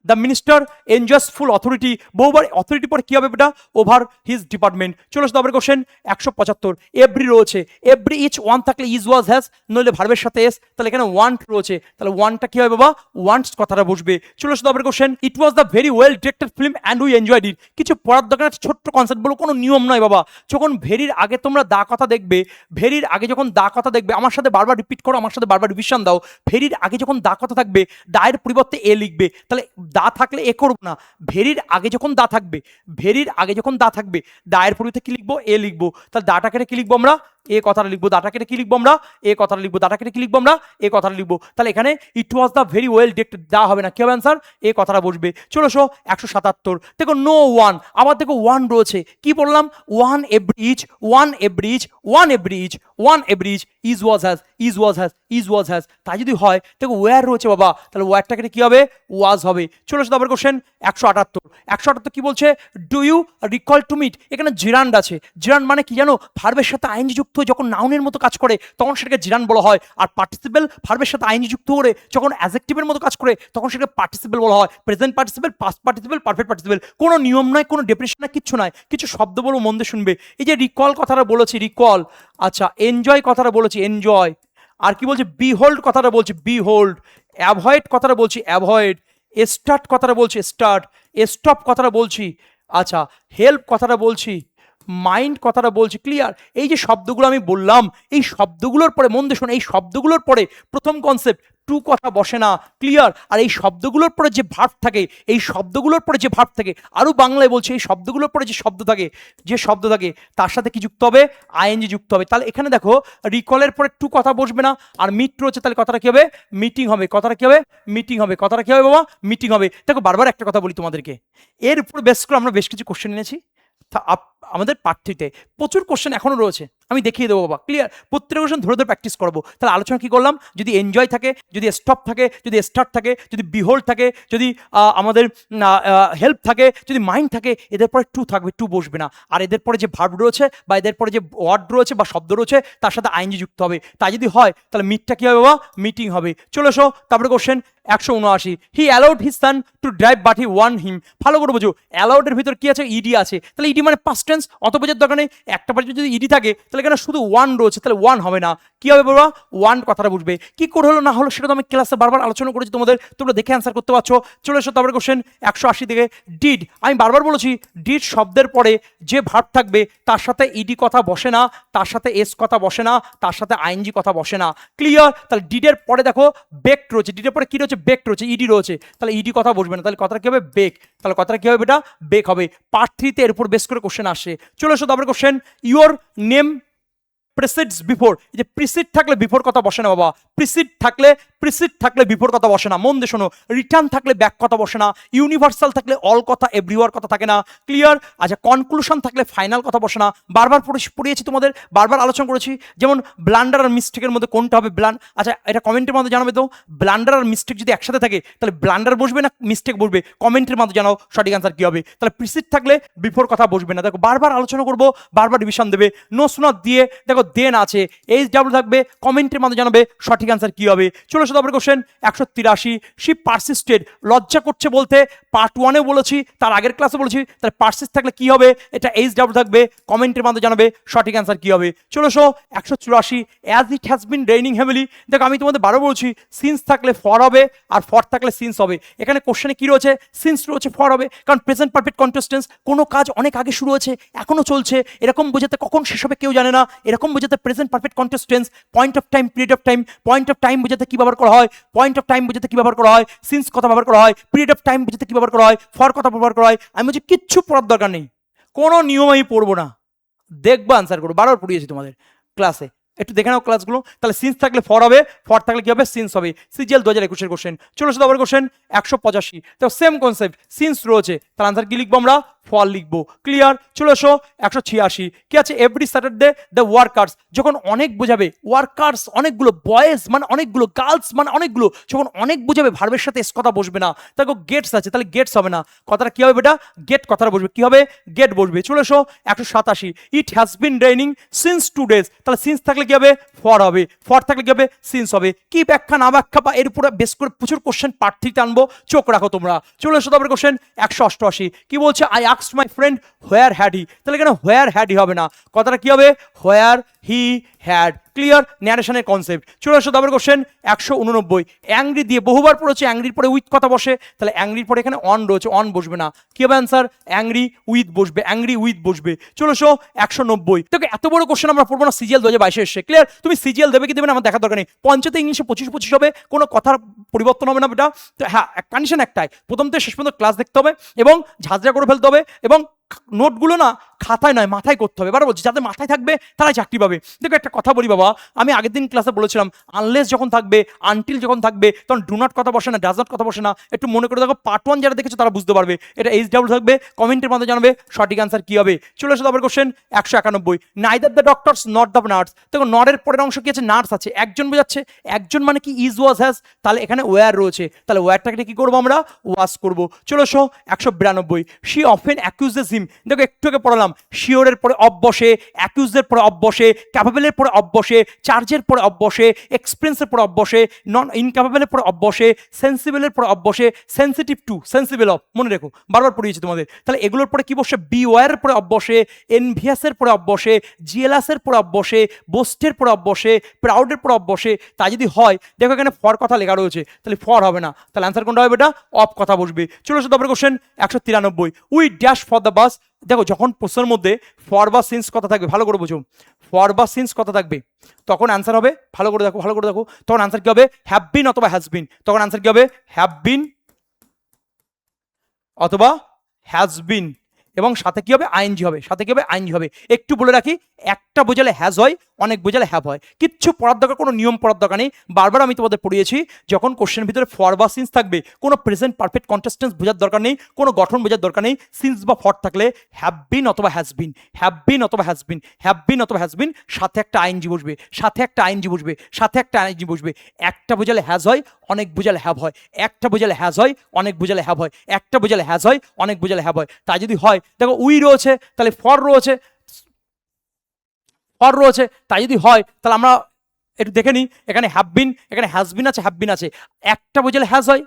the minister enjoys full authority, বহুবার অথরিটি পরে কি হবে বেটা, ওভার হিজ ডিপার্টমেন্ট। চলে আসো তারপরে কোশ্চেন 175, এভরি রয়েছে, এভরি ইচ ওয়ান থাকলে ইজ ওয়াজ হ্যাজ, নইলে ভার্বের সাথে এস, তাহলে এখানে ওয়ান্ট রয়েছে, তাহলে ওয়ানটা কি হবে বাবা, ওয়ান্টস কথাটা বসবে। চলে আসো তারপরে question, it was the very well directed film and we enjoyed ইট, কিছু পড়ার দরকার, ছোট্ট কনসেপ্ট বলো, কোনো নিয়ম নয় বাবা। যখন ভেরির আগে তোমরা দা কথা দেখবে, ভেরির আগে যখন দা কথা দেখবে, আমার সাথে বারবার রিপিট করো, আমার সাথে বারবার রিভিশন দাও, ভেরির আগে যখন দা কথা থাকবে, দায়ের পরিবর্তে এ লিখবে, তাহলে দা থাকলে এ করবো না, ভেরির আগে যখন দা থাকবে, ভেরির আগে যখন দা থাকবে, দায়ের পরিবর্তে কি লিখবো, এ লিখবো। তাহলে দাটা কেটে কি লিখবো আমরা, এ কথাটা লিখবো। দাটা কেটে কি লিখবো আমরা, এ কথাটা লিখবো। দাটা কেটে কি লিখবো আমরা, এ কথাটা লিখবো। তাহলে এখানে it was the very well directed, the হবে না, কি হবে অ্যান্সার, এ কথাটা বসবে। চলে এসো 177। দেখো নো ওয়ান, আবার দেখো ওয়ান রয়েছে, কি বললাম, one a bridge, one a bridge, one a bridge, one a bridge, is was has, is was has, is was has. তাই যদি হয় দেখো ওয়্যার রয়েছে বাবা, তাহলে ওয়্যারটা কেটে কি হবে, ওয়াজ হবে। চলে এসো তারপর কোশ্চেন 178। 178 কি বলছে, do you recall to meet, এখানে জিরান্ড আছে। জিরান্ড মানে কি জানো, ভার্বের সাথে আইনজি যুক্ত হয়ে যখন নাউনের মতো কাজ করে তখন সেটাকে জিরান্ড বলা হয়। আর পার্টিসিপেল ভার্বের সাথে আইনজি যুক্ত করে যখন অ্যাডজেক্টিভের মতো কাজ করে তখন সেটাকে পার্টিসিপেল বলা হয়। Present participle, past participle, perfect participle. কোনো নিয়ম নয়, কোনো ডেফিনেশন নয়, কিচ্ছু নয়, কিছু শব্দ বলবো মন দিয়ে শুনবে। এই যে রিকল কথাটা বলেছি, রিকল, আচ্ছা এনজয় কথাটা বলেছি, এনজয়। আর কি বলছি, বিহোল্ড কথাটা বলছি, বিহোল্ড। অ্যাভয়েড কথাটা বলছি, অ্যাভয়েড। স্টার্ট কথাটা বলছি, স্টার্ট। স্টপ কথাটা বলছি, আচ্ছা হেল্প কথাটা বলছি, মাইন্ড কথাটা বলছি। ক্লিয়ার? এই যে শব্দগুলো আমি বললাম, এই শব্দগুলোর পরে মন দিয়ে শোনো, এই শব্দগুলোর পরে প্রথম কনসেপ্ট টু কথা বসে না। ক্লিয়ার? আর এই শব্দগুলোর পরে যে ভার্ব থাকে, এই শব্দগুলোর পরে যে ভার্ব থাকে, আরও বাংলায় বলছে এই শব্দগুলোর পরে যে শব্দ থাকে, যে শব্দ থাকে তার সাথে কি যুক্ত হবে, আইএনজি যুক্ত হবে। তাহলে এখানে দেখো রিকলের পরে টু কথা বসবে না, আর মিট রয়েছে, তাহলে কথাটা কি হবে, মিটিং হবে। কথাটা কি হবে, মিটিং হবে। কথাটা কি হবে বাবা, মিটিং হবে। দেখো বারবার একটা কথা বলি তোমাদেরকে, এর উপর বেস করে আমরা বেশ কিছু কোশ্চেন এনেছি। আমাদের পাঠ্যতে প্রচুর কোশ্চেন এখনো রয়েছে, আমি দেখিয়ে দেবো বাবা। ক্লিয়ার? প্রত্যেক কোশ্চেন ধরে ধরে প্র্যাকটিস করবো। তাহলে আলোচনা কি করলাম, যদি এনজয় থাকে, যদি স্টপ থাকে, যদি স্টার্ট থাকে, যদি বিহোল্ড থাকে, যদি আমাদের হেল্প থাকে, যদি মাইন্ড থাকে, এদের পরে টু থাকবে, টু বসবে না। আর এদের পরে যে ভার্ব রয়েছে বা এদের পরে যে ওয়ার্ড রয়েছে বা শব্দ রয়েছে তার সাথে আইনজি যুক্ত হবে। তাই যদি হয় তাহলে মিটটা কি হবে বাবা, মিটিং হবে। চলে এসো তারপরে question 179। He allowed his son to drive but he ওয়ান হিম। ভালো করে বোঝো, অ্যালাউডের ভিতর কি আছে, ইডি আছে। তাহলে ইডি মানে পাস্ট টেন্স, অত বোঝার দরকার নেই। একটা পাশে যদি ইডি থাকে তাহলে এখানে শুধু ওয়ান রয়েছে, তাহলে ওয়ান হবে না। কি হবে বাবা, ওয়ান কথাটা বুঝবে। কি করে হলো না হলো সেটা তো আমি ক্লাসে বারবার আলোচনা করেছি তোমাদের, তোমরা দেখে অ্যান্সার করতে পারছো। চলে এসো তারপরে কোশ্চেন 180 থেকে। ডিড, আমি বারবার বলেছি ডিড শব্দের পরে যে ভার্ব থাকবে তার সাথে ইডি কথা বসে না, তার সাথে এস কথা বসে না, তার সাথে আইএনজি কথা বসে না। ক্লিয়ার? তাহলে ডিডের পরে দেখো বেকড রয়েছে, ডিডের পরে কি রয়েছে, বেকড রয়েছে, ইডি রয়েছে, তাহলে ইডি কথা বসবে না। তাহলে কথাটা কি হবে, বেক। তাহলে কথাটা কি হবে বেটা, বেক হবে। পার্ট 3 এর উপর বেস করে কোশ্চেন আসে। চলে এসো তারপরে question, your name precedes before. এই যে প্রিসিড থাকলে বিফোর কথা বসে না বাবা, প্রিসিড থাকলে বিফোর কথা বসে না। মন দিয়ে শোনো, রিটার্ন থাকলে ব্যাক কথা বসে না, ইউনিভার্সাল থাকলে অল কথা এভরিওয়ার কথা থাকে না। ক্লিয়ার? আচ্ছা কনক্লুশন থাকলে ফাইনাল কথা বসে না। বারবার পড়িয়েছি তোমাদের, বারবার আলোচনা করেছি। যেমন ব্লান্ডার আর মিস্টেকের মধ্যে কোনটা হবে, আচ্ছা এটা কমেন্টের মধ্যে জানাবে তো, ব্লান্ডার আর মিস্টেক যদি একসাথে থাকে তাহলে ব্লান্ডার বসবে না মিস্টেক বসবে, কমেন্টের মধ্যে জানাও সঠিক অ্যান্সার কি হবে। তাহলে প্রিসিড থাকলে বিফোর কথা বসবে না। দেখো বারবার আলোচনা করবো, বারবার রিভিশন দেবে। নো সুনার দিয়ে দেখো দেন আছে, এইচ ডাব্লিউ থাকবে, কমেন্টের মধ্যে জানাবে সঠিক অ্যান্সার কি হবে। চলো তারপরে কোশ্চেন 183। শি পারসিস্টেড, লজ্জা করছে বলতে পার্ট 1-এ বলেছি, তার আগের ক্লাসে বলেছি। তাহলে পারসিস্ট থাকলে কি হবে, এটা এইচ ডাব্লিউ থাকবে, কমেন্টের মধ্যে জানাবে সঠিক অ্যান্সার কি হবে। চলো 184। As it has been raining heavily. দেখো আমি তোমাদের বারো বলছি সিন্স থাকলে ফর হবে, আর ফর থাকলে সিন্স হবে। এখানে কোশ্চেনে কি রয়েছে, সিন্স রয়েছে, ফর হবে, কারণ প্রেজেন্ট পারফেক্ট কন্টিনিউয়াস, কোনো কাজ অনেক আগে শুরু হয়েছে এখনো চলছে, এরকম বোঝাতে কখন শেষ হবে কেউ জানে না। এরকম বোঝাতে present perfect continuous, point of time, period of time, point of time বোঝাতে কি ব্যবহার করা হয়, পয়েন্ট অফ টাইম বোঝাতে কি ব্যবহার করা হয়, সিন্স কথা ব্যবহার করা হয়, পিরিয়ড অফ টাইম বোঝাতে কি ব্যবহার করা হয়, ফর কথা ব্যবহার করা হয়। আমি বলছি কিচ্ছু পড়ার দরকার নেই, কোনো নিয়ম আমি পড়বো না, দেখবো আনসার করবো। বারবার পড়িয়েছি তোমাদের ক্লাসে, একটু দেখে নাও ক্লাসগুলো। তাহলে সিন্স থাকলে ফর হবে, ফর থাকলে কি হবে, সিন্স হবে। CGL 2021 question. চলো আবার কোশ্চেন 185। তো সেম কনসেপ্ট, সিন্স রয়েছে, তার আনসার কি লিখবো আমরা, ফল লিখবো। ক্লিয়ার? চলে এসো 186। কি আছে, এভরি স্যাটারডে দ্য ওয়ার্কার্স, যখন অনেক বোঝাবে, ওয়ার্কার্স অনেকগুলো, বয়েজ মানে অনেকগুলো, গার্লস মানে অনেকগুলো, যখন অনেক বোঝাবে ভার্বের সাথে এস কথা বসবে না। দেখো গেটস আছে, তাহলে গেটস হবে না, কথাটা কি হবে বেটা, গেট কথাটা বসবে, কি হবে, গেট বসবে। চলে এসো 187। It has been raining since 2 days, তাহলে সিন্স থাকলে কি হবে, ফর হবে, ফর থাকলে কি হবে, সিন্স হবে। কি ব্যাখ্যা না ব্যাখ্যা বা এর উপরে বেশ করে প্রচুর কোশ্চেন পার্ট 3 আনবো, চোখ রাখো তোমরা। চলে এসো তারপরে কোশ্চেন 188। কি বলছে, I asked my friend where had he, তাহলে এখানে হোয়ার হ্যাড হি হবে না, কথাটা কি হবে, হোয়ার হি হ্যাড। ক্লিয়ার ন্যারেশনের কনসেপ্ট। চলে আসো তারপরে কোশ্চেন 189, অ্যাংরি দিয়ে বহুবার পড়েছে, অ্যাংরির পরে উইথ কথা বসে, তাহলে অ্যাংরির পরে এখানে অন রয়েছে, অন বসবে না, কি হবে অ্যান্সার? অ্যাংরি উইথ বসবে, অ্যাংরি উইথ বসবে। চলে আসো 190, দেখো এত বড় কোশ্চেন আমরা পড়বো না, সিজিএল 2022 এসছে, ক্লিয়ার? তুমি সিজিএল দেবে কি দেবে না আমার দেখার দরকার নেই, পঞ্চায়েতে ইংলিশে 25 হবে, কোনো কথার পরিবর্তন হবে না বেটা। তো হ্যাঁ, কন্ডিশন একটাই, প্রথম থেকে শেষ পর্যন্ত ক্লাস দেখতে হবে এবং ঝাঁঝরা করে ফেলতে হবে, এবং নোটগুলো না খাতায় নয় মাথায় করতে হবে। এবার বলছি যাদের মাথায় থাকবে তারাই চাকরি পাবে। দেখো একটা কথা বলি বাবা, আমি আগের দিন ক্লাসে বলেছিলাম আনলেস যখন থাকবে, আনটিল যখন থাকবে, তখন ডু নট কথা বসে না, ডাজ নট কথা বসে না। একটু মনে করে দেখো, পার্ট 1 যারা দেখেছো তারা বুঝতে পারবে। এটা HW থাকবে, কমেন্টের মধ্যে জানাবে সঠিক অ্যান্সার কি হবে। চলে আসো তারপর question 191, neither the doctors not the nurse. দেখো নরের পরের অংশ কি আছে? নার্স আছে, একজন বোঝাচ্ছে, একজন মানে কি ইজ ওয়াজ হ্যাজ, তাহলে এখানে ওয়্যার রয়েছে, তাহলে ওয়্যারটাকে কি করবো আমরা? ওয়াজ করবো। চলে আসো 192, শি অফেন অ্যাকিউজেস হিম। দেখো একটু আগে পড়ালাম, শিওরের পরে অফ বসে, অ্যাকিউজের পরে অফ বসে, ক্যাপাবলের পরে অফ বসে, চার্জের পরে অফ বসে, এক্সপিরিয়েন্সের পরে অফ বসে, নন ইনক্যাপাবলের পরে অফ বসে, সেন্সিবলের পরে অফ বসে, সেন্সিটিভ টু, সেন্সিবল অফ, মনে রেখো বারবার পড়িয়েছি তোমাদের। তাহলে এগুলোর পরে কি বসে? বি ওয়ারের পরে অফ বসে, এনভিয়াসের পরে অফ বসে, জিএলএসের পরে অফ বসে, বোস্টের পরে অফ বসে, প্রাউডের পরে অফ বসে। তা যদি হয়, দেখো এখানে ফর কথা লেখা রয়েছে, তাহলে ফর হবে না, তাহলে অ্যান্সার কোনটা হবে? এটা অফ কথা বসবে। চলে আসো তারপরে question 193, we dash for the bus. দেখো যখন প্রশ্নের মধ্যে ফর বা সিন্স কথা থাকবে, ভালো করে বুঝো, ফর বা সিন্স কথা থাকবে, তখন অ্যান্সার হবে, ভালো করে দেখো, ভালো করে দেখো, তখন অ্যান্সার কি হবে? হ্যাভ বিন অথবা হ্যাজ বিন। তখন অ্যান্সার কি হবে? হ্যাভ বিন অথবা হ্যাজ বিন, এবং সাথে কি হবে? আইএনজি হবে, সাথে কি হবে? আইএনজি হবে। একটু বলে রাখি, একটা বোঝালে হ্যাজ হয়, অনেক বোঝালে হ্যাভ হয়, কিচ্ছু পড়ার দরকার, কোনো নিয়ম পড়ার দরকার নেই। বারবার আমি তোমাদের পড়িয়েছি, যখন কোশ্চেনের ভিতরে ফর বা সিন্স থাকবে, কোনো প্রেজেন্ট পারফেক্ট কন্টেস্টেন্স বোঝার দরকার নেই, কোনো গঠন বোঝার দরকার নেই। সিন্স বা ফর থাকলে হ্যাভ বিন অথবা হ্যাজ বিন, হ্যাভ বিন অথবা হ্যাজ বিন, হ্যাভ বিন অথবা হ্যাজ বিন, সাথে একটা আইএনজি বসবে, সাথে একটা আইএনজি বসবে, সাথে একটা আইএনজি বসবে। একটা বোঝালে হ্যাজ হয়, অনেক বোঝালে হ্যাভ হয়, একটা বোঝালে হ্যাজ হয়, অনেক বোঝালে হ্যাভ হয়, একটা বোঝালে হ্যাজ হয়, অনেক বোঝালে হ্যাভ হয়। তা যদি হয়, দেখো উই রয়েছে, তাহলে ফর রয়েছে, ফর রয়েছে, তাই যদি হয় তাহলে আমরা একটু দেখে নিই, এখানে হ্যাভ বিন, এখানে হ্যাজ বিন আছে, হ্যাভ বিন আছে, একটা বোঝালে হ্যাজ হয়,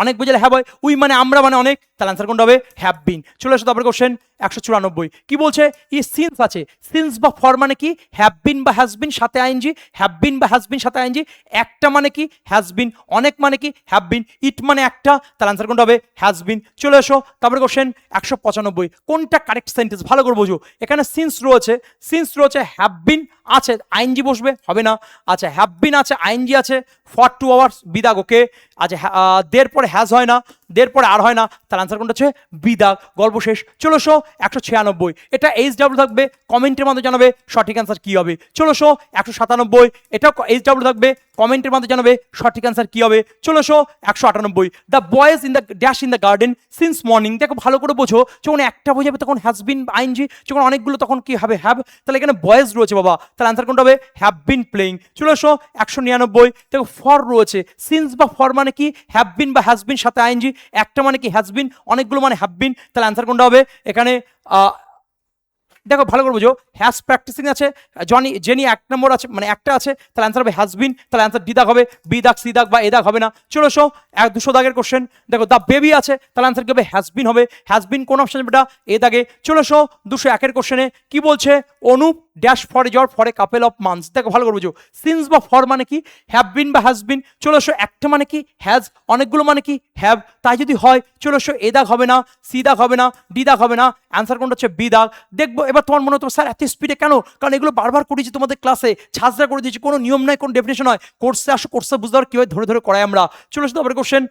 অনেক বোঝালে হ্যাভ হয়, উই মানে আমরা মানে অনেক, তাহলে অ্যান্সার কোনটা হবে? Have been. চলে আসো তারপরে কোশ্চেন 194, কি বলছে? ই সিন্স আছে, সিন্স বা ফর মানে কি? হ্যাভ বিন বা হ্যাজ বিন সাথে আইএনজি, হ্যাভ বিন বা হ্যাজ বিন সাথে আইএনজি, একটা মানে কি? হ্যাজ বিন, অনেক মানে কি? হ্যাভ বিন, ইট মানে একটা, তাহলে অ্যান্সার কোনটা হবে? Has been. চলে আসো তারপরে কোশ্চেন 195, কোনটা কারেক্ট সেন্টেন্স? ভালো করে বোঝো, এখানে সিন্স রয়েছে, সিন্স রয়েছে, হ্যাভ বিন আছে, আইএনজি বসবে, হবে না। আচ্ছা হ্যাভ বিন আছে, আইএনজি আছে, ফর 2 আওয়ার্স বিদাগ, ওকে। আচ্ছা দের পরে হ্যাজ হয় না, দের পরে আর হয় না, তার আনসার কোনটা হচ্ছে? বিদাগ, গল্প শেষ। চলো শো 196, এটা HW থাকবে, কমেন্টের মধ্যে জানাবে সঠিক অ্যান্সার কি হবে। চলো শো 197, এটাও HW থাকবে, কমেন্টের মধ্যে জানাবে সঠিক অ্যান্সার কি হবে। চলো show 198, the boys in the dash in the garden since morning. দেখো ভালো করে বোঝো, যখন একটা বোঝাবে তখন হ্যাজ বিন আইএনজি, যখন অনেকগুলো তখন কি হবে? হ্যাভ। তাহলে এখানে বয়েজ রয়েছে বাবা, তাহলে অ্যান্সার কোনটা হবে? Have been playing. চলো শো 199, দেখো ফর রয়েছে, সিন্স বা ফর মানে কি? হ্যাভ বিন বা হ্যাজ বিন সাথে আইএনজি, একটা মানে কি? হ্যাজ বিন, অনেকগুলো মানে হ্যাভ বিন, তাহলে অ্যান্সার কোনটা হবে? এখানে দেখো ভালো করে বুঝো, হ্যাজ প্র্যাকটিসিং আছে, জেনি 1 নম্বর আছে, মানে একটা আছে, তাহলে অ্যান্সার হবে হ্যাজ বিন, তাহলে অ্যান্সার ডি দাগ হবে, বি দাগ, সি দাগ বা এ দাগ হবে না। চলো শো 200 দাগের কোশ্চেন, দেখো দ্য বেবি আছে, তাহলে অ্যান্সার কি হবে? হ্যাজ বিন হবে, হ্যাজ বিন কোন অপশন বেটা? এ দাগে। চলো শো 201 কোশ্চেনে কি বলছে? Anup dash for job for a couple of months. দেখো ভালো করে বুঝো, সিন্স বা ফর মানে কি? হ্যাভ বিন বা হ্যাজ বিন। চলো শো একটা মানে কি? হ্যাজ, অনেকগুলো মানে কি? হ্যাভ। তাই যদি হয়, চলো শো এ দাগ হবে না, সি দাগ হবে না, ডি দাগ হবে না, অ্যান্সার কোনটা হচ্ছে? বি দাগ। দেখবো এবার তোমার মনে হতো স্যার এত স্পিডে কেন? কারণ এগুলো বারবার করেছি তোমাদের ক্লাসে, ছাঁচড়া করে দিয়েছি, কোনো নিয়ম নাই, কোনো ডেফিনেশন হয়, কোর্সে আসো, কোর্সে বুঝতে পারো কীভাবে ধরে ধরে করাই আমরা। চলো শুধু আবার question,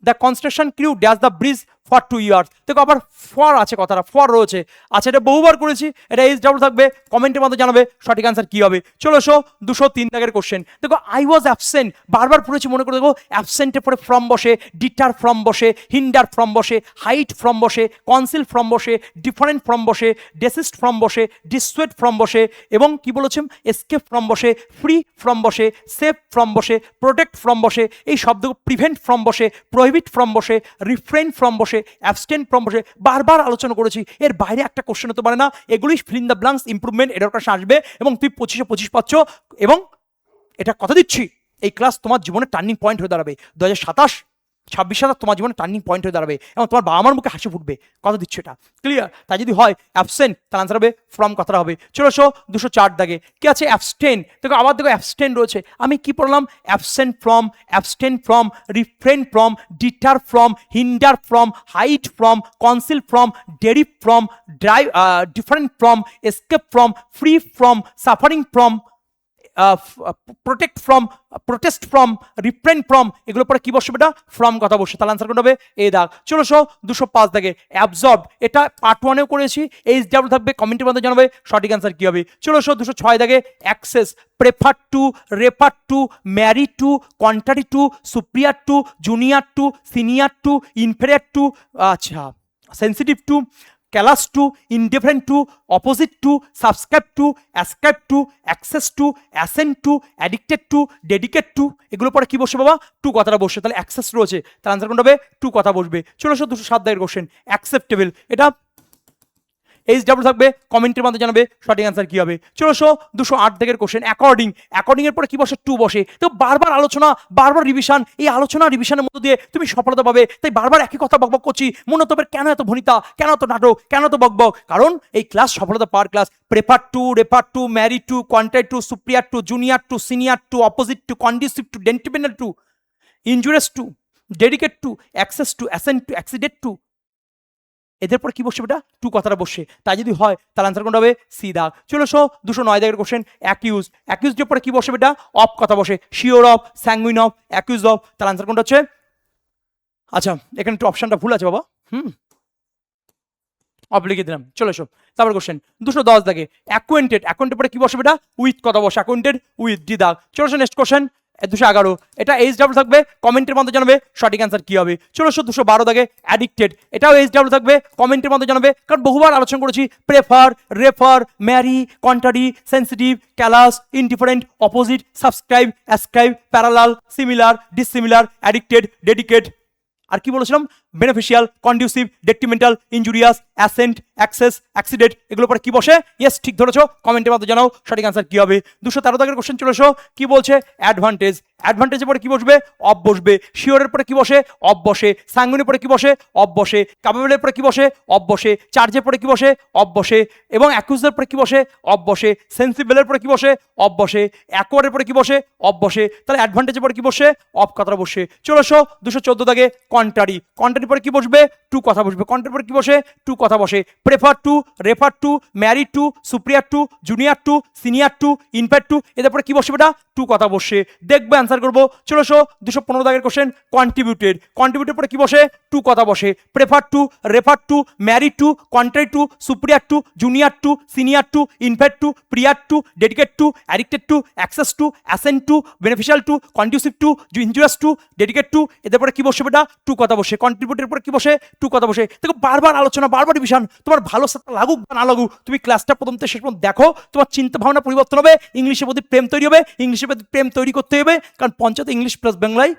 the construction crew dash the bridge for 2 years. দেখো আবার ফর আছে, কথাটা ফর রয়েছে। আচ্ছা এটা বহুবার করেছি, এটা HW থাকবে, কমেন্টের মধ্যে জানাবে সঠিক অ্যান্সার কি হবে। চলো শো 203 দাগের কোশ্চেন, দেখো আই ওয়াজ অ্যাবসেন্ট, বারবার পড়েছি, মনে করে দেখো অ্যাবসেন্টের পরে ফ্রম বসে, ডিটার ফ্রম বসে, হিন্ডার ফ্রম বসে, হাইট ফ্রম বসে, কনসিল ফ্রম বসে, ডিফারেন্ট ফ্রম বসে, ডেসিস্ট ফ্রম বসে, ডিসুয়েড ফ্রম বসে, এবং কি বলেছেন? এসকেপ ফ্রম বসে, ফ্রি ফ্রম বসে, সেফ ফ্রম বসে, প্রোটেক্ট ফ্রম বসে, এই শব্দ প্রিভেন্ট ফ্রম বসে, প্রহিবিট ফ্রম বসে, রিফ্রেন ফ্রম বসে, অ্যাবস্টেন ফ্রম বসে, বারবার আলোচনা করেছি। এর বাইরে একটা কোশ্চেন হতে পারে না, এগুলোই fill in the blanks improvement, এটার কাছে আসবে, এবং তুই 25 পাচ্ছ, এবং এটা কথা দিচ্ছি এই ক্লাস তোমার জীবনে টার্নিং পয়েন্ট হয়ে দাঁড়াবে। 2027 26 সাল তোমার জীবনে টার্নিং পয়েন্ট হয়ে দাঁড়াবে এবং তোমার বাবা মার মুখে হাসি ফুটবে, কথা দিচ্ছ এটা, ক্লিয়ার? তাই যদি হয় অ্যাবসেন্ট, তাহলে আনসার হবে ফ্রম, কথাটা হবে। চলে এসো 204 দাগে, কি আছে? অ্যাবস্টেন। দেখো আবার দেখো অ্যাবস্টেন রয়েছে, আমি কি পড়লাম? Absent from, abstain from, refrain from, deter from, hinder from, hide from, conceal from, derive from, drive, different from, escape from, free from, suffering from, protect from, protest from, repent from, এগুলো পরে কি বসবে? এটা from, কথা বসে, তাহলে আনসার কোনটা হবে? এ দাগ। চলো 205 দাগে অ্যাবজর্ব, এটা পার্ট 1-এও করেছি, এইচ ডাব্লিউ থাকবে, কমেন্টের মধ্যে জানাবে সঠিক আনসার কি হবে। চলো 206 দাগে access, prefer to, refer to, marry to, contrary to, superior to, junior to, senior to, inferior to, আচ্ছা sensitive to, callous to, indifferent to, opposite to, subscribe to, ascribe to, access to, assent to, addicted to, dedicate to, এগুলো পরে কি বসবে বাবা? Two কথাটা বসবে, তাহলে access রয়েছে, তাহলে আনসার কোনটা হবে? টু কথা বসবে। চলো 207 দাগের কোশ্চেন, অ্যাকসেপ্টেবল, এটা এইচ ডাব্লিউ থাকবে, কমেন্টের মধ্যে জানাবে সঠিক আনসার কি হবে। চলো 208 দাগের কোশ্চেন, অ্যাকর্ডিং, অ্যাকর্ডিং এর পরে কি বসে? টু বসে। তো বারবার আলোচনা, বারবার রিভিশন, এই আলোচনা রিভিশনের মধ্য দিয়ে তুমি সফলতা পাবে, তাই বারবার একই কথা বকবক করছি। মূলত কেন এত ভনিতা, কেন এত নাটক, কেন এত বকবক? কারণ এই ক্লাস সফলতা পাওয়ার class. Prefer to, refer to, marry to, contrary to, superior to, junior to, senior to, opposite to, conducive to, dependent to, injurious to, dedicate to, access to, assent to, accident to, এদের পরে কি বসবে? এটা two কথাটা বসে, তাই যদি হয় তাহলে আনসার কোনটা হবে? সি দাগ। চলো 209 দাগের কোশ্চেন, অ্যাকিউজ, অ্যাকিউজের পরে কি বসবে? এটা অফ কথা বসে, sure of, sanguine of, accuse of, তাহলে আনসার কোনটা হচ্ছে? আচ্ছা এখানে একটু অপশনটা ভুল আছে বাবা, অফ লিখে দিলাম। চলে এসো তারপর কোশ্চেন 210 দাগে, অ্যাকোয়েন্টেড, অ্যাকোয়েন্টেড পরে কি বসবে? এটা উইথ কথা বসে, অ্যাকোয়েন্টেড উইথ, ডি দাগ। চলো নেক্সট কোশ্চেন 211, এটা এইচ ডাব্লিউ থাকবে, কমেন্টের মধ্যে জানাবে সঠিক অ্যান্সার কি হবে। চলো 212 দাগে অ্যাডিক্টেড, এটাও এইচ ডাব্লিউ থাকবে, কমেন্টের মধ্যে জানাবে, কারণ বহুবার আলোচনা করেছি। Prefer, refer, marry, contrary, sensitive, callous, indifferent, opposite, subscribe, ascribe, parallel, similar, dissimilar, addicted, dedicate, আর কি বলেছিলাম? Beneficial, conducive, detrimental, injurious, assent, access, accident, এগুলো পরে কি বসে? ইয়েস ঠিক ধরেছো, কমেন্টের মধ্যে জানাও সঠিক আনসার কি হবে। 213 দাগের কোশ্চেন চলে এসো, কি বলছে? অ্যাডভান্টেজ, অ্যাডভান্টেজের পরে কি বসবে? অফ বসবে। শিওরের পরে কি বসে? অফ বসে। স্যাঙ্গুইনের পরে কি বসে? অফ বসে। ক্যাপাবলের পরে কি বসে? অফ বসে। চার্জের পরে কি বসে? অফ বসে। এবং অ্যাকিউজের পরে কি বসে? অফ বসে। সেন্সিবলের পরে কি বসে? অফ বসে। অ্যাকোয়ারের পরে কি বসে? অফ বসে। তাহলে অ্যাডভান্টেজের পরে কি বসে? অফ কথাটা বসে। চলে এসো 214 দাগে কন্ট্রারি, কন্ট্রারি পরে কি বসবে? টু কথা বসবে। কন্ট্রারি পরে কি বসে? টু কথা বসে। Prefer to, refer to, married to, superior to, junior to, senior to, in fact to, এদের পরে কি বসবে? এটা টু কথা বসে। দেখবে অ্যান্সার করবো। চলে এসো 215 দাগের কোশ্চেন, কন্ট্রিবিউটেড, কন্ট্রিবিউটেড পরে কি বসে? টু কথা বসে। Prefer to, refer to, married to, contrary to, superior to, junior to, senior to, in fact to, prior to, dedicate to, addicted to, access to, assent to, beneficial to, conducive to, injurious to, dedicate to, এদের পরে কি বসবে? এটা two কথা বসে। কন্ট্রিবিউটের পরে কি বসে? টু কথা বসে। দেখো বারবার আলোচনা, বারবার রিভিশন, তোমার ভালো লাগুক বা না লাগুক, তুমি ক্লাসটা প্রথম থেকে শেষ পর্যন্ত দেখো, তোমার চিন্তা ভাবনা পরিবর্তন হবে, ইংলিশের প্রতি প্রেম তৈরি হবে, ইংলিশের প্রতি প্রেম তৈরি করতে হবে। কারণ পঞ্চায়েত ইংলিশ প্লাস বাংলায়,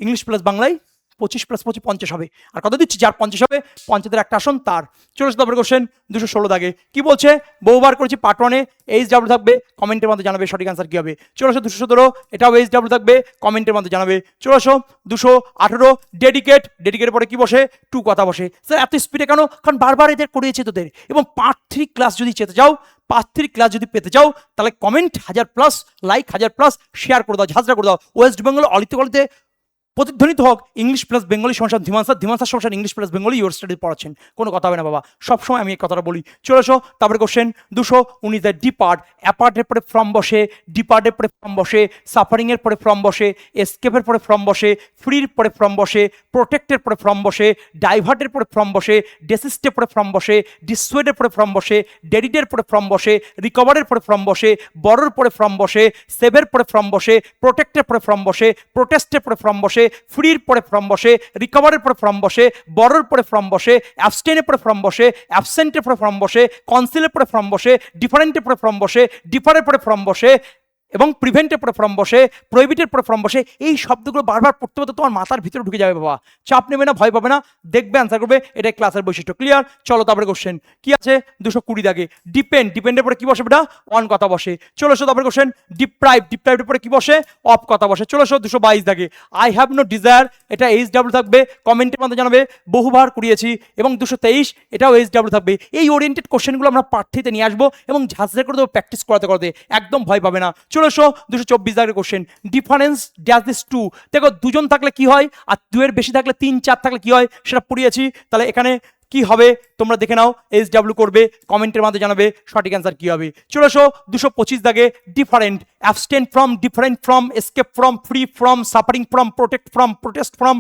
ইংলিশ প্লাস বাংলায় 25 + 25 50 হবে। আর কত দিচ্ছি? যার 50 হবে, পঞ্চায়েতের একটা আসন তার। চলে আসতে হবে কোশ্চেন 216 দাগে, কি বলছে? বহুবার করেছি পার্ট 1-এ, এইচ ডাব্লিউ থাকবে, কমেন্টের মধ্যে জানাবে সঠিক আনসার কি হবে। চলে আসো 217, এটাও এইচ ডাব্লিউ থাকবে, কমেন্টের মধ্যে জানাবে। চলে আসো 218, ডেডিকেট, ডেডিকেটের পরে কি বসে? টু কথা বসে। স্যার এত স্পিডে কেন? কারণ বারবার এদের করিয়েছে তোদের। এবং পার্ট 3 ক্লাস যদি যেতে যাও, পার্ট 3 ক্লাস যদি পেতে চাও, তাহলে কমেন্ট 1000+, লাইক 1000+, শেয়ার করে দাও, ঝাঁঝরা করে দাও। ওয়েস্ট বেঙ্গল অলিতে গলিতে প্রতিধ্বনিত হোক ইংলিশ প্লাস বেঙ্গলি সমস্যা, ধীমানসার সমস্যা, English plus Bengali your study পড়াচ্ছেন, কোনো কথা হবে না বাবা, সবসময় আমি এই কথাটা বলি। চলে এসো তারপরে কোশ্চেন 219, ডিপার্ট, অ্যাপার্টের পরে ফ্রম বসে, ডিপার্টের পরে ফ্রম বসে, সাফারিংয়ের পরে ফ্রম বসে, এসকেপের পরে ফ্রম বসে, ফ্রির পরে ফ্রম বসে, প্রোটেক্টের পরে ফ্রম বসে, ডাইভার্টের পরে ফ্রম বসে, ডেসিস্টের পরে ফ্রম বসে, ডিসুয়েডের পরে ফ্রম বসে, ডেডিটের পরে ফ্রম বসে, রিকভারের পরে ফ্রম বসে, বড়োর পরে ফ্রম বসে, সেভের পরে ফ্রম বসে, প্রোটেক্টের পরে ফ্রম বসে, প্রোটেস্টের পরে ফ্রম বসে, ফ্রির পরে ফ্রম বসে, রিকভারের পরে ফ্রম বসে, বড়োর পরে ফ্রম বসে, অ্যাবস্টেনের পরে ফ্রম বসে, অ্যাবসেন্টের পরে ফ্রম বসে, কনসিলের পরে ফ্রম বসে, ডিফারেন্টের পরে ফ্রম বসে, ডিফারের পরে ফ্রম বসে, এবং প্রিভেন্টের পরে ফর্ম বসে, প্রহিবিটের পরে ফর্ম বসে, এই শব্দগুলো বারবার পড়তে পড়তে তোমার মাথার ভিতরে ঢুকে যাবে বাবা। চাপ নেবে না, ভয় পাবে না, দেখবে অ্যান্সার করবে, এটাই ক্লাসের বৈশিষ্ট্য। ক্লিয়ার? চলো তারপরে কোশ্চেন কি আছে 220 দাগে ডিপেন্ড, ডিপেন্ডের পরে কি বসে বেটা? অন কথা বসে। চলো তারপরে কোশ্চেন ডিপ্রাইভ, ডিপ্রাইভের পরে কি বসে? অফ কথা বসে। চলো 222 দাগে আই হ্যাভ নো ডিজায়ার, এটা এইচ ডাব্লিউ থাকবে, কমেন্টের মধ্যে জানাবে, বহুবার করিয়েছি। এবং 223 এটাও এইচ ডাব্লিউ থাকবে। এই ওরিয়েন্টেড কোশ্চেনগুলো আমরা পাঠ্যতে নিয়ে আসবো এবং ঝাঁঝরে করে দেবো প্র্যাকটিস করাতে করাতে, একদম ভয় পাবে না। চলো 224 দাগের question difference dash this two. দেখো দুজন থাকলে কি হয় আর দুয়ের বেশি থাকলে 3 4 থাকলে কি হয় সেটা পড়িয়েছি। তাহলে এখানে কি হবে তোমরা দেখে নাও, এইচ ডাব্লিউ করবে, কমেন্টের মধ্যে জানাবে সঠিক অ্যান্সার কি হবে। চলে 225 দাগে different, abstain from, different from, escape from, free from, suffering from, protect from, protest from,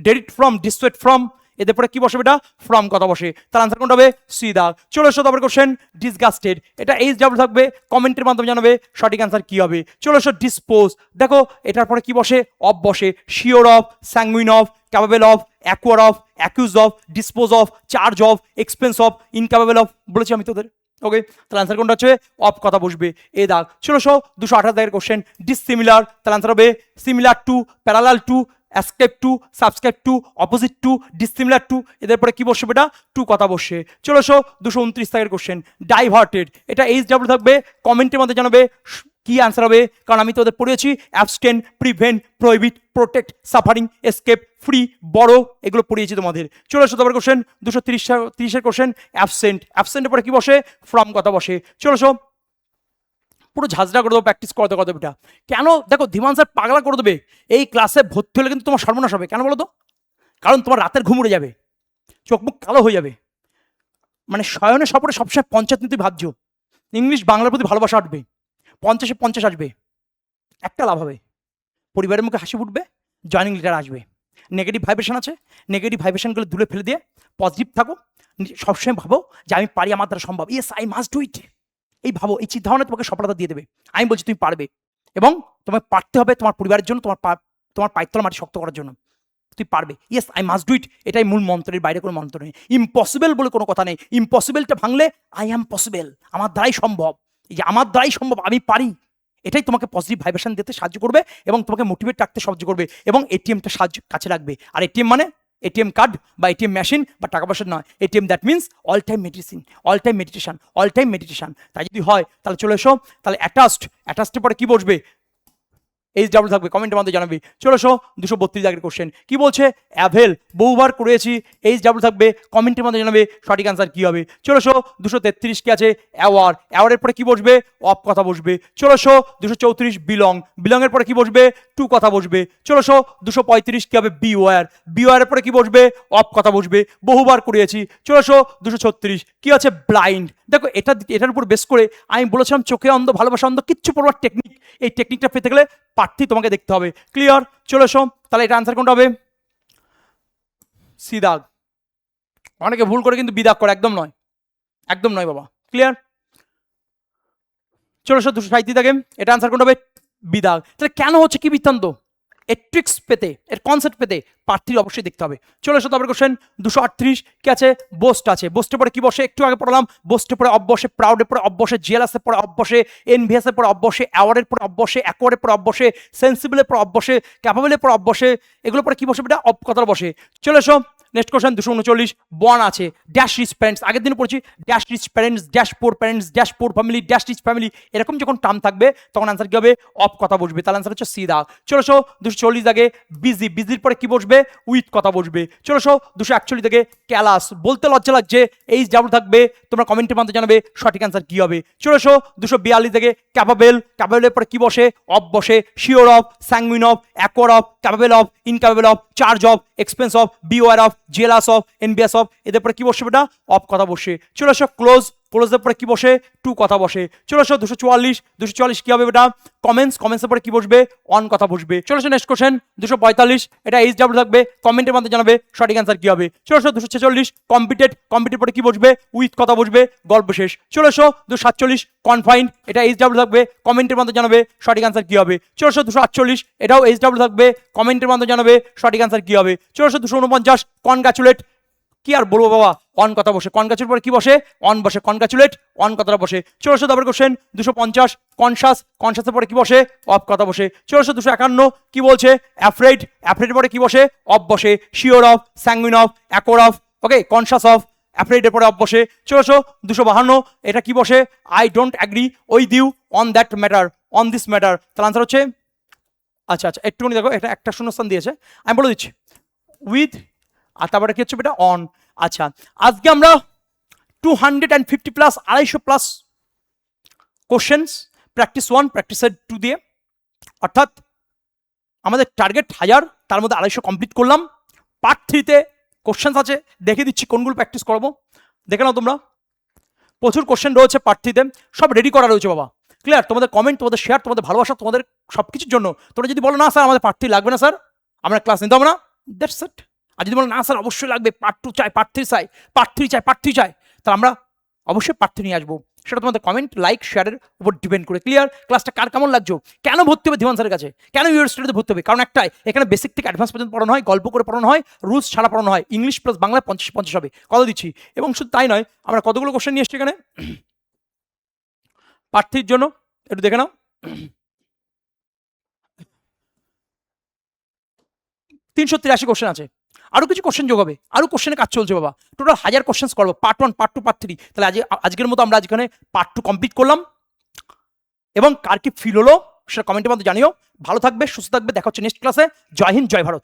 deter from, dissuade from, এদের পরে কি বসে এটা? ফ্রম কথা বসে। তার আনসার কোনটা হবে? সি দাগ। চলে তারপরে কোশ্চেন ডিসগাস্টেড, এটা এইচ ডাব্লিউ থাকবে, কমেন্টের মাধ্যমে জানাবে সঠিক অ্যান্সার কি হবে। চলে ডিসপোজ, দেখো এটার পরে কি বসে? অফ বসে। Sure of, sanguine of, capable of, acquire of, accuse of, dispose of, charge of, expense of, incapable of, বলেছি আমি তোদের। ওকে, তাহলে আনসার কোনটা হচ্ছে? অফ কথা বসবে, এ দাগ। চলো 228 দাগের কোশ্চেন ডিসিমিলার, তাহলে আনসার হবে similar to, parallel to, ascribe to, subscribe to, opposite to, dissimilar to, এদের পরে কি বসবে এটা? টু কথা বসে। চলো 229 দাগের কোশ্চেন ডাইভার্টেড, এটা এইচ ডাব্লিউ থাকবে, কমেন্টের মধ্যে জানাবে কি আনসার হবে, কারণ আমি তোদের পড়িয়েছি abstain, prevent, prohibit, protect, suffering, escape, free, bar, এগুলো পড়িয়েছি তোমাদের। চলে আসো তারপরে কোশ্চেন 230 কোশ্চেন অ্যাবসেন্ট, অ্যাবসেন্টের পরে কি বসে? ফ্রম কথা বসে। চলে আসো পুরো ঝাঁঝরা করে দেবো প্র্যাকটিস করতে করতে এটা। কেন? দেখো ধীমান স্যার পাগলা করে দেবে, এই ক্লাসে ভর্তি হলে কিন্তু তোমার সর্বনাশ হবে। কেন বলো তো? কারণ তোমার রাতের ঘুম উড়ে যাবে, চোখ মুখ কালো হয়ে যাবে, মানে শয়নে সপরে সবসময় পঞ্চায়েত নীতি ভাবছো, ইংলিশ বাংলার প্রতি ভালোবাসা আসবে, 50-এ 50 আসবে, একটা লাভ হবে, পরিবারের মুখে হাসি ফুটবে, জয়নিং লেটার আসবে। নেগেটিভ ভাইব্রেশন আছে, নেগেটিভ ভাইব্রেশনগুলো দূরে ফেলে দিয়ে পজিটিভ থাকো, সবসময় ভাবো যে আমি পারি, আমার দ্বারা সম্ভব, yes I must do it, এই ভাবো, এই চিন্তাভাবনা তোমাকে সফলতা দিয়ে দেবে। আমি বলছি তুমি পারবে, এবং তোমায় পারতে হবে তোমার পরিবারের জন্য, তোমার পায়ের তলা মাটি শক্ত করার জন্য। তুই পারবে, yes I must do it, এটাই মূল মন্ত্রের বাইরে কোনো মন্ত্র নেই। ইম্পসিবল বলে কোনো কথা নেই, ইম্পসিবলটা ভাঙলে আই অ্যাম পসিবল, আমার দ্বারাই সম্ভব, এই যে আমার দ্বারাই সম্ভব, আমি পারি, এটাই তোমাকে পজিটিভ ভাইব্রেশন দিতে সাহায্য করবে এবং তোমাকে মোটিভেট রাখতে সাহায্য করবে, এবং এটিএমটা কাছে রাখবে। আর এটিএম মানে এটিএম কার্ড বা এটিএম মেশিন বা টাকা পয়সা নয়, ATM that means all time medicine, all time meditation, all time meditation. তাই যদি হয় তাহলে চলে এসো, তাহলে অ্যাটাচডের পরে কি বসবে? এইচ ডাব্লিউ থাকবে, কমেন্টের মধ্যে জানাবি। চলো 232 দাগের কোশ্চেন কি বলছে? অ্যাভেল, বহুবার করেছি, এইচ ডাব্লিউ থাকবে, কমেন্টের মধ্যে জানাবে সঠিক আনসার কি হবে। চলো 233 কি আছে? অ্যাওয়ার, অ্যাওয়ারের পরে কি বসবে? অফ কথা বসবে। চলো 234 বিলং, বিলংয়ের পরে কি বসবে? টু কথা বসবে। চলো 235 কি হবে? বিওয়ার, বিওয়ারের পরে কি বসবে? অফ কথা বসবে, বহুবার করিয়েছি। চলো 236 কি আছে? ব্লাইন্ড, দেখো এটার উপর বেস করে আমি বলেছিলাম চোখে অন্ধ, ভালোবাসা অন্ধ, কিচ্ছু পড়বার টেকনিক, এই টেকনিকটা পেতে গেলে পাঠটি তোমাকে দেখতে হবে। ক্লিয়ার? চলে এসো, তাহলে এটা আনসার কোনটা হবে? সি দাগ। অনেকে ভুল করে কিন্তু বিদাগ করে, একদম নয়, একদম নয় বাবা। ক্লিয়ার? চলে এসো 237 দাগে, এটা আনসার কোনটা হবে? বিদাগ। তাহলে কেন হচ্ছে, কি বৃত্তান্ত, এর ট্রিক্স পেতে, এর কনসেপ্ট পেতে পাঠটি অবশ্যই দেখতে হবে। চলে এসো তারপরে কোশ্চেন 238 কি আছে? বোস্ট আছে, বোস্টের পরে কি বসে? একটু আগে পড়লাম, বোস্টের পরে অফ বসে, প্রাউডের পরে অফ বসে, জিএলএসের পরে অফ বসে, এনভিএসের পরে অফ বসে, অ্যাওয়ার্ডের পরে অফ বসে, অ্যাকোয়ার্ডের পরে অফ বসে, সেন্সিবলের পরে অফ বসে, ক্যাপাবলের পরে অফ বসে, এগুলোর পরে কি বসে? এটা অফ কথা বসে। চলে এসো নেক্সট কোশ্চেন 239 বন আছে, ড্যাশ রিচ প্যারেন্টস, আগের দিন পড়ছি dash rich parents, dash poor parents, dash poor family, dash rich family, এরকম যখন টার্ম থাকবে তখন আনসার কি হবে? অফ কথা বসবে, তাহলে আনসার হচ্ছে সি দাগ। চলে এসো 240 দাগে বিজি, বিজির পরে কি বসবে? উইথ কথা বসবে। চলে এসো 241 দাগে ক্যালাস, বলতে লজ্জা লাগছে, এইচ ডাব্লিউ থাকবে, তোমরা কমেন্টের মধ্যে জানাবে সঠিক আনসার কি হবে। চলে এসো 242 দাগে ক্যাপাবেল, ক্যাপাবেলের পরে কি বসে? অফ বসে, sure of, sanguine of, acquire of, capable of, incapable of, charge of, expense of, beware of, jealous of, envious of, এদের পরে কি বসে? বেটা অফ কথা বসে। চলে আসো ক্লোজ, ক্লোজের পরে কি বসে? টু কথা বসে। চলে আসো 244 কি হবে বেটা? কমেন্টস, কমেন্টসের পরে কি বসবে? অন কথা বসবে। চলে আসো নেক্সট কোশ্চেন 245, এটা এইচ ডাব্লিউ থাকবে, কমেন্টের মধ্যে জানাবে সঠিক অ্যান্সার কি হবে। চলে আসো 246 কম্পিটেড, কম্পিটেড পরে কি বসবে? উইথ কথা বসবে, গল্প শেষ। চলে আসো 247 কনফাইন্ড, এটা এইচ ডাব্লিউ থাকবে, কমেন্টের মধ্যে জানাবে সঠিক অ্যান্সার কি হবে। চলে আসো 248, এটাও এইচ ডাব্লিউ থাকবে, কমেন্টের মধ্যে জানাবে সঠিক অ্যান্সার কি হবে। চলে আসো 249 কনগ্রাচুলেট, কি আর বলবো বাবা, অন কথা বসে, কনগ্রাচুলেট পরে কি বসে, অন বসে, কনগ্রাচুলেট অন কথাটা বসে। 1400 কোশ্চেন 250, কনসাস, কনসাসের পরে কি বসে, অফ কথা বসে। 251 কি বলছে, অ্যাফ্রেড, অ্যাফ্রেডের পরে কি বসে, অফ বসে। Sure of, sanguine of, acquire of, okay, conscious of, অ্যাফ্রেডের পরে অফ বসে। 252 এটা কি বসে, I don't agree with you on that matter, on this matter. তাহলে আনসার হচ্ছে, আচ্ছা আচ্ছা একটুখানি দেখো, এটা একটা শূন্যস্থান দিয়েছে, আমি বলে দিচ্ছি উইথ, আর তারপরে কি হচ্ছে বেটা, অন। আচ্ছা, আজকে আমরা 250 plus, 250 plus questions, practice 1 practice 2 দিয়ে, অর্থাৎ আমাদের টার্গেট 1000, তার মধ্যে 250 কমপ্লিট করলাম। পার্ট 3-তে কোশ্চেন্স আছে, দেখে দিচ্ছি কোনগুলো প্র্যাকটিস করবো, দেখে নাও তোমরা। প্রচুর কোশ্চেন রয়েছে পার্ট 3-তে, সব রেডি করা রয়েছে বাবা। ক্লিয়ার? তোমাদের কমেন্ট, তোমাদের শেয়ার, তোমাদের ভালোবাসা, তোমাদের সব কিছুর জন্য। তোমরা যদি বলো না স্যার আমাদের পার্ট 3 লাগবে না স্যার, আমরা ক্লাস নিতে হবে না, দ্যাটস ইট। আর যদি বলো না স্যার অবশ্যই লাগবে, পার্ট 2 চাই, পার্ট 3 চাই, পার্ট 3 চাই, পার্ট 3 চাই, তাহলে আমরা অবশ্যই পার্ট 3 নিয়ে আসবো। সেটা তোমাদের কমেন্ট, লাইক, শেয়ারের উপর ডিপেন্ড করে। ক্লিয়ার? ক্লাসটা কার কেমন লাগছো, কেন ভর্তি হবে ধীমান স্যারের কাছে, কেন ইউনিভার্সিটিতে ভর্তি হবে? কারণ একটাই, এখানে বেসিক থেকে অ্যাডভান্স পর্যন্ত পড়ানো হয়, গল্প করে পড়ানো হয়, রুলস ছাড়া পড়ানো হয়, ইংলিশ প্লাস বাংলা 50-50 হবে, কথা দিচ্ছি। এবং শুধু তাই নয়, আমরা কতগুলো কোশ্চেন নিয়ে এসছি এখানে পার্ট 3-র জন্য, একটু দেখে নাও। 383 কোশ্চেন আছে, আরো কিছু কোশ্চেন যোগ হবে, আরো কোশ্চেনে কাজ চলছে বাবা। টোটাল 1000 কোশ্চেন করবো, পার্ট 1, পার্ট 2, পার্ট 3। তাহলে আজকের মতো আমরা এখানে পার্ট 2 কমপ্লিট করলাম। এবং কার কি ফিল হলো সেটা কমেন্টের মধ্যে জানিও। ভালো থাকবে, সুস্থ থাকবে, দেখা হচ্ছে নেক্সট ক্লাসে। জয় হিন্দ, জয় ভারত।